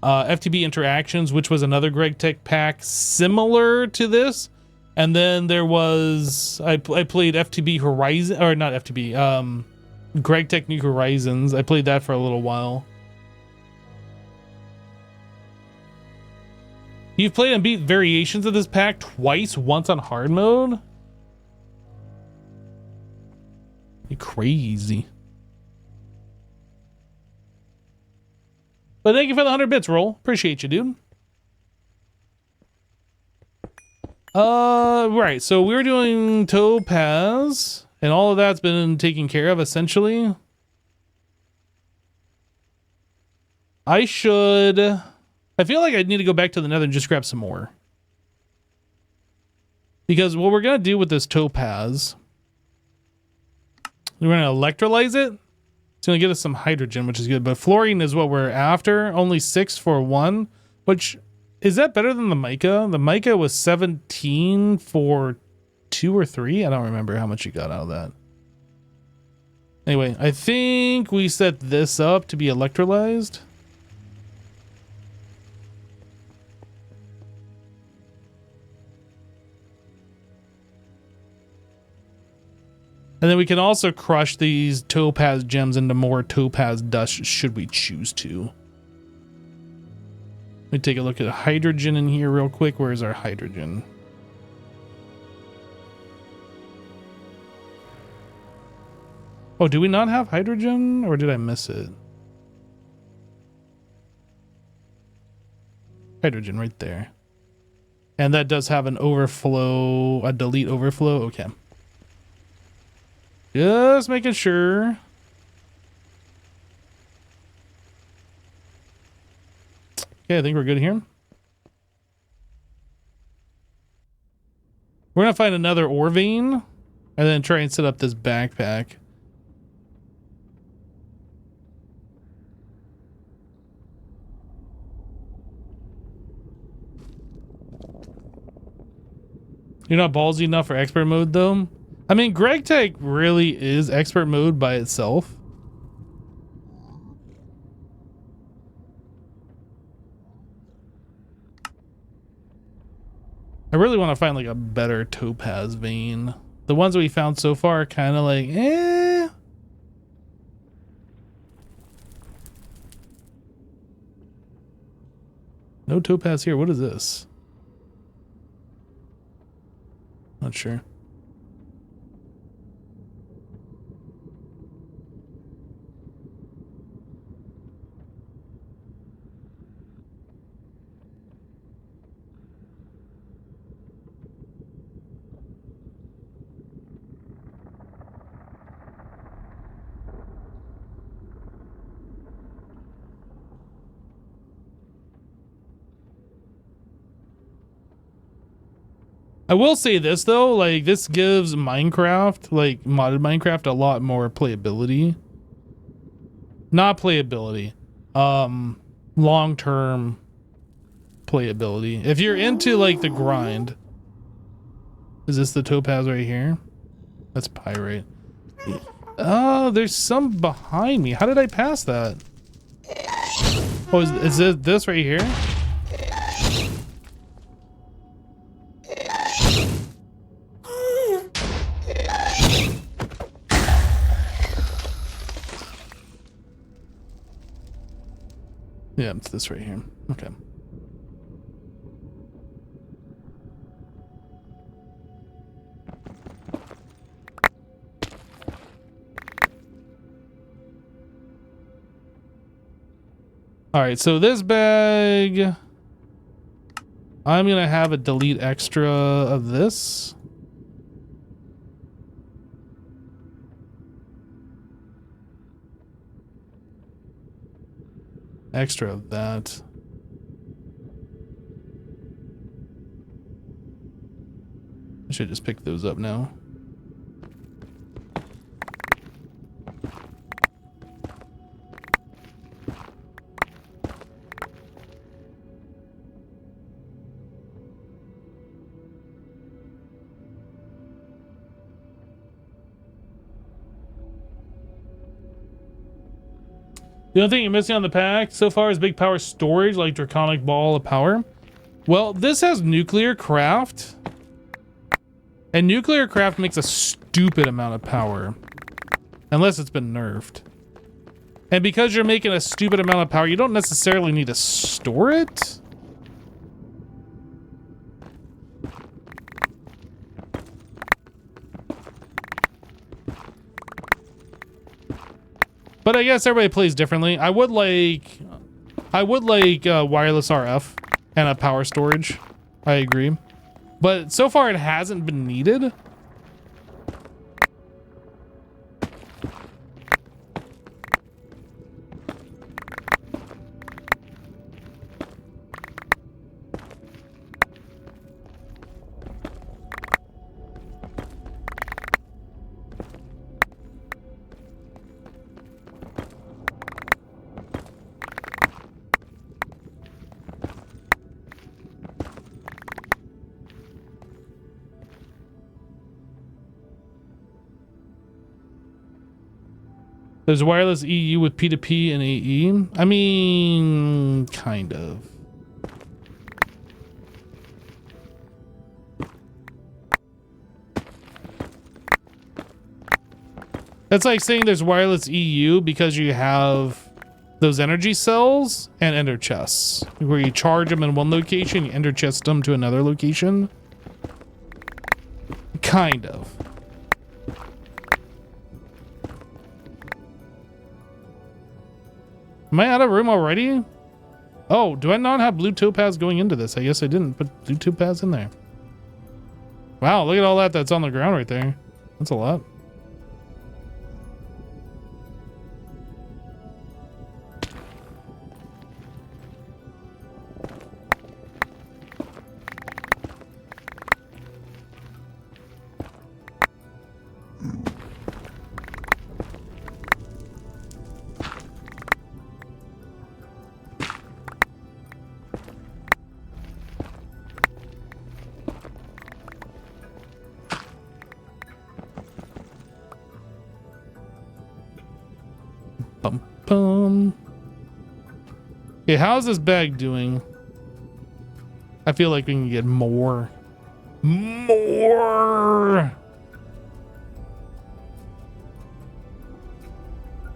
FTB Interactions, which was another Greg Tech pack similar to this. And then there was, I played FTB Horizon, or not FTB, Greg Tech New Horizons. I played that for a little while. You've played and beat variations of this pack twice, once on hard mode? You're crazy. But thank you for the 100 bits, Roll. Appreciate you, dude. Right. So we were doing topaz, and all of that's been taken care of, essentially. I feel like I need to go back to the nether and just grab some more. Because what we're going to do with this topaz, we're going to electrolyze it. It's going to get us some hydrogen, which is good. But fluorine is what we're after. Only 6 for 1. Which, is that better than the mica? The mica was 17 for 2 or 3. I don't remember how much you got out of that. Anyway, I think we set this up to be electrolyzed. And then we can also crush these topaz gems into more topaz dust should we choose to. Let me take a look at hydrogen in here real quick. Where's our hydrogen? Oh, do we not have hydrogen, or did I miss it? Hydrogen right there. And that does have an overflow, a delete overflow. Okay. Just making sure. Okay, I think we're good here. We're gonna find another ore vein and then try and set up this backpack. You're not ballsy enough for expert mode though? I mean, Greg Tech really is expert mode by itself. I really want to find like a better topaz vein. The ones that we found so far are kind of like, eh. No topaz here. What is this? Not sure. I will say this though, like this gives Minecraft, like modded Minecraft, a lot more playability. Not playability. Long-term playability. If you're into like the grind. Is this the topaz right here? That's pyrite. Oh, there's some behind me. How did I pass that? Oh, is it this right here? Yeah, it's this right here. Okay. All right, so this bag, I'm gonna have a delete extra of this. Extra of that. I should just pick those up now. The only thing you're missing on the pack so far is big power storage, like draconic ball of power. Well, this has nuclear craft. And nuclear craft makes a stupid amount of power. Unless it's been nerfed. And because you're making a stupid amount of power, you don't necessarily need to store it. But I guess everybody plays differently. I would like wireless RF and a power storage. I agree. But so far it hasn't been needed. There's wireless EU with P2P and AE. I mean, kind of. That's like saying there's wireless EU because you have those energy cells and ender chests, where you charge them in one location, you ender chest them to another location. Kind of. Am I out of room already? Oh, do I not have blue topaz going into this? I guess I didn't put blue topaz in there. Wow, look at all that's on the ground right there. That's a lot. Okay, how's this bag doing? I feel like we can get more. More!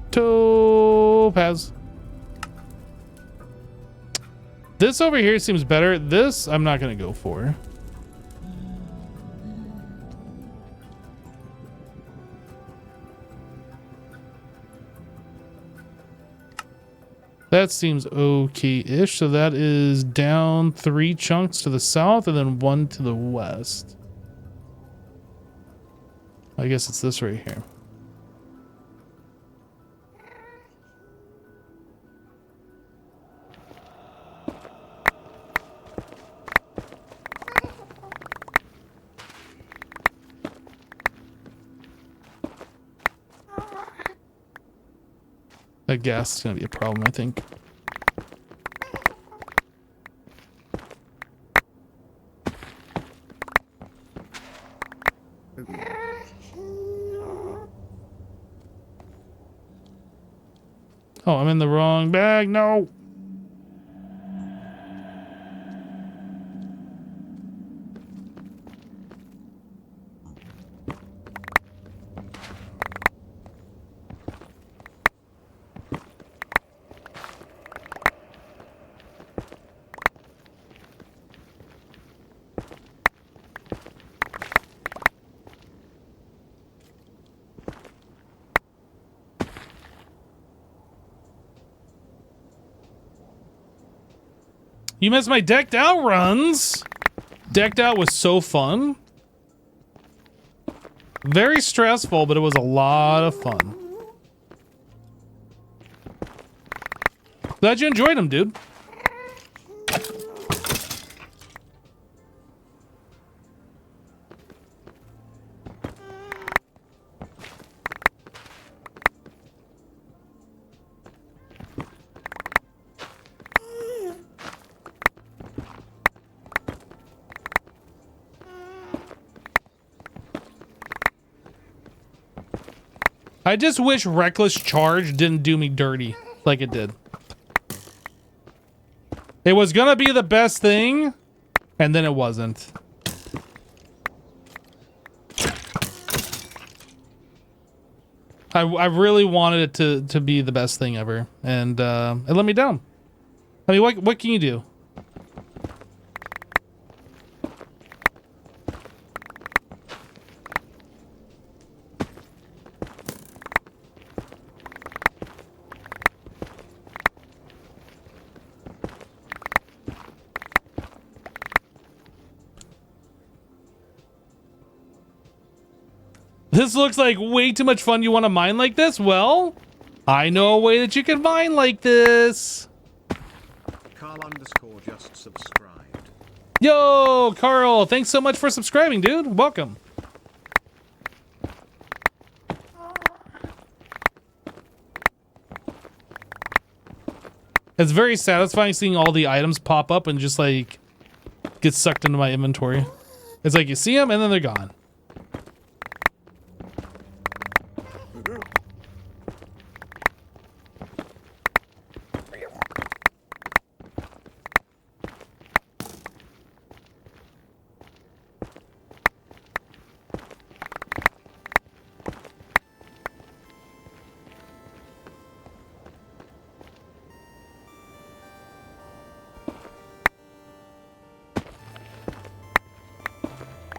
Topaz. This over here seems better. This, I'm not going to go for. That seems okay-ish. So that is down 3 chunks to the south and then 1 to the west. I guess it's this right here. That gas is gonna be a problem, I think. Oh, I'm in the wrong bag. No. You missed my decked out runs. Decked out was so fun. Very stressful, but it was a lot of fun. Glad you enjoyed them, dude. I just wish Reckless Charge didn't do me dirty like it did. It was gonna be the best thing, and then it wasn't. I really wanted it to be the best thing ever, and it let me down. I mean, what can you do? This looks like way too much fun. You want to mine like this? Well, I know a way that you can mine like this. Carl _ just subscribed. Yo, Carl, thanks so much for subscribing, dude. Welcome. It's very satisfying seeing all the items pop up and just like get sucked into my inventory. It's like you see them and then they're gone.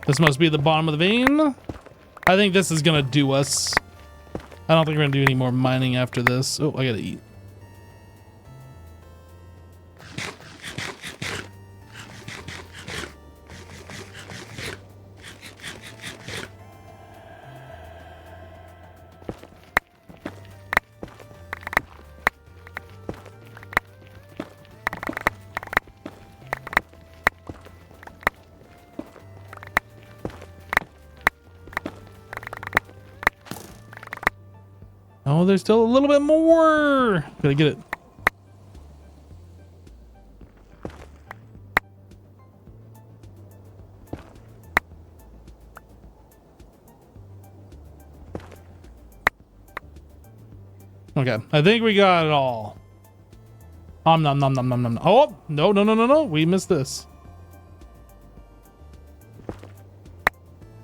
This must be the bottom of the vein. I think this is gonna do us. I don't think we're gonna do any more mining after this. Oh, I gotta eat. Oh, there's still a little bit more. Gotta get it. Okay, I think we got it all. Nom nom nom nom nom nom. Oh, no, no, no, no, no. We missed this.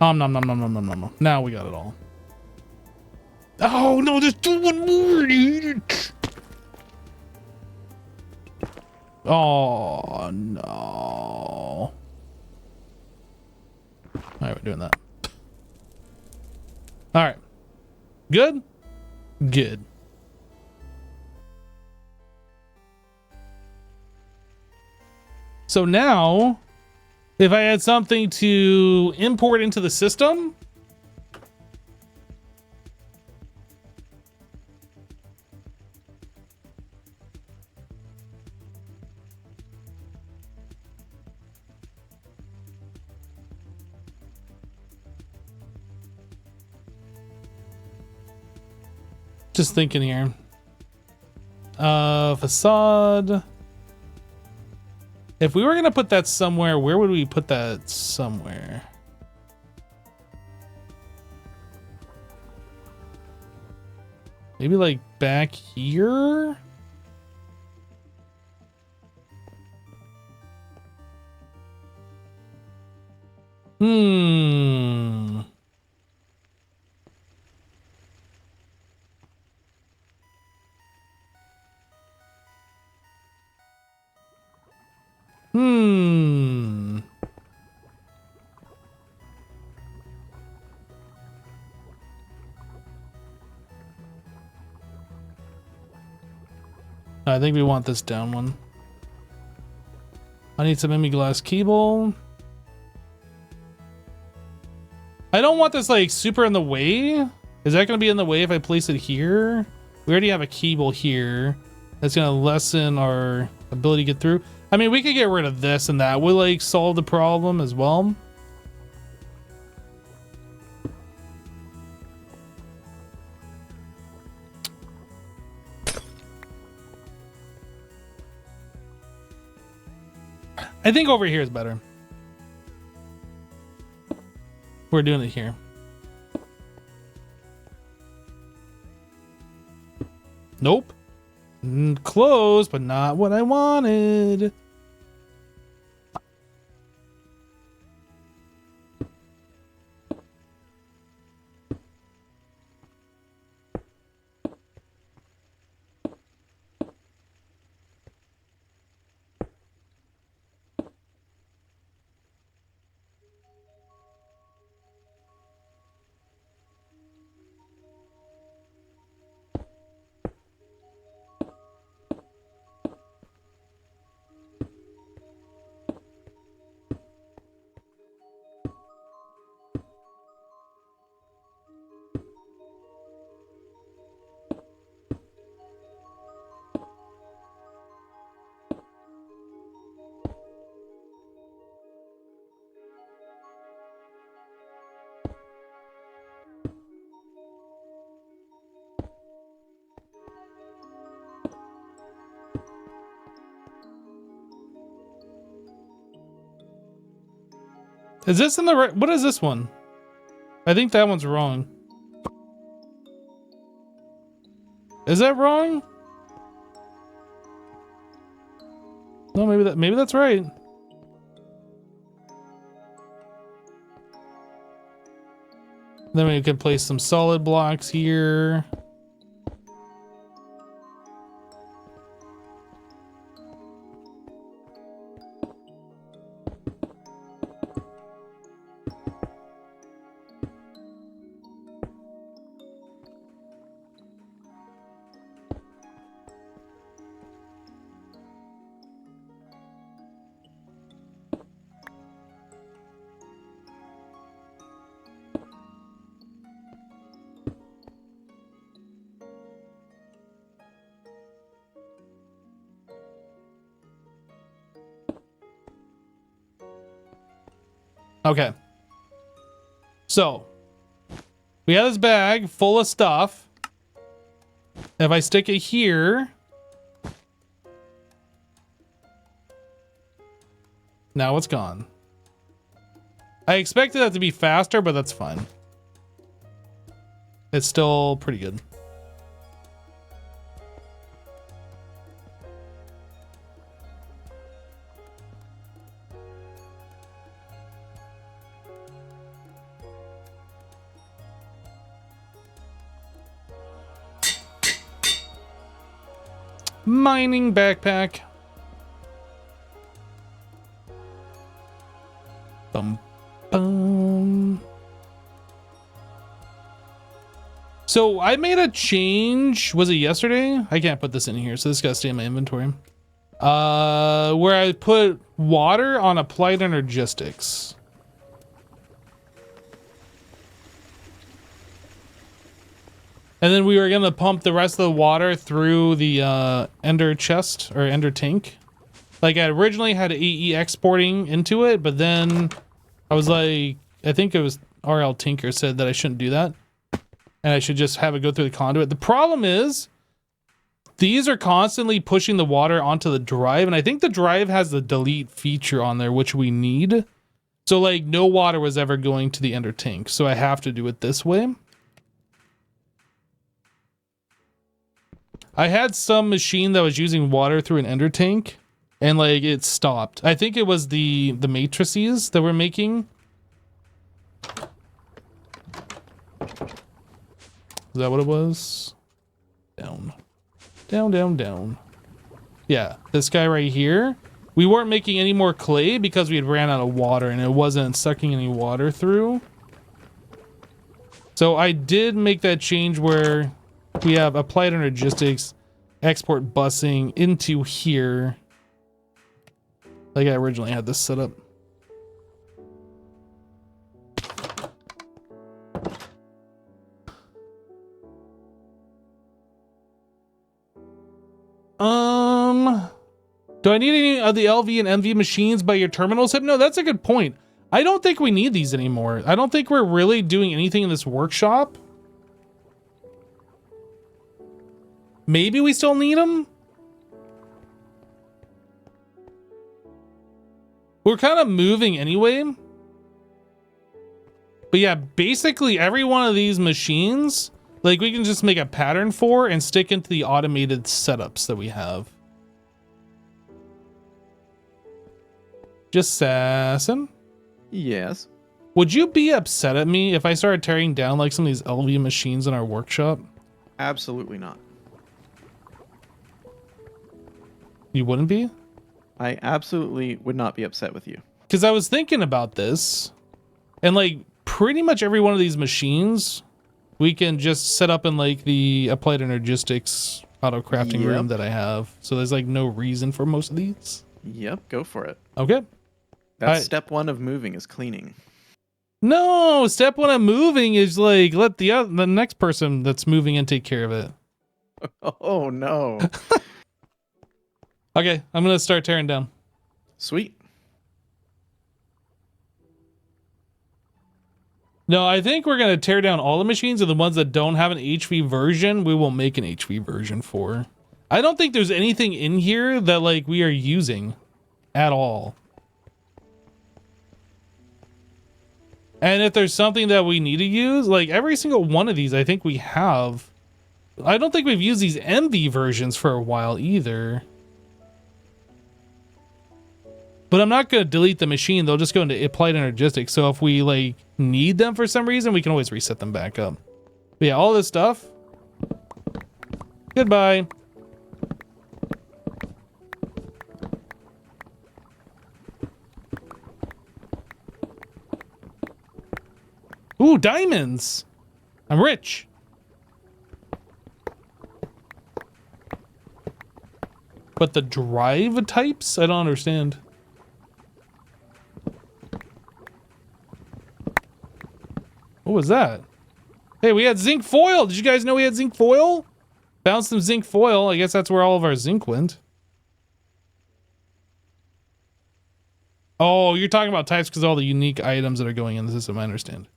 Nom nom nom nom nom nom nom. Now we got it all. Oh no, there's still one more, dude. Oh no. All right, we're doing that. All right. Good? Good. So now, if I had something to import into the system, just thinking here. Facade. If we were gonna put that somewhere, where would we put that somewhere? Maybe like back here? Hmm. Hmm. I think we want this down one. I need some glass cable. I don't want this like super in the way. Is that going to be in the way if I place it here? We already have a cable here. That's going to lessen our ability to get through. I mean, we could get rid of this and that would like solve the problem as well. I think over here is better. We're doing it here. Nope. Close, but not what I wanted. Is this in the right? What is this one? I think that one's wrong. Is that wrong? No, maybe that's right. Then we can place some solid blocks here. Okay. So, we have this bag full of stuff. If I stick it here, now it's gone. I expected that to be faster, but that's fine. It's still pretty good. Mining backpack. Bum, bum. So I made a change. Was it yesterday? I can't put this in here, so this gotta stay in my inventory. Where I put water on applied energistics. And then we were gonna pump the rest of the water through the ender chest or ender tank. Like I originally had AE exporting into it, but then I was like, I think it was RL Tinker said that I shouldn't do that. And I should just have it go through the conduit. The problem is these are constantly pushing the water onto the drive, and I think the drive has the delete feature on there, which we need. So like no water was ever going to the ender tank, so I have to do it this way. I had some machine that was using water through an ender tank, and like it stopped. I think it was the matrices that we're making. Is that what it was? Down. Down, down, down. Yeah, this guy right here. We weren't making any more clay because we had ran out of water and it wasn't sucking any water through. So I did make that change where we have applied energistics, export busing into here. Like I originally had this set up. Do I need any of the LV and MV machines by your terminals? No, that's a good point. I don't think we need these anymore. I don't think we're really doing anything in this workshop. Maybe we still need them? We're kind of moving anyway. But yeah, basically every one of these machines, like we can just make a pattern for and stick into the automated setups that we have. Just sassing. Yes. Would you be upset at me if I started tearing down like some of these LV machines in our workshop? Absolutely not. You wouldn't be? I absolutely would not be upset with you. Because I was thinking about this, and like pretty much every one of these machines, we can just set up in like the applied energistics auto crafting room that I have. So there's like no reason for most of these. Yep, go for it. Okay. That's step one of moving is cleaning. No, step one of moving is like let the next person that's moving in take care of it. Oh no. Okay, I'm gonna start tearing down. Sweet. No, I think we're gonna tear down all the machines, and the ones that don't have an HV version, we will make an HV version for. I don't think there's anything in here that like we are using at all. And if there's something that we need to use, like every single one of these, I think we have. I don't think we've used these MV versions for a while either. But I'm not going to delete the machine. They'll just go into applied energistics. So if we like need them for some reason, we can always reset them back up. But yeah, all this stuff. Goodbye. Ooh, diamonds. I'm rich. But the drive types? I don't understand. What was that? Hey, we had zinc foil. Did you guys know we had zinc foil? Found some zinc foil. I guess that's where all of our zinc went. Oh, you're talking about types because all the unique items that are going in the system. I understand.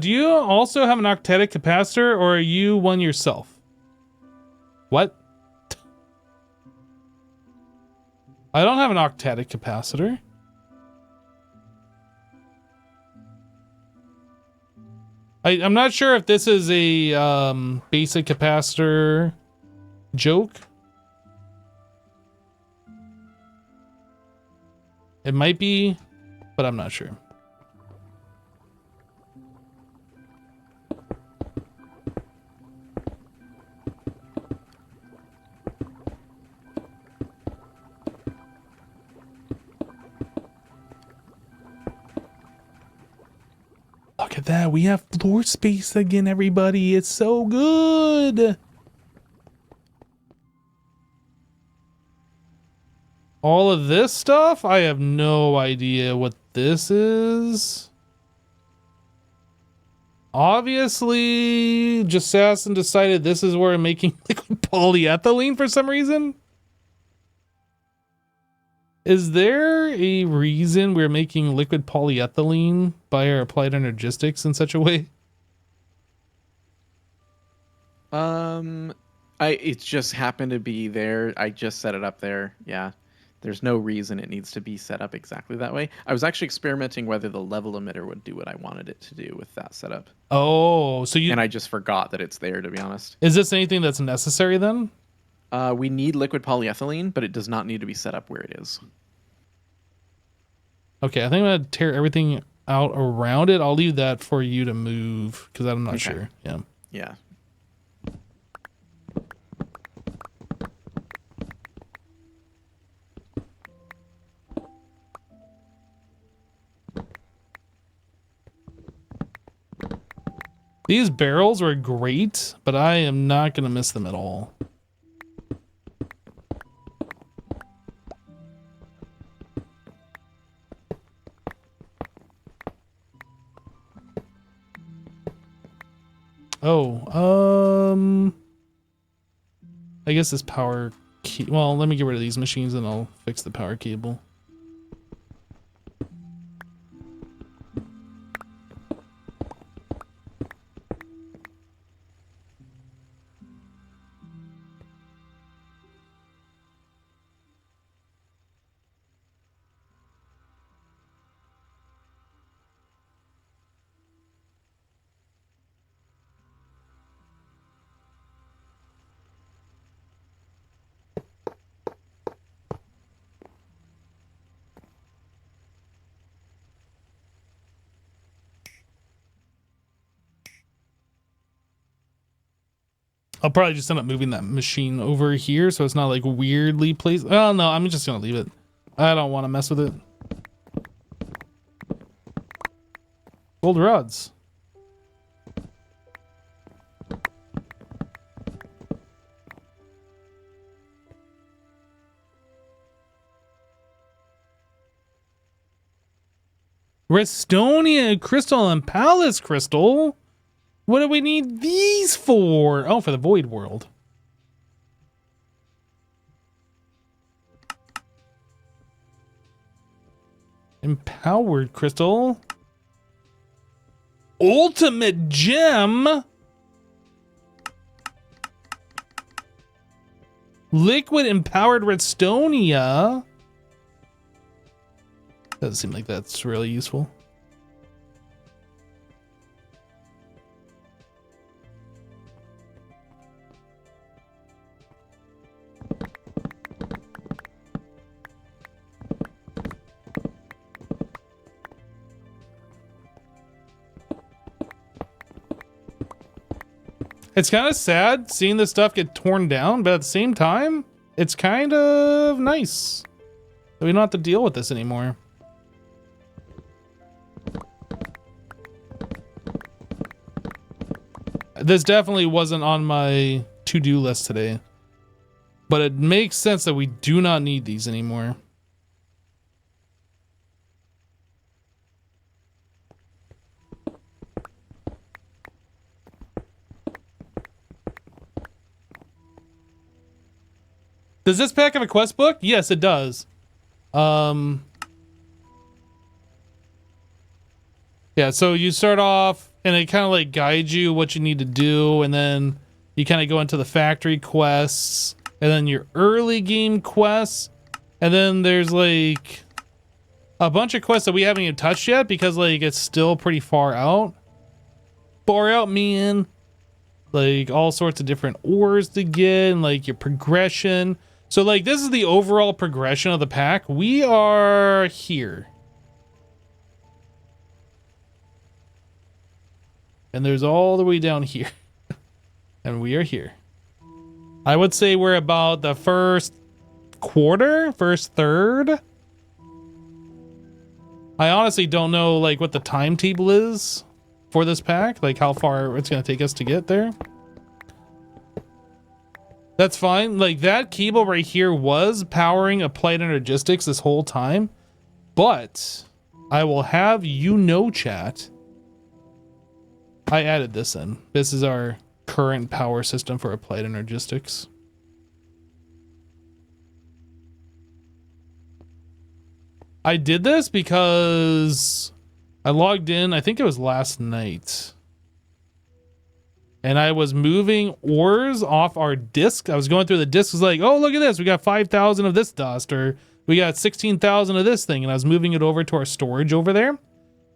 Do you also have an octetic capacitor, or are you one yourself? What? I don't have an octetic capacitor. I'm not sure if this is a basic capacitor joke. It might be, but I'm not sure. Look at that. We have floor space again, everybody. It's so good. All of this stuff, I have no idea what this is. Obviously, Jassassin decided this is where I'm making liquid polyethylene for some reason. Is there a reason we're making liquid polyethylene by our applied energistics in such a way? It just happened to be there. I just set it up there. Yeah. There's no reason it needs to be set up exactly that way. I was actually experimenting whether the level emitter would do what I wanted it to do with that setup. Oh, so you... And I just forgot that it's there, to be honest. Is this anything that's necessary then? We need liquid polyethylene, but it does not need to be set up where it is. Okay, I think I'm gonna tear everything out around it. I'll leave that for you to move because I'm not sure. Yeah. Yeah. These barrels were great, but I am not gonna miss them at all. Oh, I guess this power key. Well, let me get rid of these machines and I'll fix the power cable. I'll probably just end up moving that machine over here so it's not like weirdly placed. Oh no, I'm just gonna leave it. I don't want to mess with it. Gold rods. Restonia crystal and palace crystal. What do we need these for? Oh, for the void world. Empowered crystal. Ultimate gem. Liquid empowered Redstonia. Doesn't seem like that's really useful. It's kind of sad seeing this stuff get torn down, but at the same time, it's kind of nice that we don't have to deal with this anymore. This definitely wasn't on my to-do list today, but it makes sense that we do not need these anymore. Does this pack have a quest book? Yes, it does. Yeah, so you start off and it kind of like guides you what you need to do, and then you kind of go into the factory quests, and then your early game quests, and then there's like a bunch of quests that we haven't even touched yet because like it's still pretty far out. Far out, man. Like all sorts of different ores to get, and like your progression. So like this is the overall progression of the pack. We are here. And there's all the way down here. And we are here. I would say we're about the first quarter, first third. I honestly don't know like what the timetable is for this pack, like how far it's going to take us to get there. That's fine. Like that cable right here was powering Applied Energistics this whole time, but I will have you know, chat, I added this in. This is our current power system for Applied Energistics. I did this because I logged in, I think it was last night, and I was moving ores off our disk. I was going through the disk, was like, oh, look at this. We got 5,000 of this dust, or we got 16,000 of this thing. And I was moving it over to our storage over there.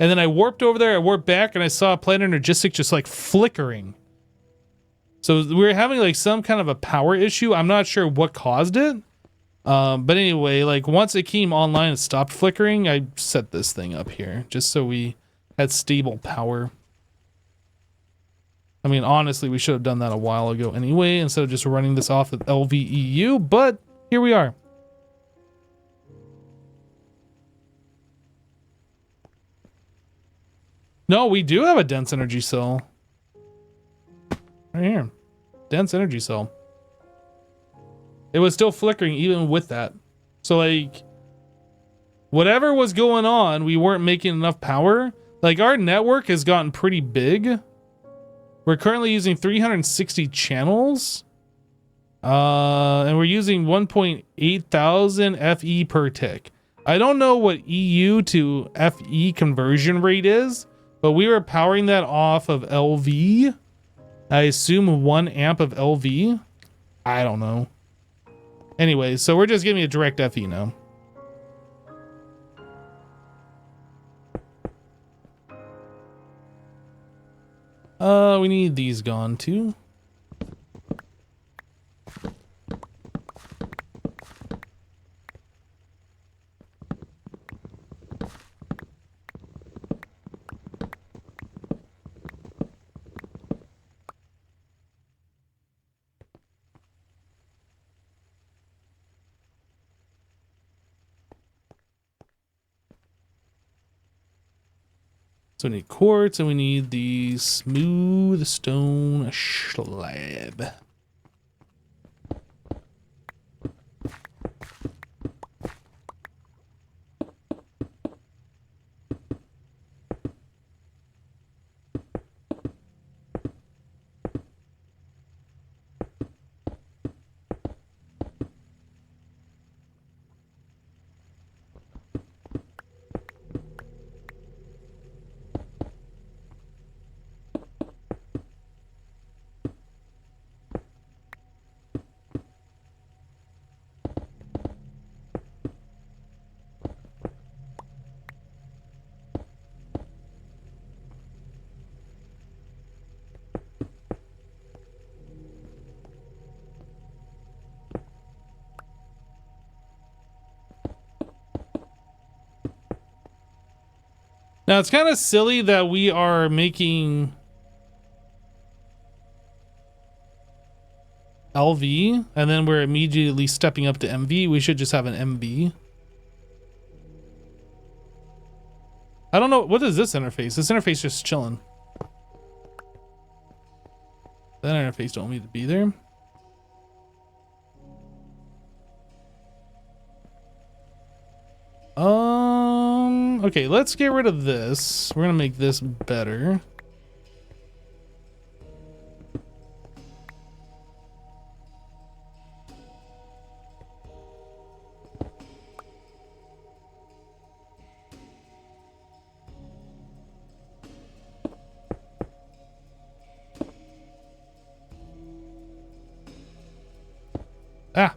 And then I warped over there, I warped back, and I saw Planet Energistics just like flickering. So we were having like some kind of a power issue. I'm not sure what caused it. But anyway, like once it came online and stopped flickering, I set this thing up here just so we had stable power. I mean, honestly, we should have done that a while ago anyway, instead of just running this off of LVEU, but here we are. No, we do have a dense energy cell. Right here. Dense energy cell. It was still flickering even with that. So like, whatever was going on, we weren't making enough power. Like our network has gotten pretty big. We're currently using 360 channels. And we're using 1.8 thousand FE per tick. I don't know what EU to FE conversion rate is, but we were powering that off of LV. I assume 1 amp of LV. I don't know. Anyway, so we're just giving a direct FE now. We need these gone too. So we need quartz and we need the smooth stone slab. Now it's kind of silly that we are making LV and then we're immediately stepping up to MV. We should just have an MV. I don't know. What is this interface? This interface just chilling. That interface don't need to be there. Okay, let's get rid of this. We're gonna make this better. Ah.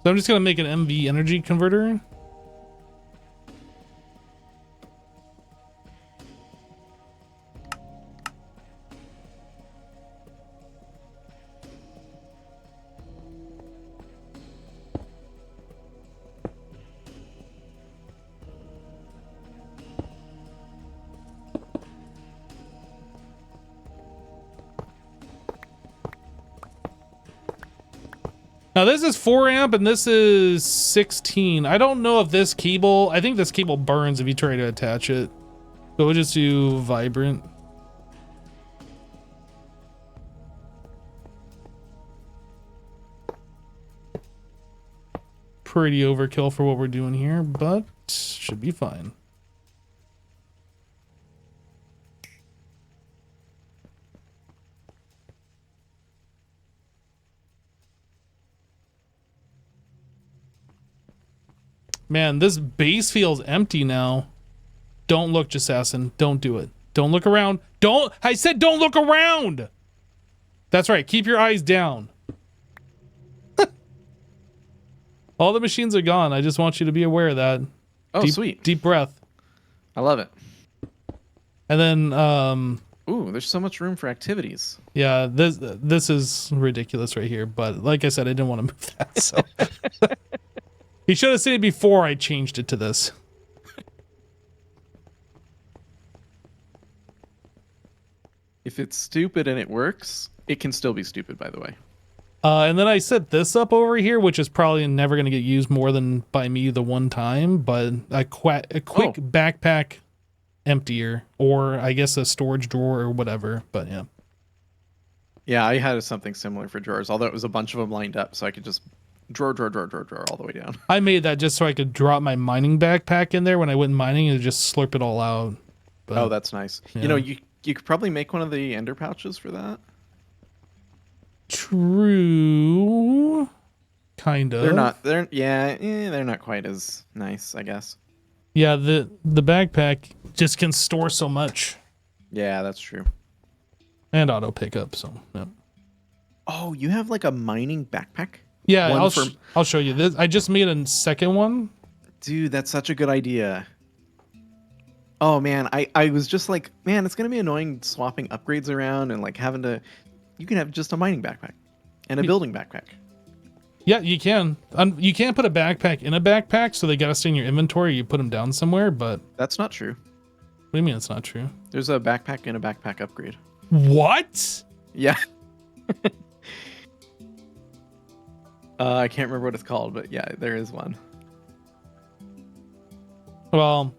So I'm just gonna make an MV energy converter. Now this is 4 amp and this is 16. I don't know if this cable, I think this cable burns if you try to attach it. So we'll just do vibrant. pretty overkill for what we're doing here, but should be fine. Man, this base feels empty now. Don't look, Assassin. Don't do it. Don't look around. Don't. I said don't look around. That's right. Keep your eyes down. All the machines are gone. I just want you to be aware of that. Oh, sweet. Deep breath. I love it. And then, ooh, there's so much room for activities. yeah, this is ridiculous right here. But like I said, I didn't want to move that. So he should have seen it before I changed it to this. If it's stupid and it works, it can still be stupid, by the way. And then I set this up over here, which is probably never going to get used more than by me the one time, but a quick backpack emptier, or I guess a storage drawer or whatever, but yeah. Yeah, I had something similar for drawers, although it was a bunch of them lined up, so I could just drawer all the way down. I made that just so I could drop my mining backpack in there when I went mining and just slurp it all out. But, oh, that's nice. yeah. You know, you could probably make one of the ender pouches for that. True. Kind of. They're not quite as nice, I guess. Yeah, the backpack just can store so much. Yeah, that's true. And auto pickup, so yeah. Oh, you have like a mining backpack? Yeah, I'll show you this. I just made a second one. Dude, that's such a good idea. Oh man, I was just like, man, it's gonna be annoying swapping upgrades around and like having to. You can have just a mining backpack and a building backpack. Yeah, you can. You can't put a backpack in a backpack, so they gotta stay in your inventory. You put them down somewhere, but that's not true. What do you mean it's not true? There's a backpack and a backpack upgrade. What? Yeah. I can't remember what it's called, but yeah, there is one. Well,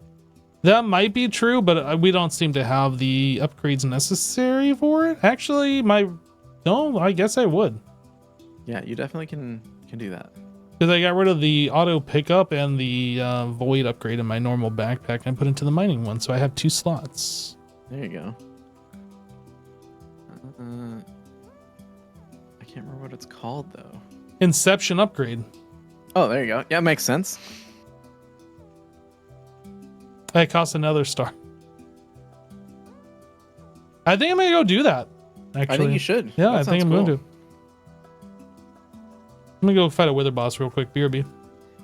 that might be true, but we don't seem to have the upgrades necessary for it. Actually, no, I guess I would. Yeah, you definitely can do that. Because I got rid of the auto pickup and the void upgrade in my normal backpack and I put into the mining one, so I have 2 slots. There you go. I can't remember what it's called though. Inception upgrade. Oh, there you go. Yeah, makes sense. It costs another star. I think I'm gonna go do that. Actually, I think you should. Yeah, That I think sounds I'm cool. going to. I'm gonna go fight a wither boss real quick. BRB.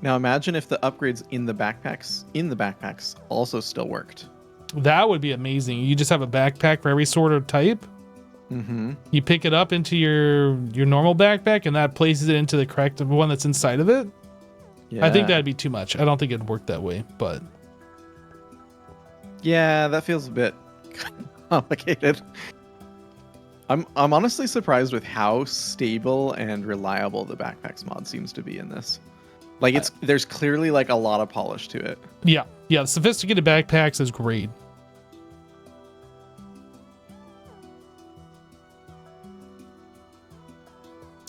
Now imagine if the upgrades in the backpacks also still worked. That would be amazing. You just have a backpack for every sort of type. Mm-hmm. You pick it up into your normal backpack, and that places it into the correct one that's inside of it. Yeah. I think that'd be too much. I don't think it'd work that way, but yeah, that feels a bit complicated. I'm honestly surprised with how stable and reliable the backpacks mod seems to be in this. Like there's clearly like a lot of polish to it. yeah, the sophisticated backpacks is great.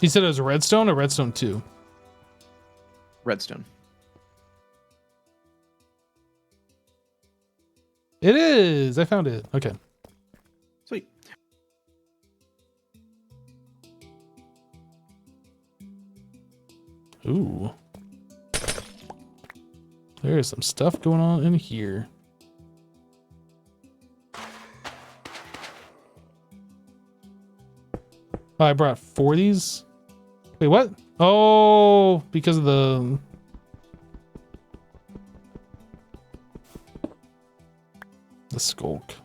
You said it was a redstone or redstone 2? Redstone. It is. I found it. Okay. Sweet. Ooh. There's some stuff going on in here. Oh, I brought 4 of these. Wait, what? Oh, because of the... the skulk.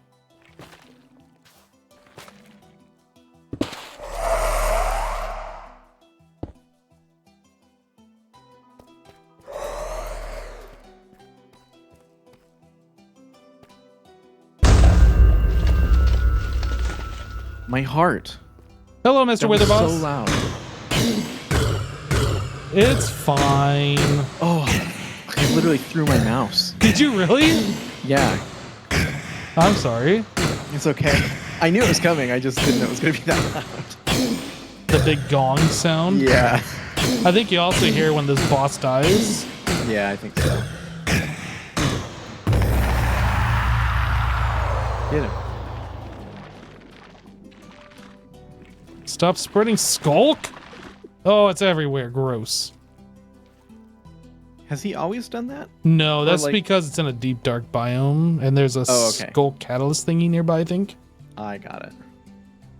My heart. Hello, Mr. That was Witherboss. so loud. It's fine. Oh, I literally threw my mouse. Did you really? Yeah, I'm sorry. it's okay. I knew it was coming. I just didn't know it was going to be that loud. The big gong sound. Yeah. I think you also hear when this boss dies. Yeah, I think so. Get him. Stop spreading skulk. Oh, it's everywhere. Gross. Has he always done that? No, that's like- because it's in a deep dark biome and there's a okay. skull catalyst thingy nearby, I think. I got it.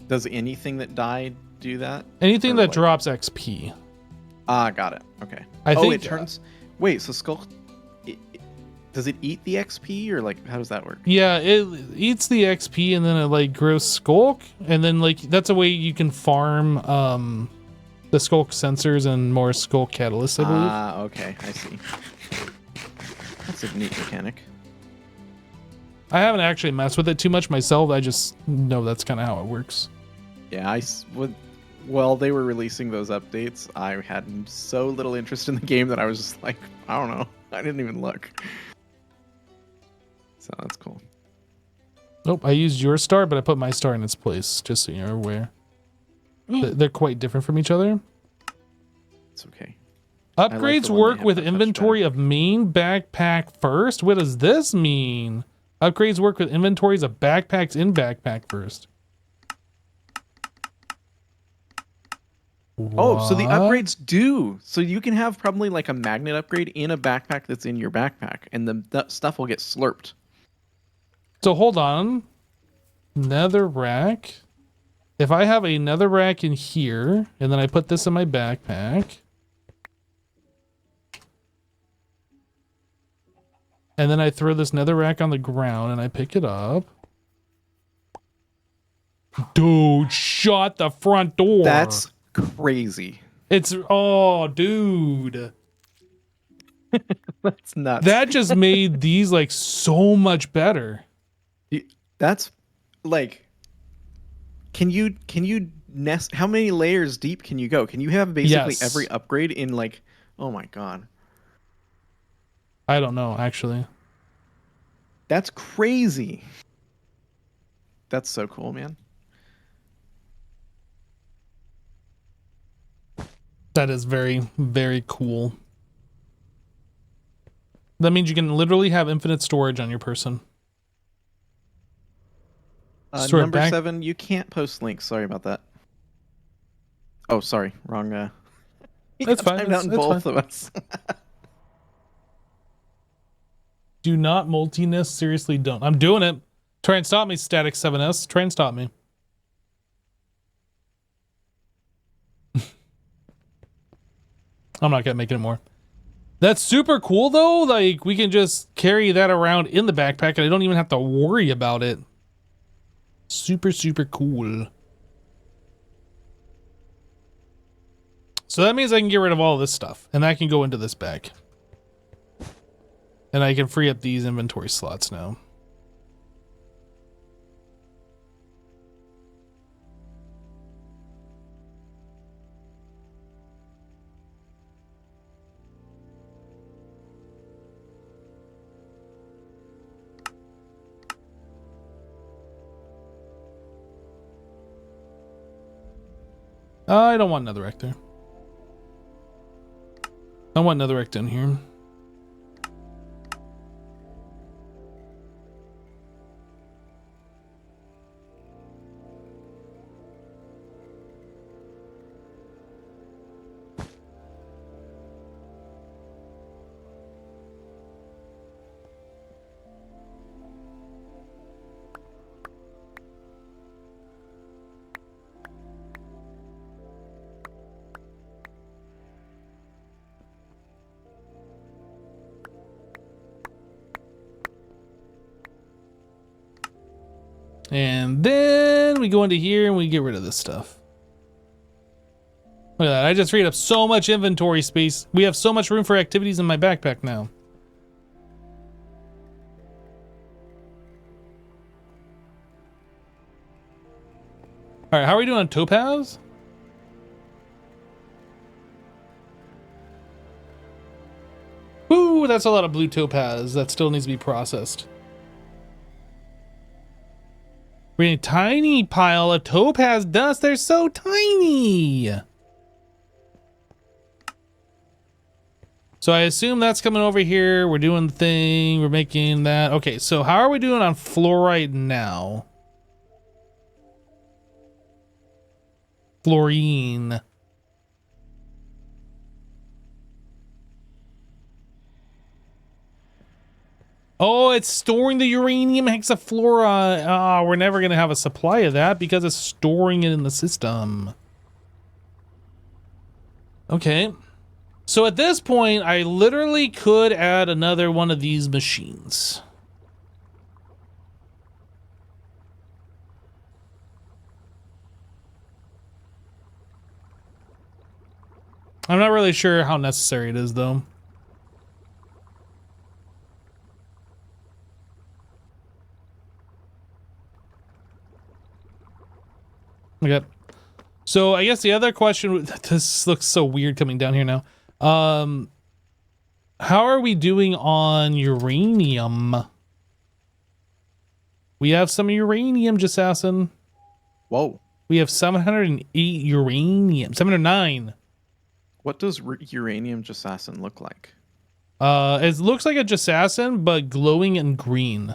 Does anything that died do that? Anything Or that like- drops XP. Ah, got it. Okay. I think it turns. Wait, so skull. Does it eat the XP or like how does that work? Yeah, it eats the XP and then it like grows skulk, and then like that's a way you can farm the skulk sensors and more skulk catalysts, I believe. Ah, okay, I see. That's a neat mechanic. I haven't actually messed with it too much myself. I just know that's kind of how it works. Yeah, while they were releasing those updates, I had so little interest in the game that I was just like, I don't know. I didn't even look. So that's cool. Nope, I used your star, but I put my star in its place, just so you're aware. They're quite different from each other. It's okay. Upgrades the one work they have with the inventory of main backpack first. What does this mean? Upgrades work with inventories of backpacks in backpack first. Oh, so the What? upgrades do. So you can have probably like a magnet upgrade in a backpack that's in your backpack, and that stuff will get slurped. So hold on. Nether rack. If I have a nether rack in here, and then I put this in my backpack, and then I throw this nether rack on the ground and I pick it up. Dude, shut the front door. That's crazy. It's, oh, dude. That's nuts. That just made these like so much better. That's like, can you nest? How many layers deep can you go? Can you have basically Yes. every upgrade in like? Oh my god, I don't know, actually. that's crazy. That's so cool, man. That is very, very cool. That means you can literally have infinite storage on your person. Store it Number back- 7, you can't post links. Sorry about that. Oh, sorry, wrong. You That's got fine, timed out in it's both fine. of us. Do not multi-nest. Seriously, don't. I'm doing it. Try and stop me, Static 7S. Try and stop me. I'm not gonna make it more. That's super cool though. Like we can just carry that around in the backpack and I don't even have to worry about it. Super, super cool. So that means I can get rid of all this stuff and that can go into this bag. And I can free up these inventory slots now. I don't want another reactor. I want another reactor in here. And then we go into here and we get rid of this stuff. Look at that. I just freed up so much inventory space. We have so much room for activities in my backpack now. All right, how are we doing on topaz? Ooh, that's a lot of blue topaz. That still needs to be processed. We're in a tiny pile of topaz dust. They're so tiny. So I assume that's coming over here. We're doing the thing. We're making that. Okay, so how are we doing on fluoride now? Fluorine. Oh, it's storing the uranium hexafluoride. Oh, we're never going to have a supply of that because it's storing it in the system. Okay. So at this point, I literally could add another one of these machines. I'm not really sure how necessary it is, though. Okay. So I guess the other question, this looks so weird coming down here now. How are we doing on uranium? We have some uranium, Jassassin. Whoa. We have 708 uranium. 709. What does uranium Jassassin look like? It looks like a Jassassin, but glowing in green.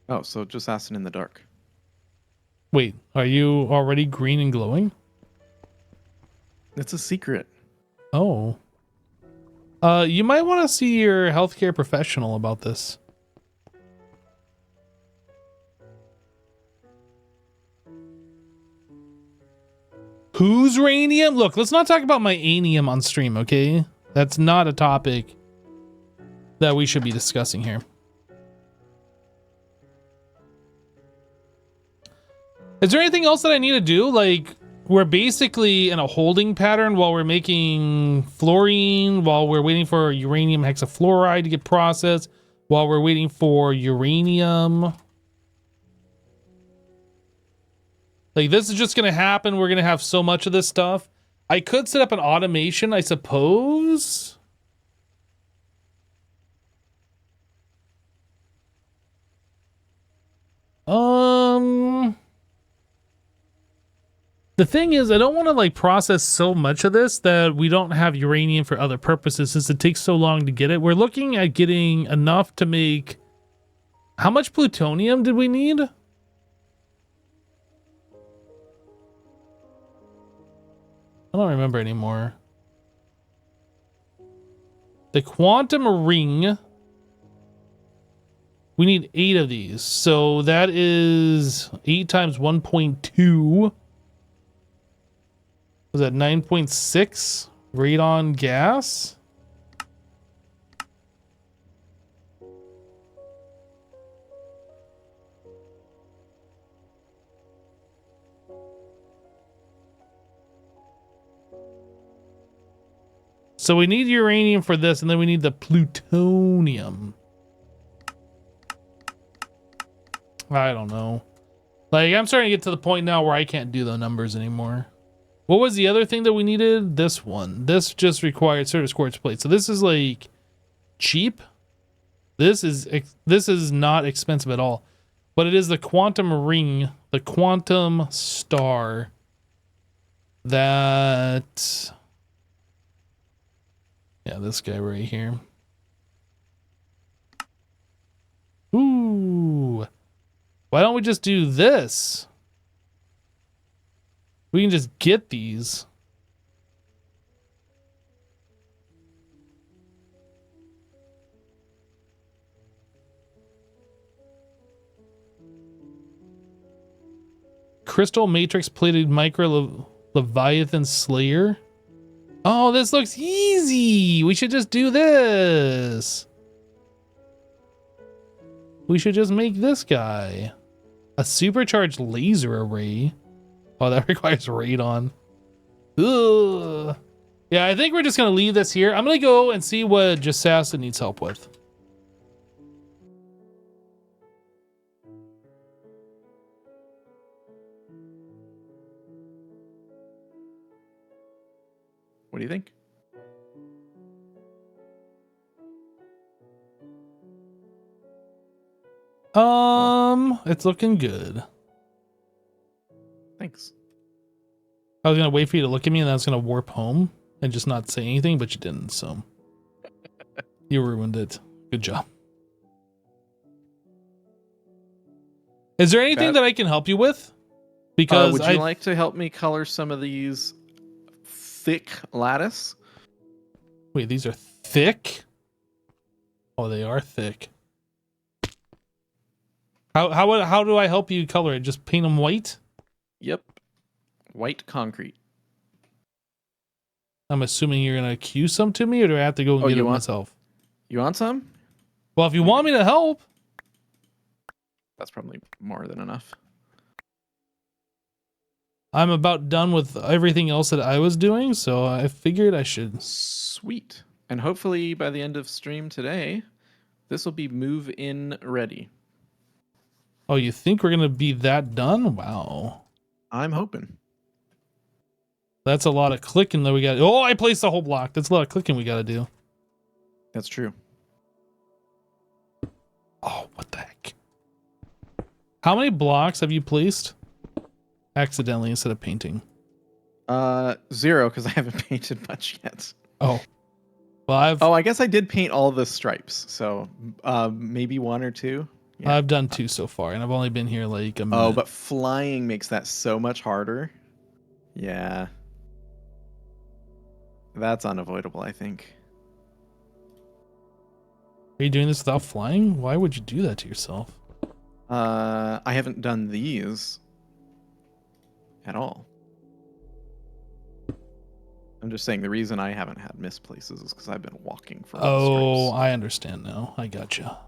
Oh, so Jassassin in the dark. Wait, are you already green and glowing? It's a secret. Oh. You might want to see your healthcare professional about this. Whose ranium? Look, let's not talk about my anium on stream, okay? That's not a topic that we should be discussing here. Is there anything else that I need to do? Like, we're basically in a holding pattern while we're making fluorine, while we're waiting for uranium hexafluoride to get processed, while we're waiting for uranium. Like, this is just going to happen. We're going to have so much of this stuff. I could set up an automation, I suppose. The thing is, I don't want to like process so much of this that we don't have uranium for other purposes since it takes so long to get it. We're looking at getting enough to make... How much plutonium did we need? I don't remember anymore. The quantum ring. We need 8 of these. So that is 8 times 1.2. Was that 9.6 radon gas? So we need uranium for this, and then we need the plutonium. I don't know. Like, I'm starting to get to the point now where I can't do the numbers anymore. What was the other thing that we needed? This one. This just required surface quartz plate. So this is like cheap. This is not expensive at all. But it is the quantum ring, the quantum star that... Yeah, this guy right here. Ooh. Why don't we just do this? We can just get these. Crystal matrix plated micro Leviathan Slayer. Oh, this looks easy. We should just do this. We should just make this guy. A supercharged laser array. Oh, that requires radon. Ugh. Yeah, I think we're just going to leave this here. I'm going to go and see what Jassassin needs help with. What do you think? It's looking good. Thanks. I was going to wait for you to look at me and then I was going to warp home and just not say anything, but you didn't, so you ruined it. Good job. Is there anything that I can help you with? Because would you like to help me color some of these thick lattice? Wait, these are thick? Oh, they are thick. How do I help you color it? Just paint them white? Yep. White concrete. I'm assuming you're gonna cue some to me, or do I have to go and get it myself? You want some? Well, if you want me to help. That's probably more than enough. I'm about done with everything else that I was doing, so I figured I should. Sweet. And hopefully by the end of stream today, this will be move-in ready. Oh, you think we're gonna be that done? Wow. I'm hoping. That's a lot of clicking that we got. Oh, I placed the whole block. That's a lot of clicking we got to do. That's true. Oh, what the heck? How many blocks have you placed accidentally instead of painting? 0, because I haven't painted much yet. Oh. Well, I guess I did paint all the stripes, so maybe 1 or 2. Yeah. I've done 2 so far, and I've only been here like a minute. Oh, but flying makes that so much harder. Yeah. That's unavoidable, I think. Are you doing this without flying? Why would you do that to yourself? I haven't done these at all. I'm just saying the reason I haven't had misplaces is because I've been walking for all the Oh, stripes. I understand now. I gotcha.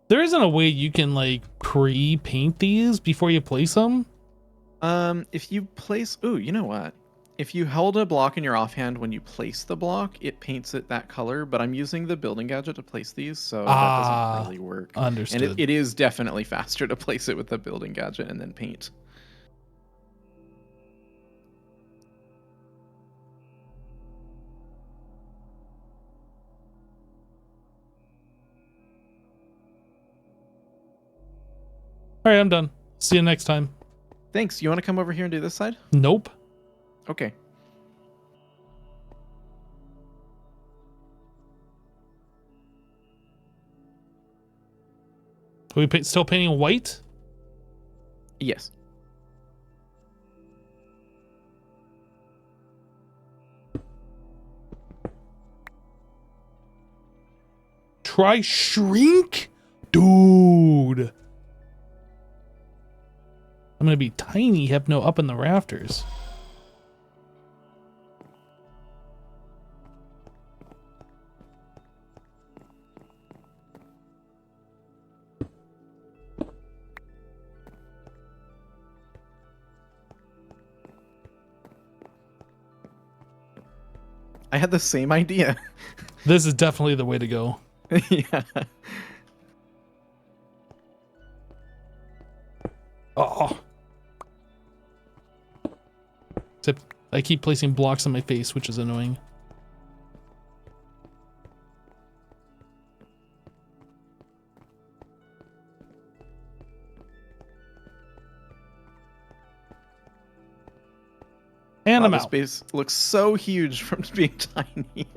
There isn't a way you can like pre-paint these before you place them? If you place, ooh, you know what? If you held a block in your offhand when you place the block, it paints it that color, but I'm using the building gadget to place these, so that doesn't really work. Understood. And it is definitely faster to place it with the building gadget and then paint. All right, I'm done. See you next time. Thanks. You want to come over here and do this side? Nope. Okay. Are we still painting white? Yes. Try shrink? Dude. I'm gonna be tiny, have no up in the rafters. I had the same idea. This is definitely the way to go. Yeah. Oh. Except I keep placing blocks on my face, which is annoying. And I'm This out. space looks so huge from being tiny.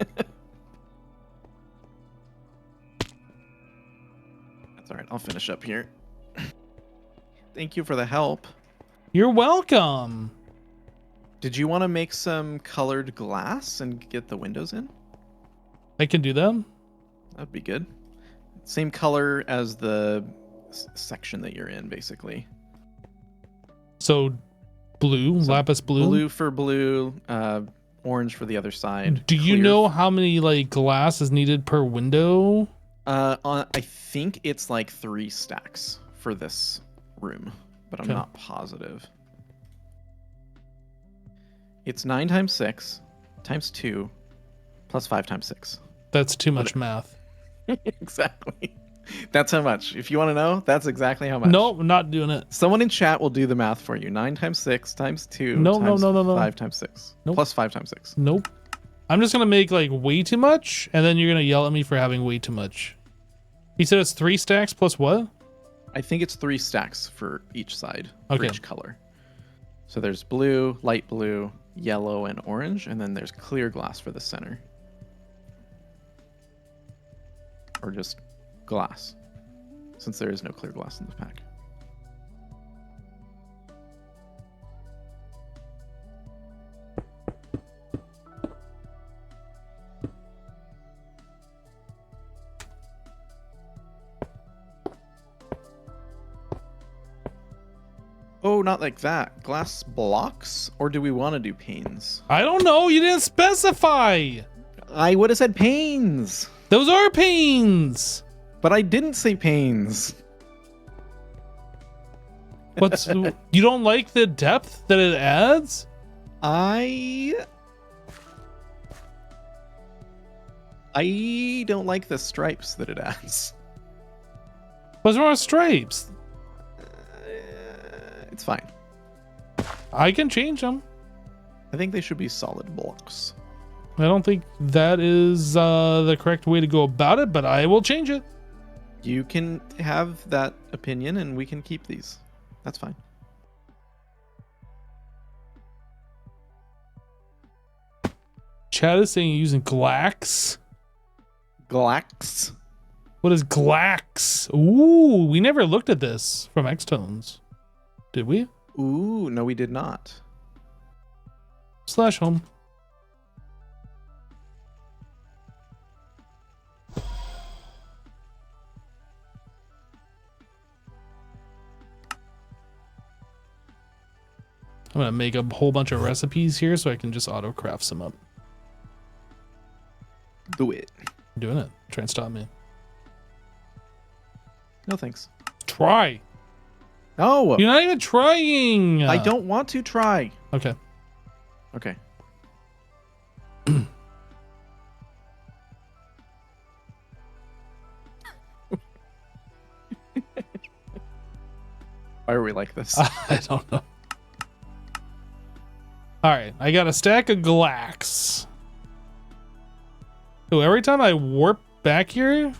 That's all right. I'll finish up here. Thank you for the help. You're welcome. Did you want to make some colored glass and get the windows in? I can do that. That'd be good. Same color as the section that you're in, basically. So blue, So lapis blue. Blue for blue, orange for the other side. Do you clear know how many like glass is needed per window? I think it's like 3 stacks for this room, but I'm Okay. not positive. It's 9 times 6 times 2 plus 5 times 6. That's too much math. Exactly. That's how much. If you want to know, that's exactly how much. Nope, I'm not doing it. Someone in chat will do the math for you. 9 times 6 times 2 No, times no. 5 times 6 Nope. plus 5 times 6. Nope. I'm just gonna make like way too much, and then you're gonna yell at me for having way too much. He said it's 3 stacks plus what? I think it's 3 stacks for each side, for Okay. each color. So there's blue, light blue, yellow, and orange, and then there's clear glass for the center. Or just glass, since there is no clear glass in the pack. Oh, not like that. Glass blocks? Or do we want to do panes? I don't know. You didn't specify. I would have said panes, Those are panes. but I didn't say panes. What's you don't like the depth that it adds? I don't like the stripes that it adds. What's wrong with stripes? It's fine. I can change them. I think they should be solid blocks. I don't think that is the correct way to go about it, but I will change it. You can have that opinion and we can keep these. That's fine. Chad is saying you're using glax. Glax. What is glax? Ooh, we never looked at this from X-Tones. Did we? Ooh, no, we did not. Slash home. I'm gonna make a whole bunch of recipes here so I can just auto craft some up. Do it. I'm doing it. Try and stop me. No thanks. Try. No, You're not even trying. I don't want to try. Okay. Okay. Why are we like this? I don't know. All right, I got a stack of glax. Oh, every time I warp back here,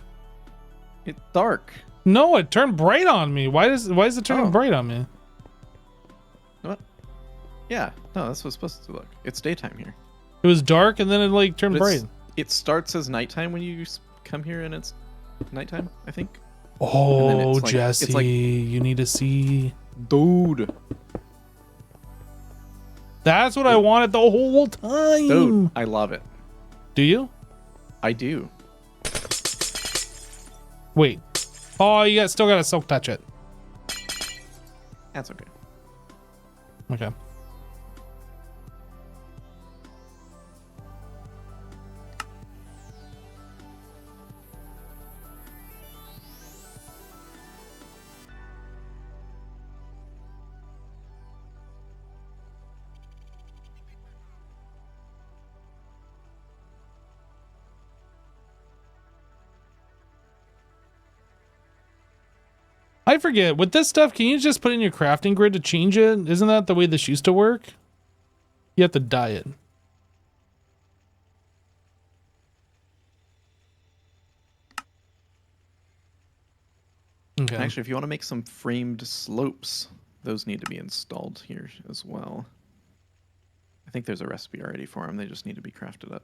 It's dark. no, it turned bright on me. Why is it turning Oh. bright on me? What? Yeah, no, that's what it's supposed to look. It's daytime here. It was dark and then it like turned But bright. it starts as nighttime when you come here and it's nighttime, I think. Oh, it's like- Jesse, it's like- you need to see. Dude. That's what I wanted the whole time. Dude, I love it. Do you? I do. Wait. Oh, you still got to silk touch it. That's okay. Okay. I forget, with this stuff, can you just put in your crafting grid to change it? Isn't that the way this used to work? You have to dye it. Okay. Actually, if you want to make some framed slopes, those need to be installed here as well. I think there's a recipe already for them. They just need to be crafted up.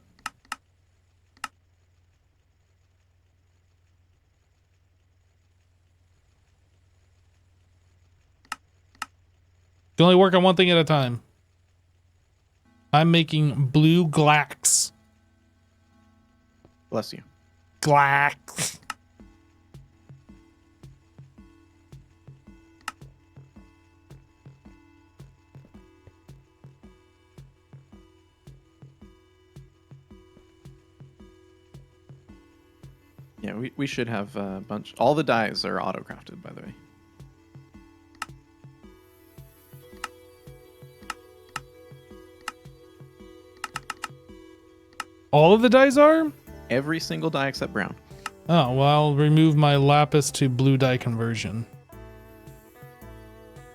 You only work on one thing at a time. I'm making blue glax. Bless you. Glax. Yeah, we should have a bunch. All the dyes are auto-crafted, by the way. All of the dyes are? Every single dye except brown. Oh, well, I'll remove my lapis to blue dye conversion.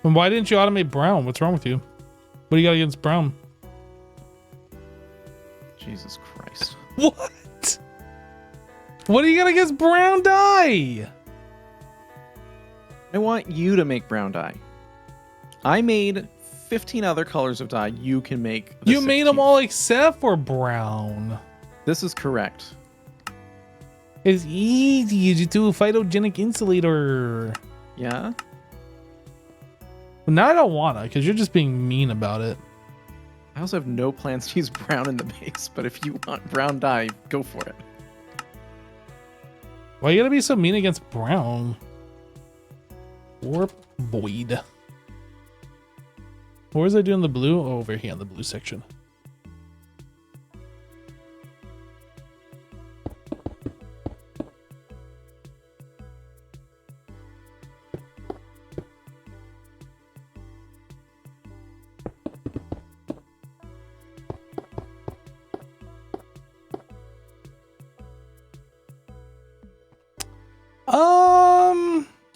And why didn't you automate brown? What's wrong with you? What do you got against brown? Jesus Christ. What? What do you got against brown dye? I want you to make brown dye. I made 15 other colors of dye. You can make the You made them 16th. all except for brown. This is correct. It's easy to do a phytogenic insulator. Yeah? But now I don't wanna, because you're just being mean about it. I also have no plans to use brown in the base, but if you want brown dye, go for it. Why you gotta be so mean against brown? Warp void. Where was I doing the blue? Oh, over here in the blue section.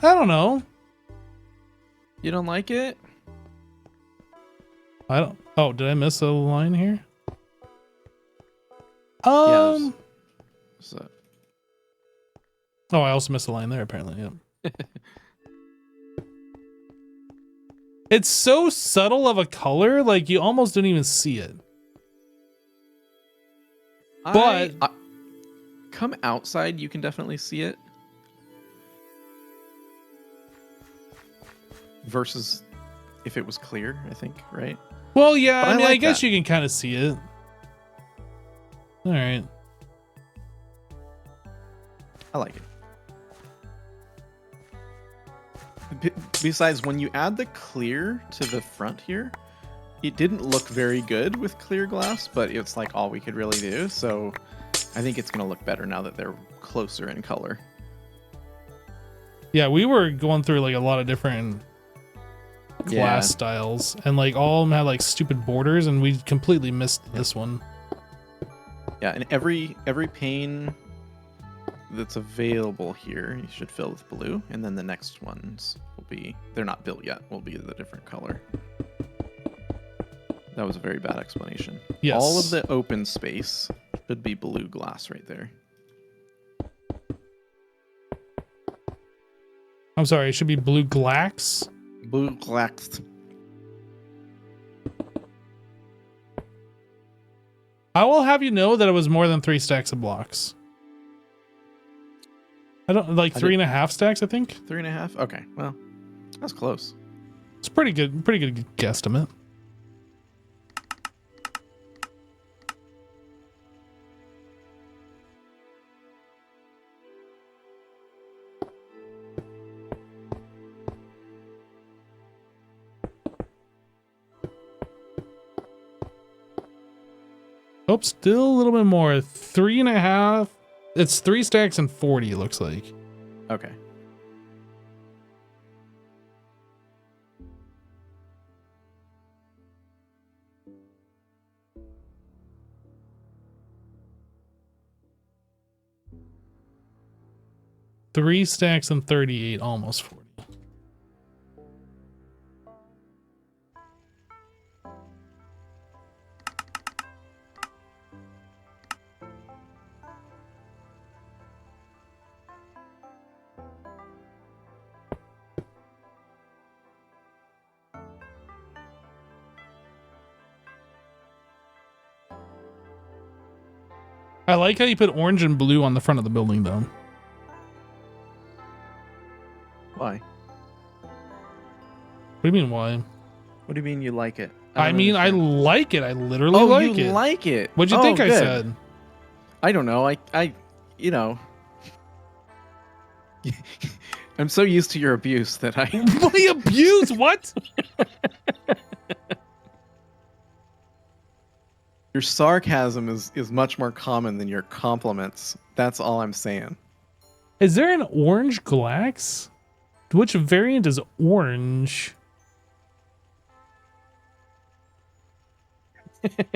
I don't know. You don't like it? I don't. Oh, did I miss a line here? So, Oh, I also missed a line there. Apparently, yep. It's so subtle of a color, like you almost don't even see it. But come outside, you can definitely see it. Versus if it was clear, I think, right? Well, yeah. But I mean, I like guess that. you can kind of see it. All right. I like it. Besides, when you add the clear to the front here, it didn't look very good with clear glass, but it's like all we could really do. So I think it's going to look better now that they're closer in color. Yeah, we were going through like a lot of different glass styles, and like all of them had like stupid borders, and we completely missed this one. Yeah, and every pane that's available here, you should fill with blue, and then the next ones will be, they're not built yet, will be the different color. That was a very bad explanation. Yes. All of the open space should be blue glass right there. I'm sorry, it should be blue glax. Blue glass. I will have you know that it was more than 3 stacks of blocks. I don't like 3.5 stacks, I think. 3.5? Okay, well, that's close. It's pretty good guesstimate. Oh, still a little bit more. 3.5. It's 3 stacks and 40, it looks like. Okay. Three stacks and 38, almost 40. I like how you put orange and blue on the front of the building, though. Why? What do you mean, why? What do you mean you like it? I mean, I like it. I literally Oh, like you it. like it. What'd you Oh, think I good. said? I don't know. You know. I'm so used to your abuse that I... My abuse? What? Your sarcasm is much more common than your compliments. That's all I'm saying. Is there an orange glax? Which variant is orange?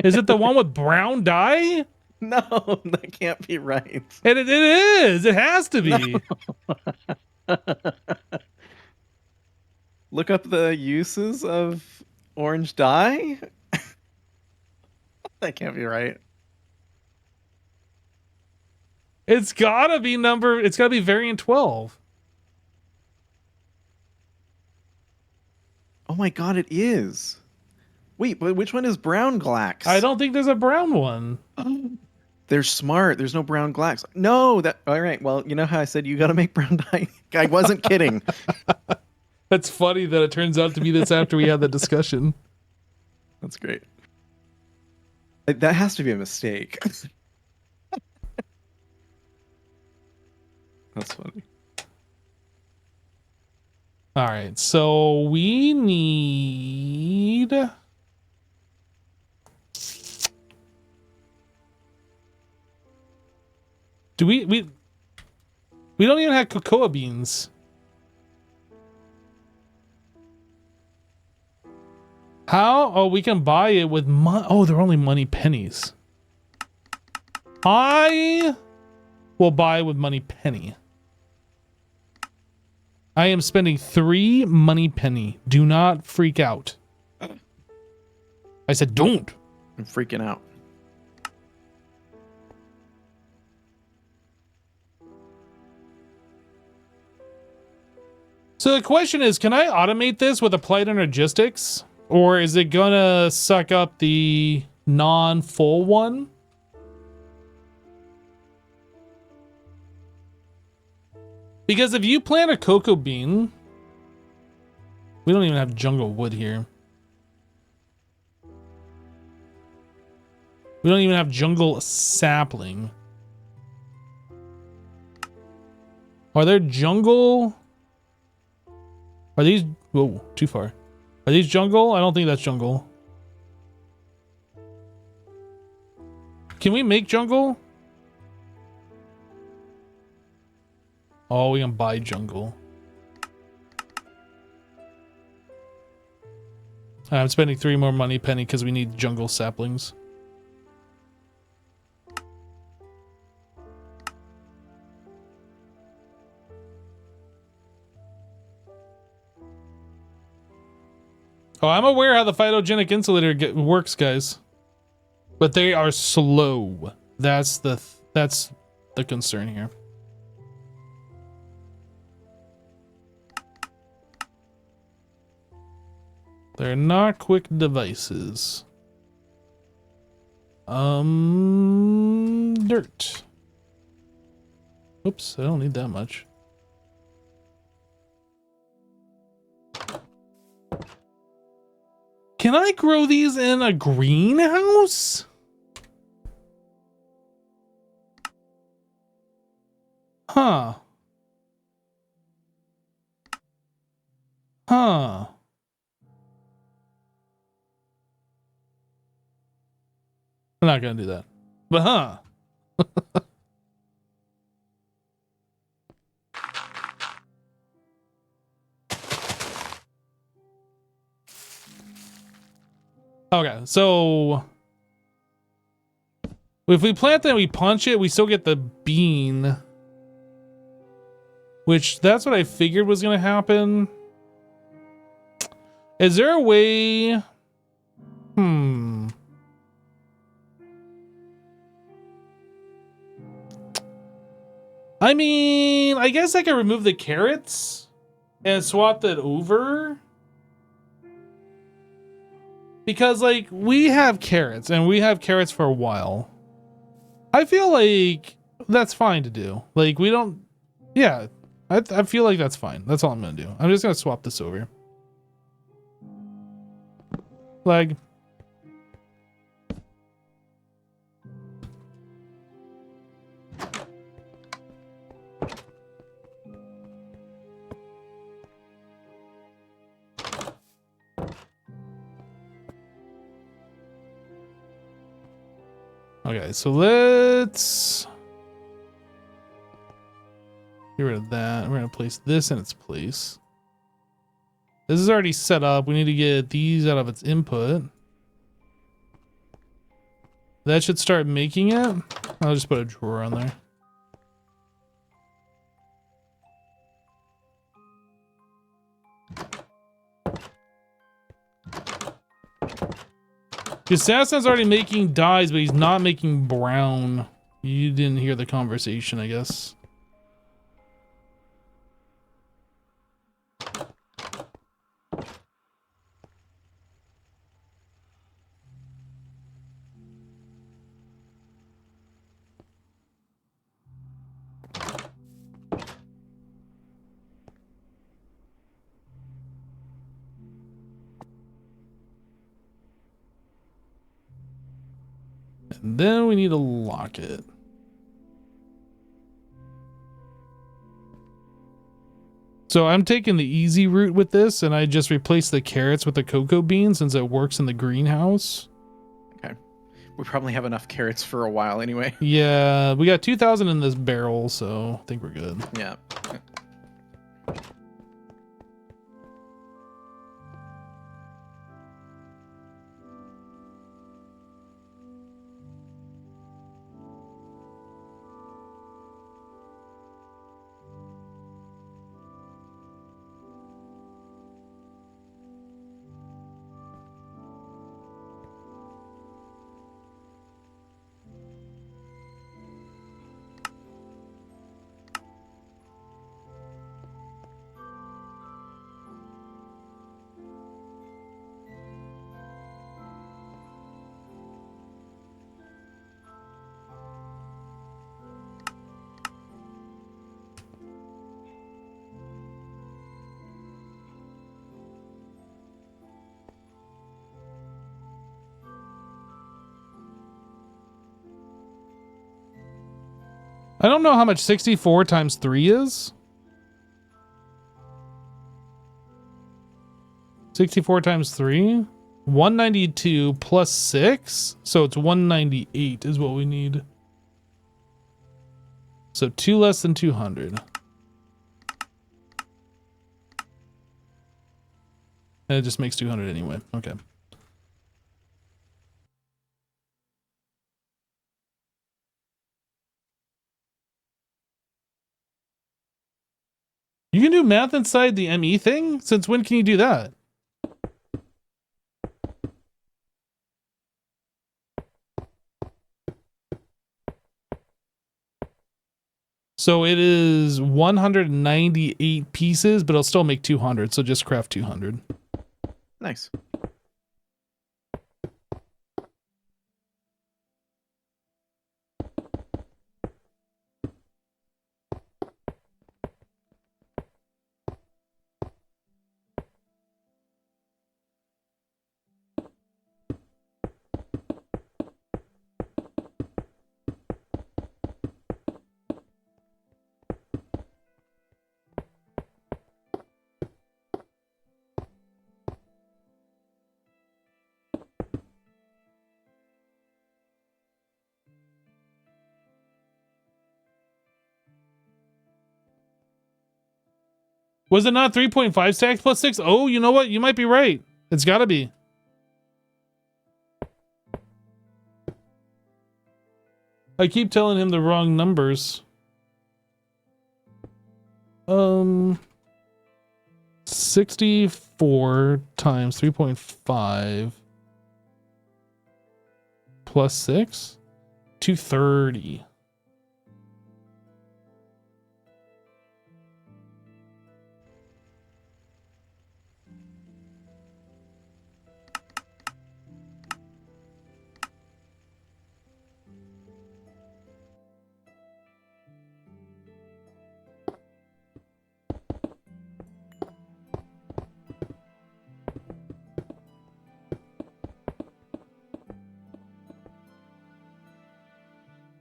Is it the one with brown dye? No, that can't be right. And it is. It has to be. No. Look up the uses of orange dye. That can't be right. It's gotta be variant 12. Oh my god, it is. Wait, but which one is brown glax? I don't think there's a brown one. They're smart. There's no brown glax. No, that all right. Well, you know how I said you got to make brown dye? I wasn't kidding. That's funny that it turns out to be this after we had the discussion. That's great. That has to be a mistake. That's funny. All right, so we need... Do we don't even have cocoa beans. How? Oh, we can buy it with money. Oh, they're only money pennies. I will buy with money penny. I am spending 3 money penny. Do not freak out. I said don't. I'm freaking out. So the question is, can I automate this with applied energistics? Or is it gonna suck up the non-full one? Because if you plant a cocoa bean, we don't even have jungle wood here. We don't even have jungle sapling. Are there jungle? Are these, whoa, too far. Are these jungle? I don't think that's jungle. Can we make jungle? Oh, we can buy jungle. I'm spending 3 more money penny because we need jungle saplings. Oh, I'm aware how the phytogenic insulator works, guys. But they are slow. That's the concern here. They're not quick devices. Dirt. Oops, I don't need that much. Can I grow these in a greenhouse? Huh. Huh. I'm not gonna do that. But huh. Okay, so if we plant that and we punch it, we still get the bean. Which, that's what I figured was gonna happen. Is there a way... I mean, I guess I could remove the carrots and swap that over. Because, like, we have carrots, and we have carrots for a while. I feel like that's fine to do. Like, we don't... Yeah, I feel like that's fine. That's all I'm going to do. I'm just going to swap this over. Leg. Okay, so let's get rid of that. We're gonna place this in its place. This is already set up. We need to get these out of its input. That should start making it. I'll just put a drawer on there. Assassin's already making dyes, but he's not making brown. You didn't hear the conversation, I guess. Then we need to lock it. So I'm taking the easy route with this, and I just replace the carrots with the cocoa beans since it works in the greenhouse. Okay. We probably have enough carrots for a while anyway. Yeah, we got 2,000 in this barrel, so I think we're good. Yeah. I don't know how much 64 times 3 is. 64 times 3? 192 plus 6? So it's 198 is what we need. So 2 less than 200. And it just makes 200 anyway. Okay. You can do math inside the ME thing? Since when can you do that? So it is 198 pieces, but it'll still make 200. So just craft 200. Nice. Was it not 3.5 stacks plus 6? Oh, you know what? You might be right. It's got to be. I keep telling him the wrong numbers. 64 times 3.5 plus 6? 230.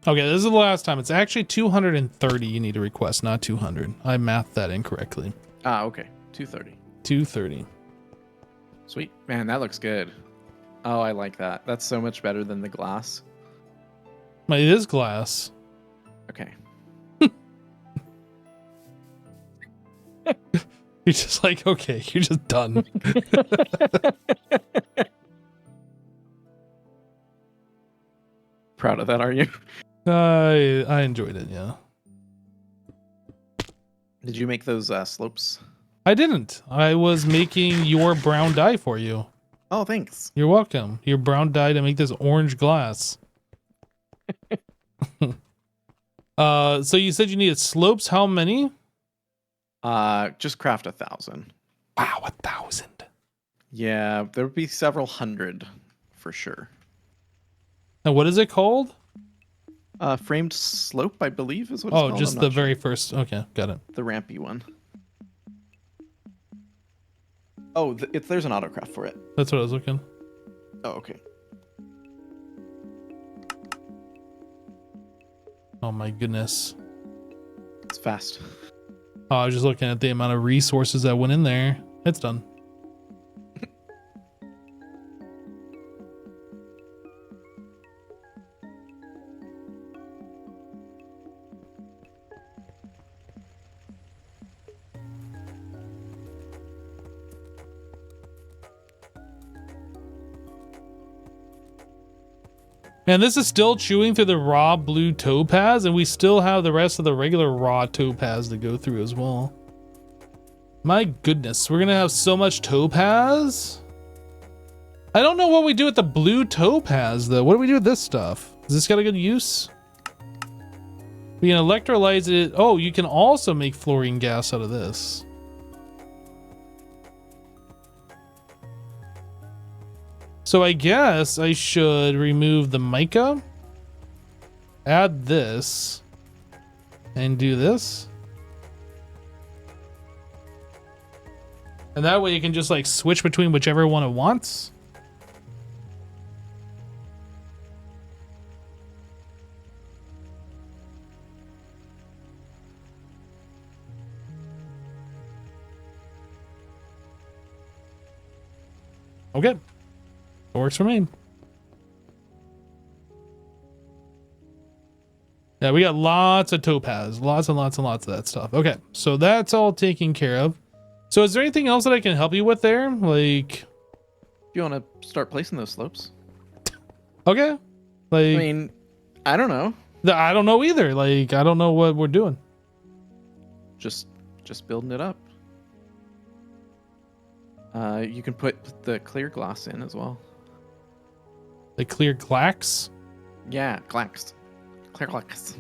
Okay, this is the last time. It's actually 230 you need to request, not 200. I mathed that incorrectly. Ah, okay. 230. 230. Sweet. Man, that looks good. Oh, I like that. That's so much better than the glass. It is glass. Okay. You're just like, okay, you're just done. Proud of that, are you? I enjoyed it, yeah. Did you make those slopes? I didn't. I was making your brown dye for you. Oh, thanks. You're welcome. Your brown dye to make this orange glass. So you said you needed slopes. How many? Just craft 1,000. Wow, 1,000. Yeah, there would be several hundred for sure. And what is it called? Framed slope, I believe, is what it's Oh, called. just I'm the not sure. very first. Okay, got it. The rampy one. Oh, there's an autocraft for it. That's what I was looking. Oh, okay. Oh my goodness. It's fast. Oh, I was just looking at the amount of resources that went in there. It's done. And this is still chewing through the raw blue topaz, and we still have the rest of the regular raw topaz to go through as well. My goodness, we're gonna have so much topaz. I don't know what we do with the blue topaz though. What do we do with this stuff? Is this got a good use? We can electrolyze it. Oh, you can also make fluorine gas out of this. So I guess I should remove the mica, add this, and do this. And that way you can just like switch between whichever one it wants. Okay. It works for me. Yeah, we got lots of topaz, lots and lots and lots of that stuff. Okay, so that's all taken care of. So is there anything else that I can help you with there? Like, You want to start placing those slopes? okay. Like, I mean, I don't know. I don't know either. Like, I don't know what we're doing. Just building it up. You can put the clear glass in as well. The clear glax. Yeah, glax. Clear glass.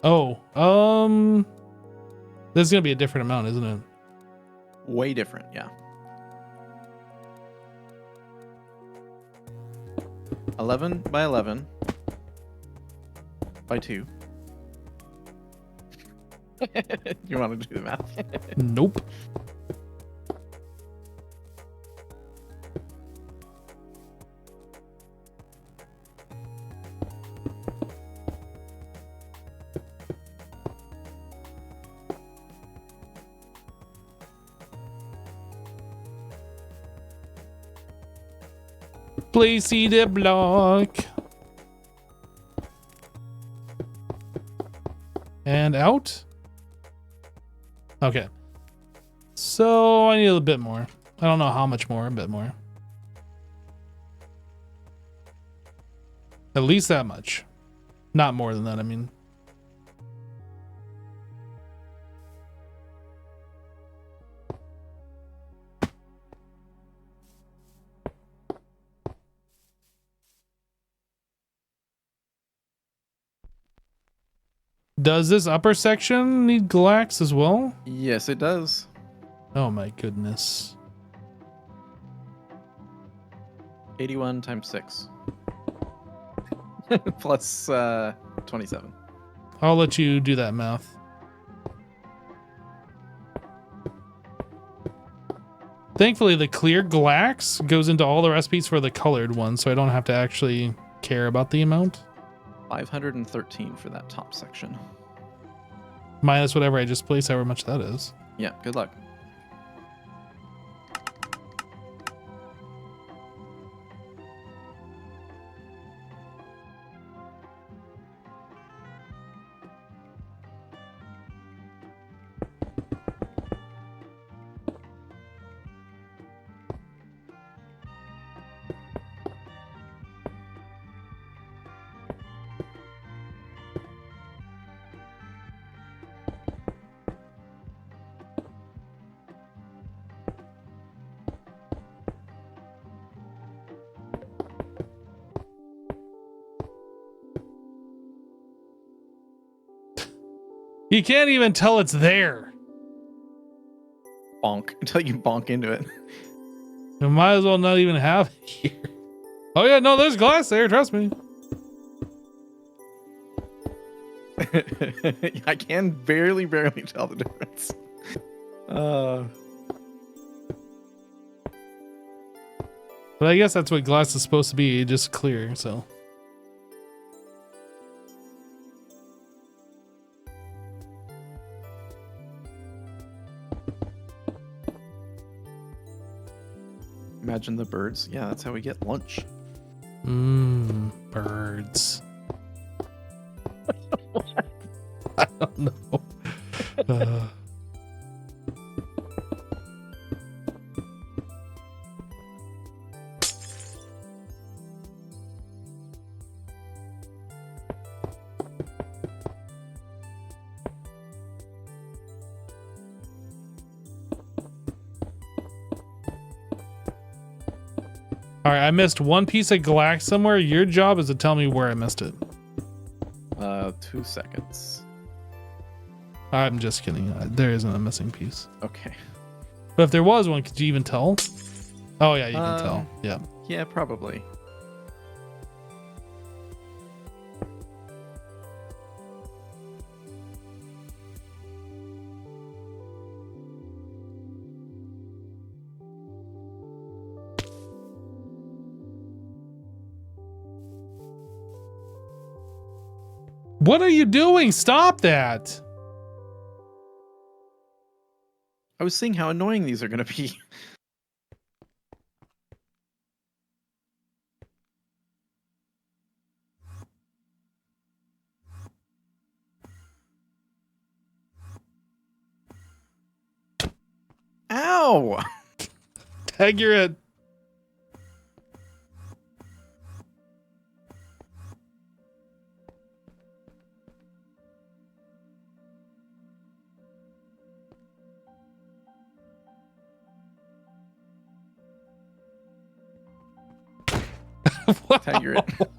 Oh, this is gonna be a different amount, isn't it? Way different, yeah. 11 by 11 by 2. You want to do the math? Nope. Placey the block. And out. Okay. So I need a little bit more. I don't know how much more, a bit more. At least that much. Not more than that, I mean. Does this upper section need glax as well? Yes, it does. Oh my goodness. 81 times 6. Plus 27. I'll let you do that math. Thankfully, the clear glax goes into all the recipes for the colored one, so I don't have to actually care about the amount. 513 for that top section. Minus whatever I just placed, however much that is. Yeah, good luck. You can't even tell it's there. bonk until you bonk into it. You might as well not even have it here. Oh yeah, no, there's glass there. Trust me. I can barely tell the difference. But I guess that's what glass is supposed to be, just clear. So. Imagine the birds. Yeah, that's how we get lunch. Birds. I don't know. All right, I missed one piece of glass somewhere. Your job is to tell me where I missed it. 2 seconds. I'm just kidding. There isn't a missing piece. Okay. But if there was one, could you even tell? Oh yeah, you can tell. Yeah. Yeah, probably. What are you doing? Stop that. I was seeing how annoying these are going to be. Ow! Tag your head. Tiger it.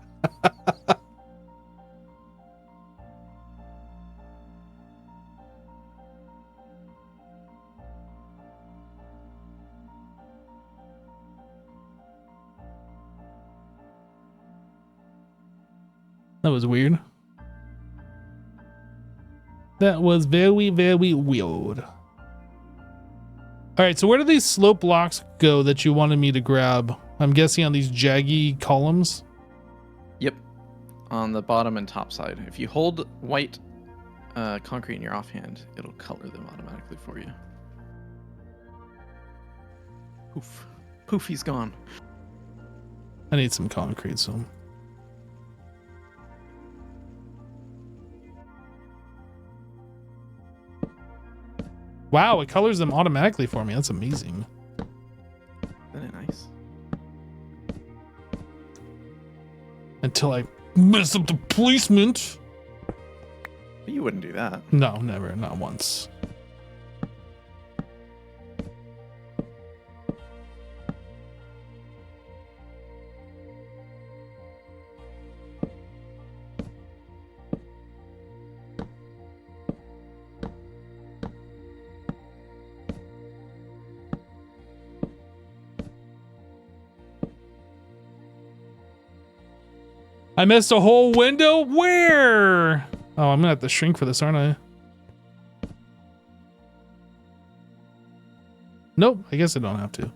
That was weird. That was very, very weird. All right, so where do these slope blocks go that you wanted me to grab? I'm guessing on these jaggy columns. Yep. On the bottom and top side. If you hold white concrete in your offhand, it'll color them automatically for you. Poof. Poof, he's gone. I need some concrete, so. Wow, it colors them automatically for me. That's amazing. Isn't it nice? Until I mess up the placement. But you wouldn't do that. No, never. Not once. I missed a whole window? Where? Oh, I'm gonna have to shrink for this, aren't I? Nope, I guess I don't have to.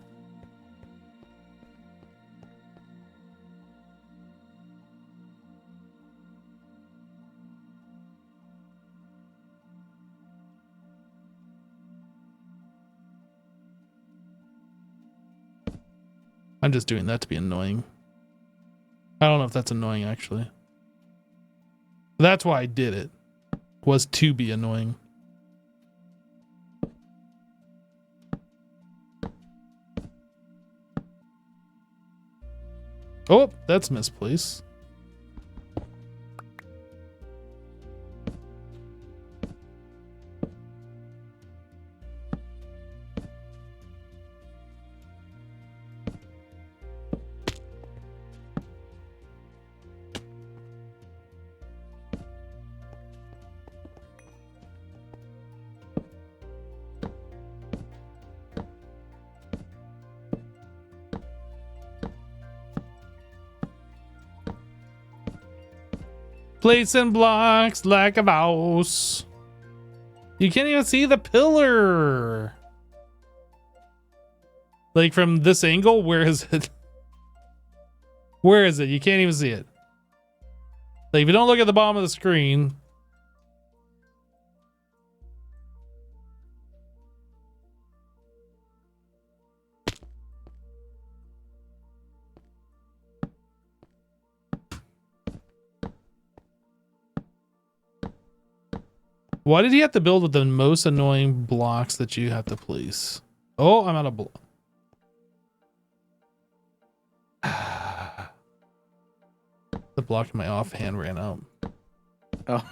I'm just doing that to be annoying. I don't know if that's annoying, actually. That's why I did it. Was to be annoying. Oh, that's misplaced. Placing blocks like a mouse. You can't even see the pillar. Like from this angle, where is it? Where is it? You can't even see it. Like if you don't look at the bottom of the screen. Why did he have to build with the most annoying blocks that you have to place? Oh, I'm out of block. The block in my offhand ran out. Oh.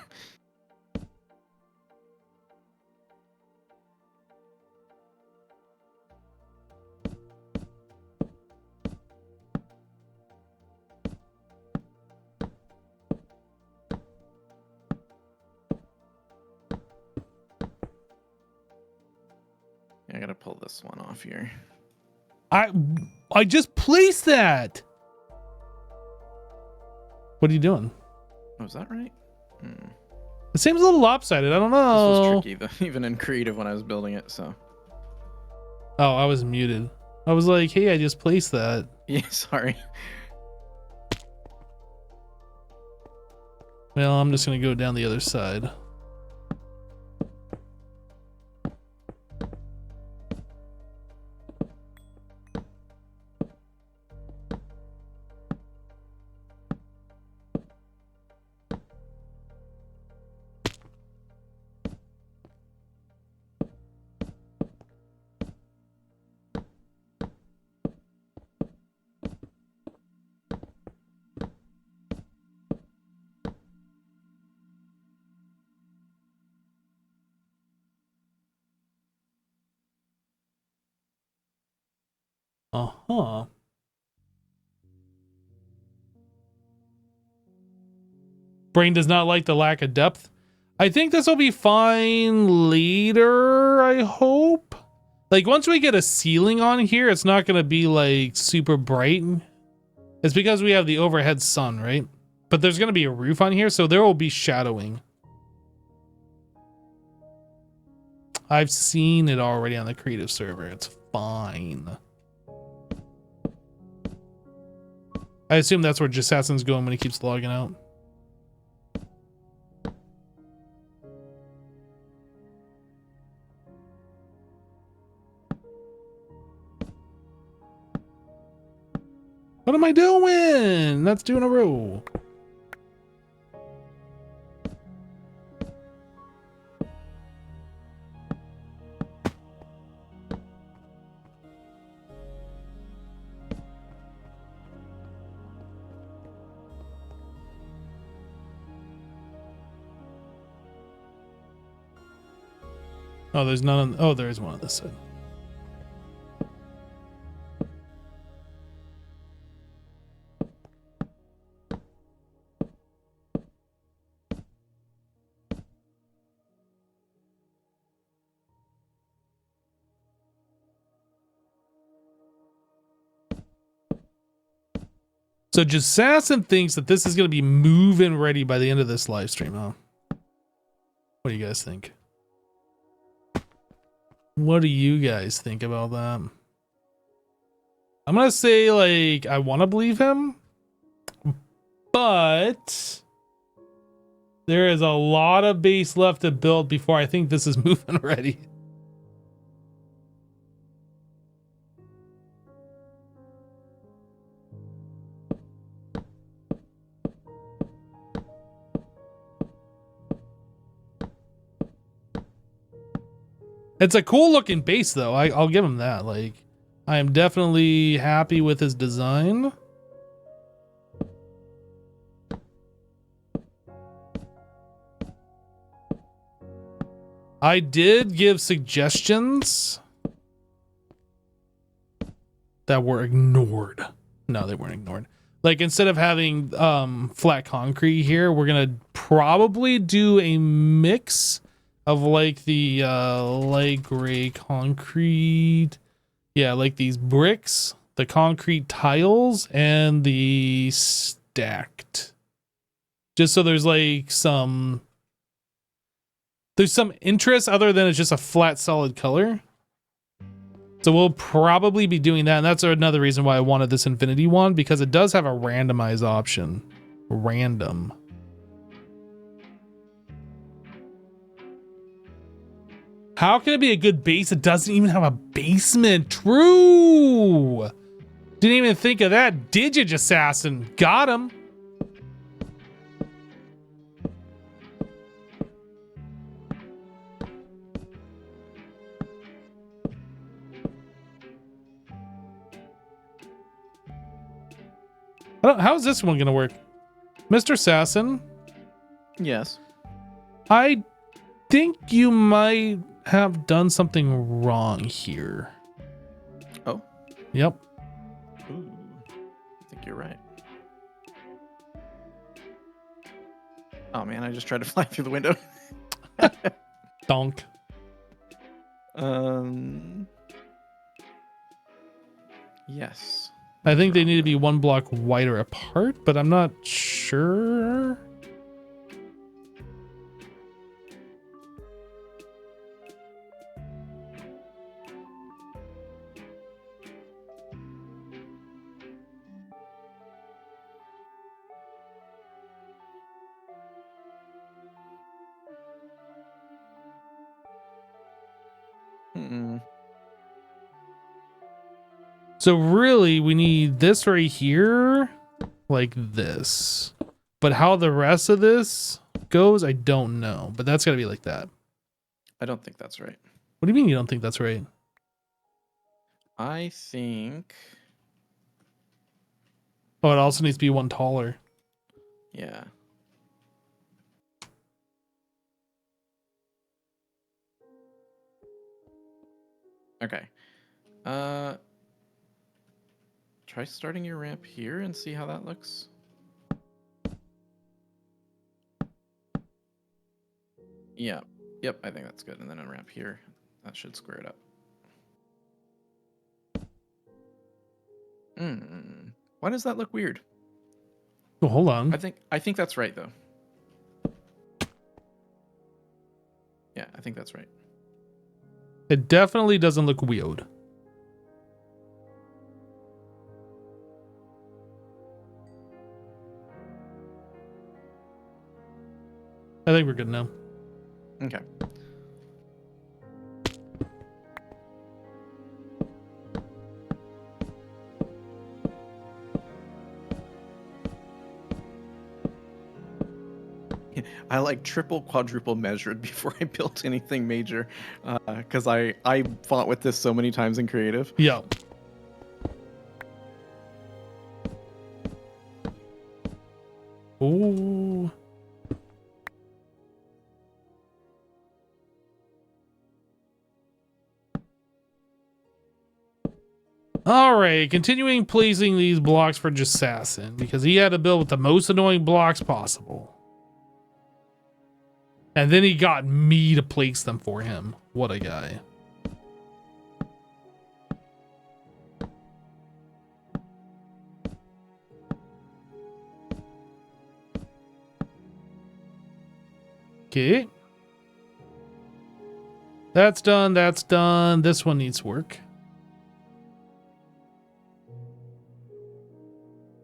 I gotta pull this one off here. I just placed that. What are you doing? Oh, is that right? It seems a little lopsided. I don't This was know. tricky, though, even in creative when I was building it, so. Oh, I was muted. I was like, hey, I just placed that. Yeah, sorry. Well, I'm just going to go down the other side. Uh-huh. Brain does not like the lack of depth. I think this will be fine later, I hope. Like, once we get a ceiling on here, it's not going to be, like, super bright. It's because we have the overhead sun, right? But there's going to be a roof on here, so there will be shadowing. I've seen it already on the creative server. It's fine. I assume that's where Jassassin's going when he keeps logging out. What am I doing? That's 2 in a row. Oh, there's none on. Oh, there is one on this side. So Jassassin thinks that this is going to be move-in ready by the end of this live stream, huh? What do you guys think? What do you guys think about that? I'm going to say, like, I want to believe him, but there is a lot of base left to build before I think this is move-in ready. It's a cool looking base though. I'll give him that. Like, I am definitely happy with his design. I did give suggestions that were ignored. No, they weren't ignored. Like, instead of having flat concrete here, we're gonna probably do a mix of like the light gray concrete, yeah, like these bricks, the concrete tiles, and the stacked. Just so there's like some interest other than it's just a flat solid color. So we'll probably be doing that, and that's another reason why I wanted this infinity one, because it does have a randomize option. Random. How can it be a good base? It doesn't even have a basement. True. Didn't even think of that. Digit assassin. Got him. How's this one gonna work? Mr. Assassin? Yes. I think you might have done something wrong here. Oh. Yep. Ooh, I think you're right. Oh man, I just tried to fly through the window. Donk. Yes. I think they need to be one block wider apart, but I'm not sure. Mm-mm. So really, we need this right here, like this. But how the rest of this goes, I don't know. But that's got to be like that. I don't think that's right. What do you mean you don't think that's right? I think... Oh, it also needs to be one taller. Yeah. Okay. Try starting your ramp here and see how that looks. Yeah. Yep, I think that's good. And then a ramp here. That should square it up. Why does that look weird? Oh, hold on. I think that's right though. Yeah, I think that's right. It definitely doesn't look weird. I think we're good now. Okay. I like triple, quadruple measured before I built anything major, because I fought with this so many times in creative. Yeah. Ooh. All right, continuing placing these blocks for Jassassin because he had to build with the most annoying blocks possible. And then he got me to place them for him. What a guy. Okay. That's done. That's done. This one needs work.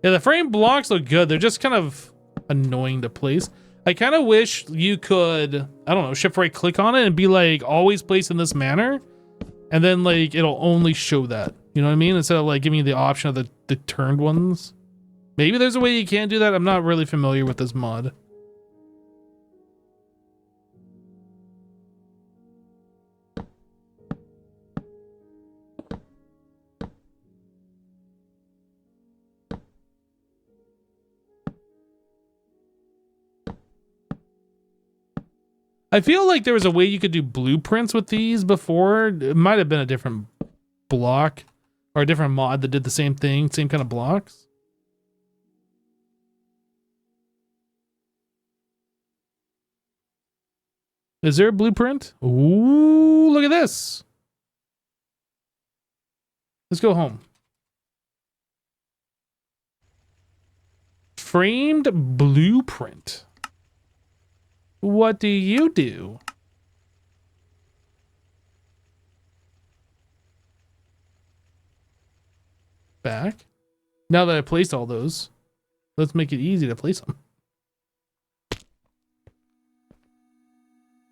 Yeah, the frame blocks look good. They're just kind of annoying to place. I kind of wish you could, I don't know, shift right click on it and be like always place in this manner. And then like it'll only show that. You know what I mean? Instead of like giving you the option of the turned ones. Maybe there's a way you can do that. I'm not really familiar with this mod. I feel like there was a way you could do blueprints with these before. It might have been a different block or a different mod that did the same thing, same kind of blocks. Is there a blueprint? Ooh, look at this. Let's go home. Framed blueprint. What do you do? Back. Now that I placed all those, let's make it easy to place them.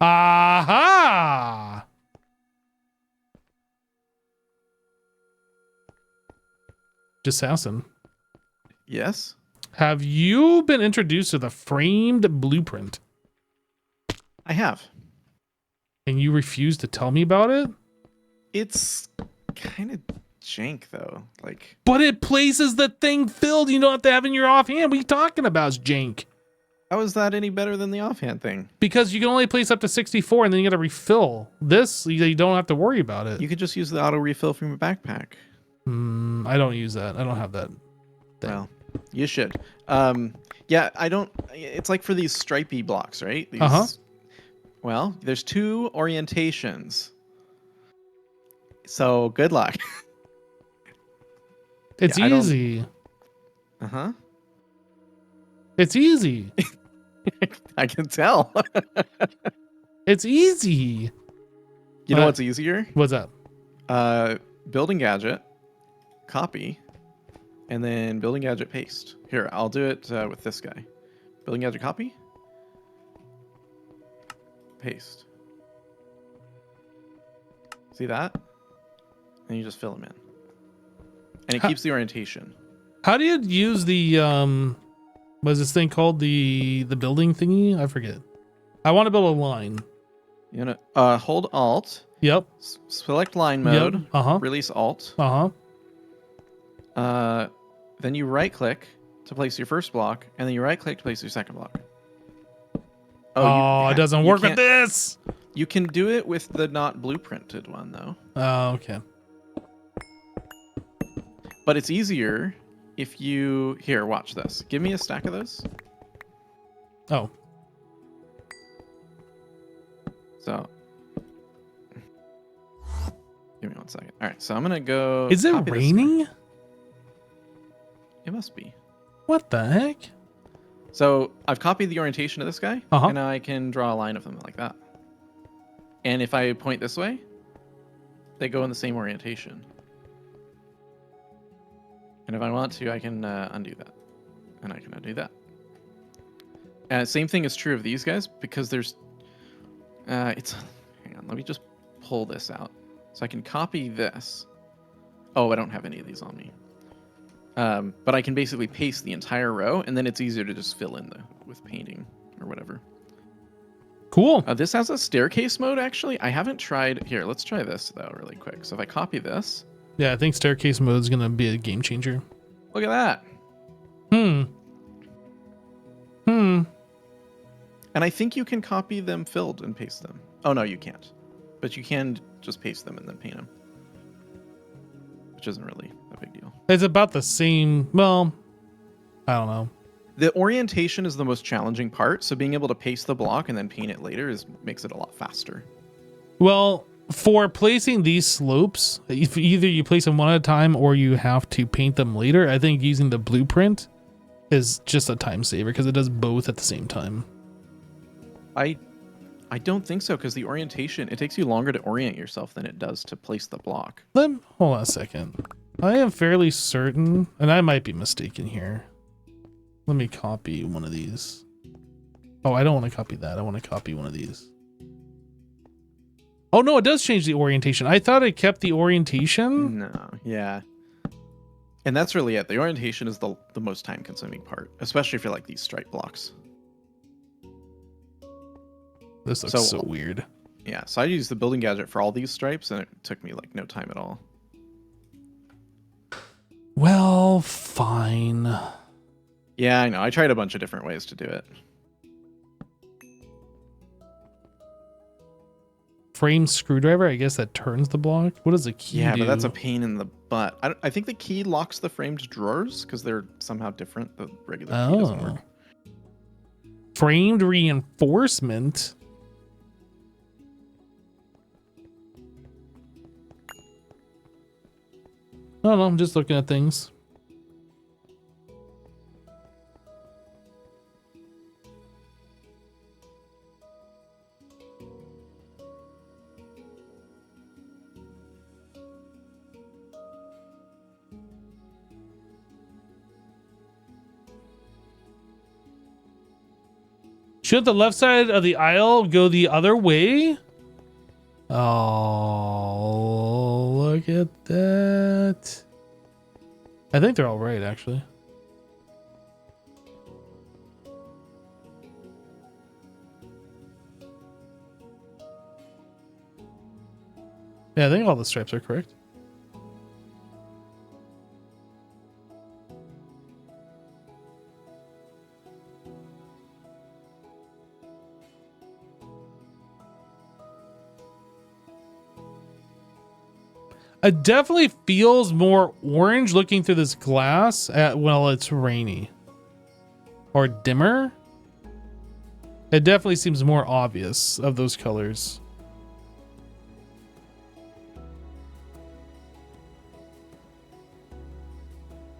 Aha! Assassin. Yes. Have you been introduced to the framed blueprint? I have. And you refuse to tell me about it? It's kind of jank though. Like, But it places the thing filled. You don't have to have in your offhand. What are you talking about, is jank? how is that any better than the offhand thing? Because you can only place up to 64 and then you got to refill. This, you don't have to worry about it. You could just use the auto refill from your backpack. I don't use that. I don't have that thing. Well, you should. Yeah, I don't. It's like for these stripy blocks, right? These, Well, there's 2 orientations. So good luck. It's Yeah, I don't- easy. Uh-huh. It's easy. I can tell. It's easy. You know what's easier? What's that? Building gadget, copy, and then building gadget paste. Here, I'll do it with this guy. Building gadget copy, paste. See that? And you just fill them in. And it keeps the orientation. How do you use the what is this thing called? The building thingy? I forget. I want to build a line. You know, hold Alt. Yep. Select line mode. Yep. Release Alt. Then you right click to place your first block, and then you right click to place your second block. It doesn't work with this. You can do it with the not blueprinted one though. Oh, okay. But it's easier if you here. Watch this. Give me a stack of those. Oh. So. Give me 1 second. All right, so I'm gonna go. Is it copy this raining? guy. It must be. What the heck? So I've copied the orientation of this guy, Uh-huh. and now I can draw a line of them like that. And if I point this way, they go in the same orientation. And if I want to, I can undo that, and I can undo that. And same thing is true of these guys because there's. It's. Hang on, let me just pull this out. So I can copy this. Oh, I don't have any of these on me. But I can basically paste the entire row, and then it's easier to just fill in with painting or whatever. Cool. This has a staircase mode, actually. I haven't tried... Here, let's try this, though, really quick. So if I copy this... Yeah, I think staircase mode is going to be a game changer. Look at that. And I think you can copy them filled and paste them. Oh, no, you can't. But you can just paste them and then paint them. Which isn't really a big deal. It's about the same. Well, I don't know. The orientation is the most challenging part, so being able to paste the block and then paint it later makes it a lot faster. Well, for placing these slopes, if either you place them one at a time or you have to paint them later, I think using the blueprint is just a time saver because it does both at the same time. I don't think so, because the orientation, it takes you longer to orient yourself than it does to place the block. Hold on a second. I am fairly certain, and I might be mistaken here. Let me copy one of these. Oh, I don't want to copy that. I want to copy one of these. Oh, no, it does change the orientation. I thought it kept the orientation. No, yeah. And that's really it. The orientation is the most time-consuming part, especially for like these stripe blocks. This looks so weird. Yeah, so I used the building gadget for all these stripes, and it took me like no time at all. Well, fine. Yeah, I know. I tried a bunch of different ways to do it. Frame screwdriver, I guess that turns the block. What does the key do? But that's a pain in the butt. I think the key locks the framed drawers because they're somehow different. The regular key doesn't work. Framed reinforcement. I don't know. I'm just looking at things. Should the left side of the aisle go the other way? Oh, look at that. I think they're all right, actually. Yeah, I think all the stripes are correct. It definitely feels more orange looking through this glass while it's rainy. Or dimmer. It definitely seems more obvious of those colors.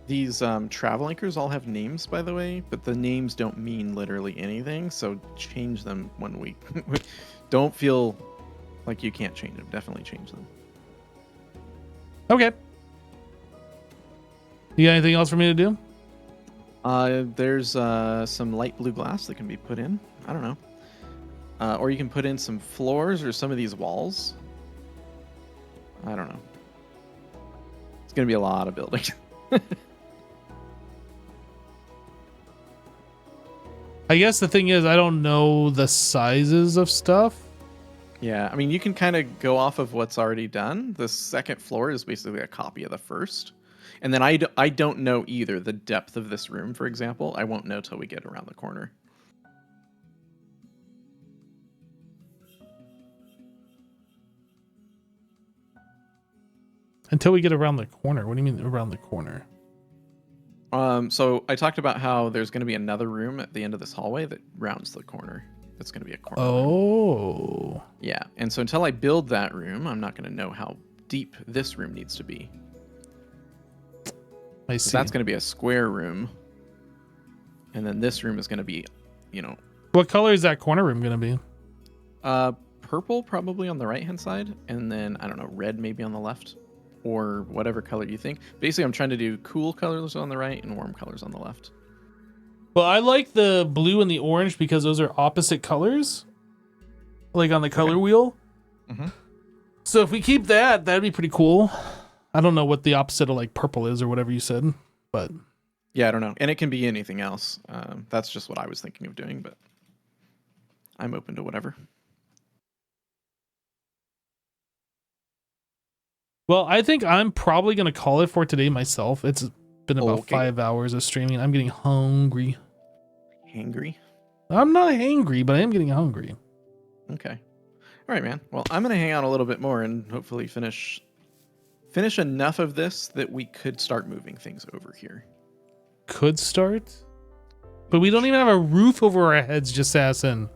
These travel anchors all have names, by the way, but the names don't mean literally anything, so change them when we... Don't feel like you can't change them. Definitely change them. Okay. You got anything else for me to do? There's some light blue glass that can be put in. I don't know. Or you can put in some floors or some of these walls. I don't know. It's going to be a lot of building. I guess the thing is, I don't know the sizes of stuff. Yeah, I mean, you can kind of go off of what's already done. The second floor is basically a copy of the first. And then I don't know either the depth of this room, for example. I won't know till we get around the corner. Until we get around the corner. What do you mean around the corner? So I talked about how there's going to be another room at the end of this hallway that rounds the corner. That's going to be a corner room. Oh. Yeah, and so until I build that room, I'm not going to know how deep this room needs to be. I So see. that's going to be a square room. And then this room is going to be, you know... What color is that corner room going to be? Purple probably on the right-hand side. And then, I don't know, red maybe on the left. Or whatever color you think. Basically, I'm trying to do cool colors on the right and warm colors on the left. Well, I like the blue and the orange because those are opposite colors. Like on the color wheel. Mm-hmm. So if we keep that, that'd be pretty cool. I don't know what the opposite of like purple is or whatever you said, but... Yeah, I don't know. And it can be anything else. That's just what I was thinking of doing, but I'm open to whatever. Well, I think I'm probably going to call it for today myself. It's been about Okay. 5 hours of streaming. I'm getting hungry. Hangry? I'm not hangry, but I am getting hungry. Okay. All right, man. Well, I'm going to hang out a little bit more and hopefully finish enough of this that we could start moving things over here. Could start? But we don't even have a roof over our heads, just assassin.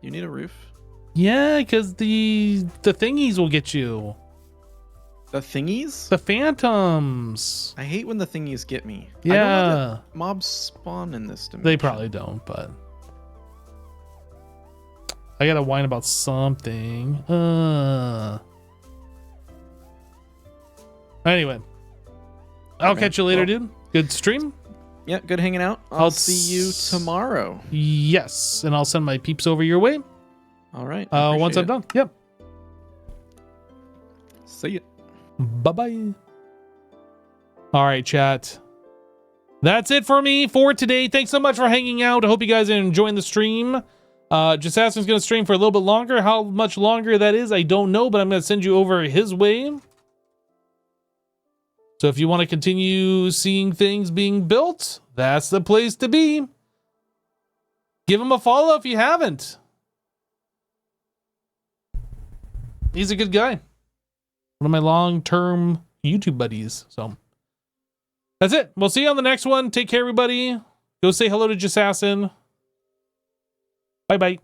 You need a roof? Yeah, because the thingies will get you. The thingies? The phantoms. I hate when the thingies get me. I don't know Yeah. that mobs spawn in this dimension. They probably don't, but... I gotta whine about something. Anyway. I'll catch you later, dude. Good stream. Yeah, good hanging out. I'll see you tomorrow. Yes, and I'll send my peeps over your way. All right. Once I'm done. Yep. See ya. Bye-bye. All right, chat. That's it for me for today. Thanks so much for hanging out. I hope you guys are enjoying the stream. Jasasson's going to stream for a little bit longer. How much longer that is, I don't know, but I'm going to send you over his way. So if you want to continue seeing things being built, that's the place to be. Give him a follow if you haven't. He's a good guy. One of my long-term YouTube buddies. So that's it. We'll see you on the next one. Take care, everybody. Go say hello to Jasassin. Bye-bye.